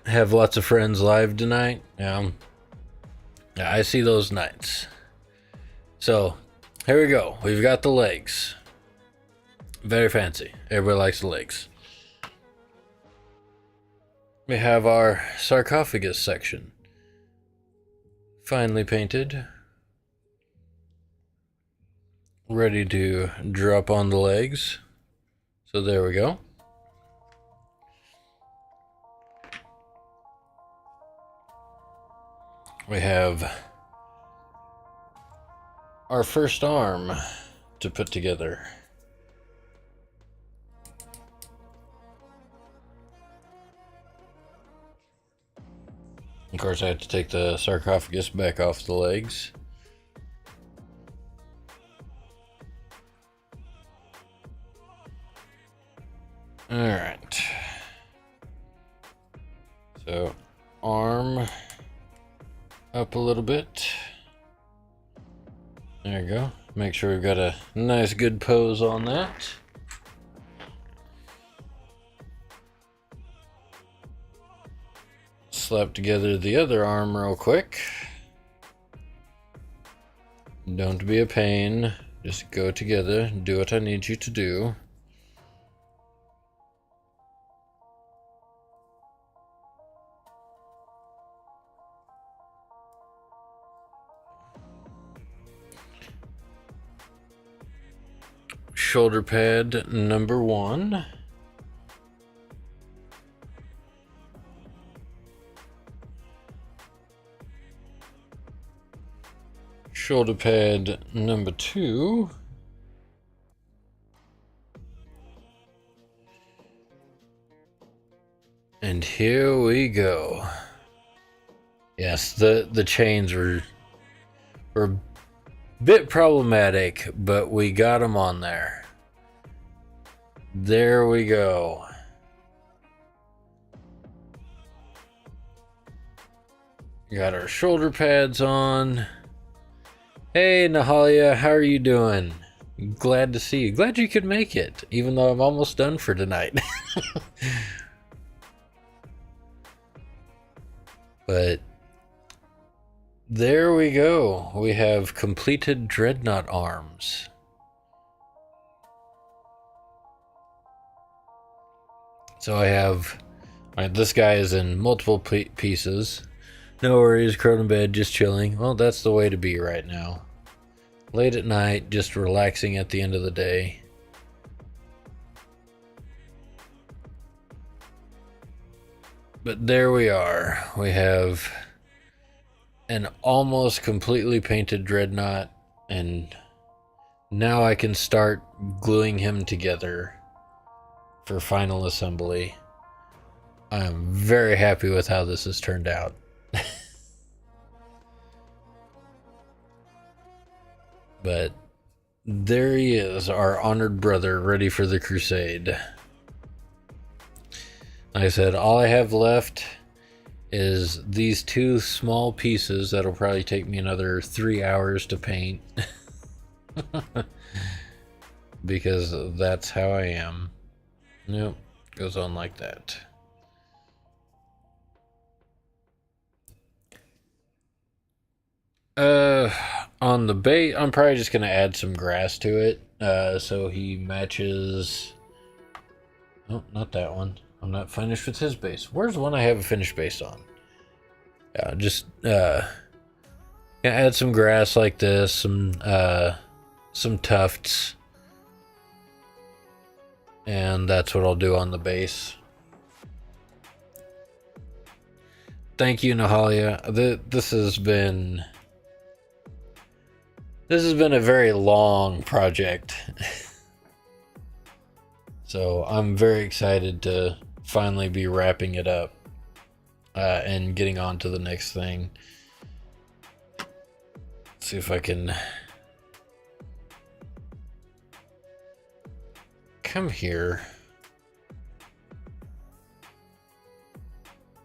Have lots of friends live tonight. I see those nights. So, here we go. We've got the legs. Very fancy. Everybody likes the legs. We have our sarcophagus section. Finely painted. Ready to drop on the legs. So there we go. We have our first arm to put together. Of course, I have to take the sarcophagus back off the legs. Alright. So, arm up a little bit. There you go. Make sure we've got a nice good pose on that. Slap together the other arm real quick. Don't be a pain. Just go together. Do what I need you to do. Shoulder pad number 1. Shoulder pad number 2. And here we go. Yes, the chains were a bit problematic, but we got them on there. There we go. Got our shoulder pads on. Hey, Nahalia, how are you doing? Glad to see you. Glad you could make it, even though I'm almost done for tonight. But there we go. We have completed Dreadnought arms. So I have, this guy is in multiple pieces. No worries, Cronenbed, just chilling. Well, that's the way to be right now. Late at night, just relaxing at the end of the day. But there we are. We have an almost completely painted Dreadnought, and now I can start gluing him together for final assembly. I'm very happy with how this has turned out. But there he is, our honored brother, ready for the crusade. Like I said, all I have left is these 2 small pieces that'll probably take me another 3 hours to paint. Because that's how I am. Nope, goes on like that. On the bait, I'm probably just gonna add some grass to it, so he matches Oh, not that one. I'm not finished with his base. Where's the one I have a finished base on? Yeah, just add some grass like this, some tufts, and that's what I'll do on the base. Thank you, Nahalia. This has been a very long project. So I'm very excited to finally be wrapping it up and getting on to the next thing. Let's see if I can come here.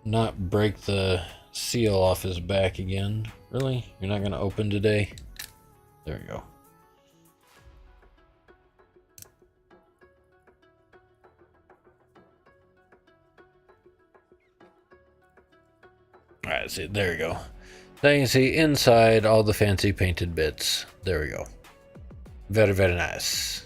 Not break the seal off his back again. Really? You're not going to open today? There we go. Alright, see, there we go. Now you can see inside all the fancy painted bits. There we go. Very, very nice.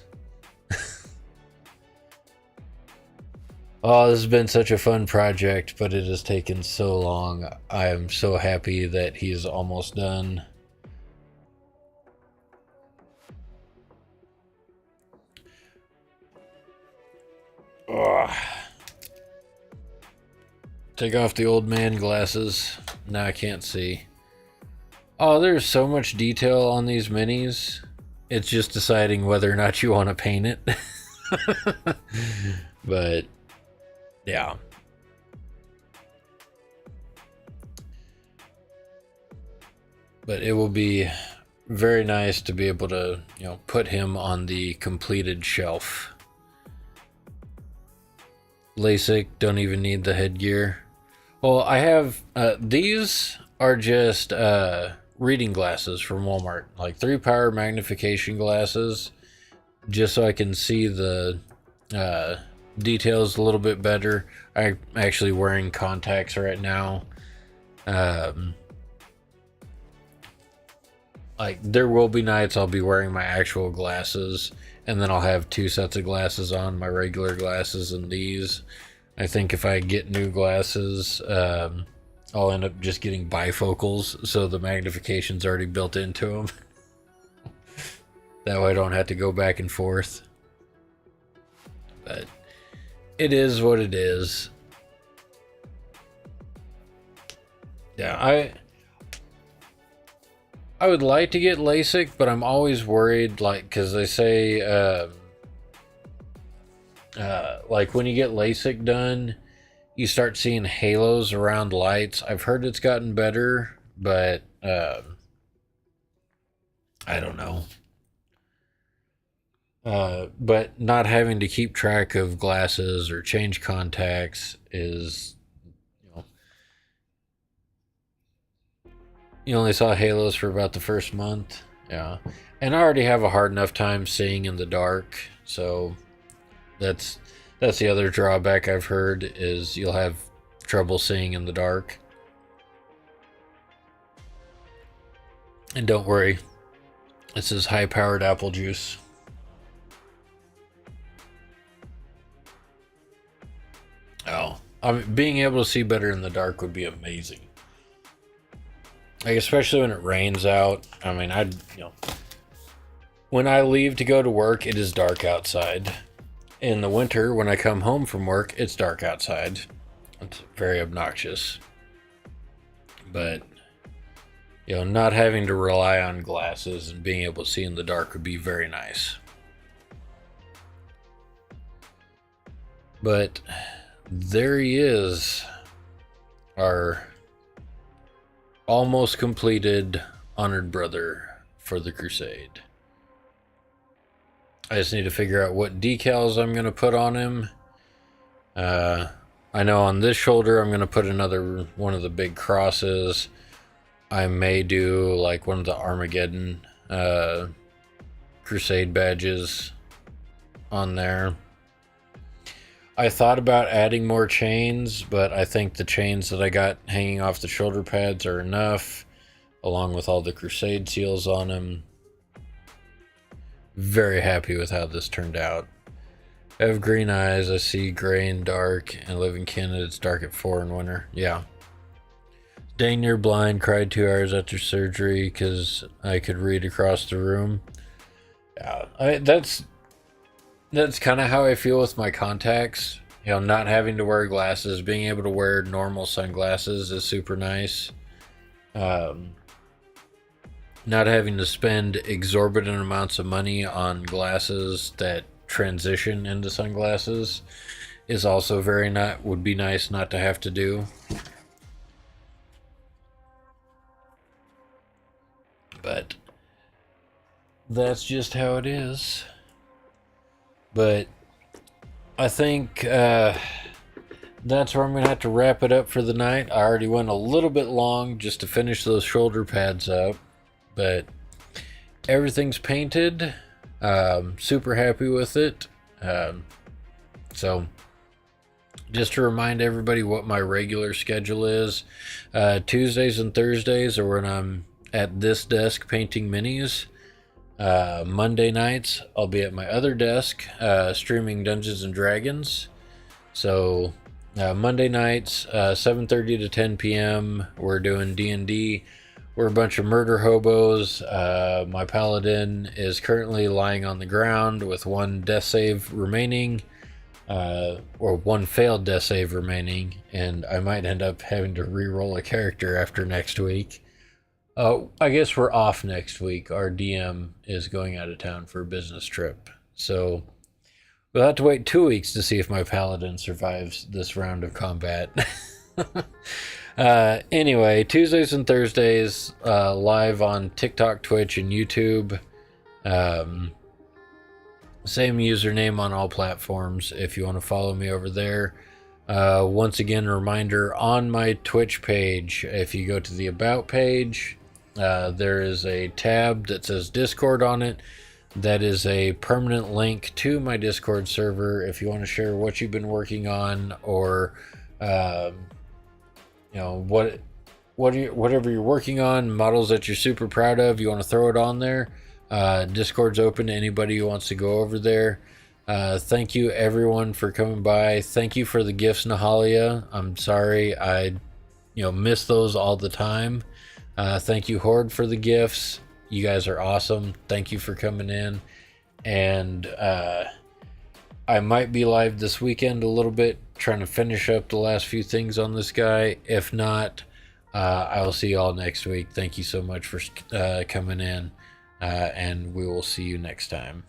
Oh, this has been such a fun project, but it has taken so long. I am so happy that he's almost done. Oh. Take off the old man glasses. Now I can't see. Oh, there's so much detail on these minis. It's just deciding whether or not you want to paint it. But yeah. But it will be very nice to be able to, put him on the completed shelf. LASIK, don't even need the headgear. Well, I have, these are just reading glasses from Walmart. Like 3-power magnification glasses. Just so I can see the details a little bit better. I'm actually wearing contacts right now. Like there will be nights I'll be wearing my actual glasses, and then I'll have 2 sets of glasses on, my regular glasses and these. I think if I get new glasses, I'll end up just getting bifocals, so the magnification's already built into them. That way I don't have to go back and forth. But it is what it is. Yeah, I would like to get LASIK, but I'm always worried, like, because they say, like, when you get LASIK done, you start seeing halos around lights. I've heard it's gotten better, but, I don't know. But not having to keep track of glasses or change contacts is, you only saw halos for about the first month. Yeah. And I already have a hard enough time seeing in the dark, so that's the other drawback I've heard, is you'll have trouble seeing in the dark. And don't worry, this is high-powered apple juice. Oh, being able to see better in the dark would be amazing. Like, especially when it rains out. I mean, when I leave to go to work, it is dark outside. In the winter, when I come home from work, it's dark outside. It's very obnoxious. But, not having to rely on glasses and being able to see in the dark would be very nice. But there he is, our almost completed honored brother for the crusade. I just need to figure out what decals I'm going to put on him. I know on this shoulder I'm going to put another one of the big crosses. I may do like one of the Armageddon crusade badges on there. I thought about adding more chains, but I think the chains that I got hanging off the shoulder pads are enough, along with all the crusade seals on them. Very happy with how this turned out. I have green eyes. I see gray and dark, and live in Canada. It's dark at 4 in winter. Yeah. Dang near blind. Cried 2 hours after surgery because I could read across the room. Yeah, that's kind of how I feel with my contacts. You know, not having to wear glasses, being able to wear normal sunglasses is super nice. Not having to spend exorbitant amounts of money on glasses that transition into sunglasses is also would be nice not to have to do. But that's just how it is. But I think that's where I'm going to have to wrap it up for the night. I already went a little bit long just to finish those shoulder pads up. But everything's painted. Super happy with it. So just to remind everybody what my regular schedule is, Tuesdays and Thursdays are when I'm at this desk painting minis. Monday nights I'll be at my other desk streaming Dungeons and Dragons. So Monday nights 7:30 to 10 p.m. we're doing D&D. We're a bunch of murder hobos. My paladin is currently lying on the ground with one death save remaining, or one failed death save remaining, and I might end up having to re-roll a character after next week. I guess we're off next week. Our DM is going out of town for a business trip, so we'll have to wait 2 weeks to see if my paladin survives this round of combat. Anyway, Tuesdays and Thursdays live on TikTok, Twitch, and YouTube. Same username on all platforms if you want to follow me over there. Once again, a reminder on my Twitch page, if you go to the About page, there is a tab that says Discord on it. That is a permanent link to my Discord server if you want to share what you've been working on, or you know, whatever you're working on, models that you're super proud of, you want to throw it on there. Discord's open to anybody who wants to go over there. Thank you everyone for coming by. Thank you for the gifts, Nahalia. I'm sorry I miss those all the time. Thank you, Horde, for the gifts. You guys are awesome. Thank you for coming in. And I might be live this weekend a little bit, trying to finish up the last few things on this guy. If not, I will see you all next week. Thank you so much for coming in, and we will see you next time.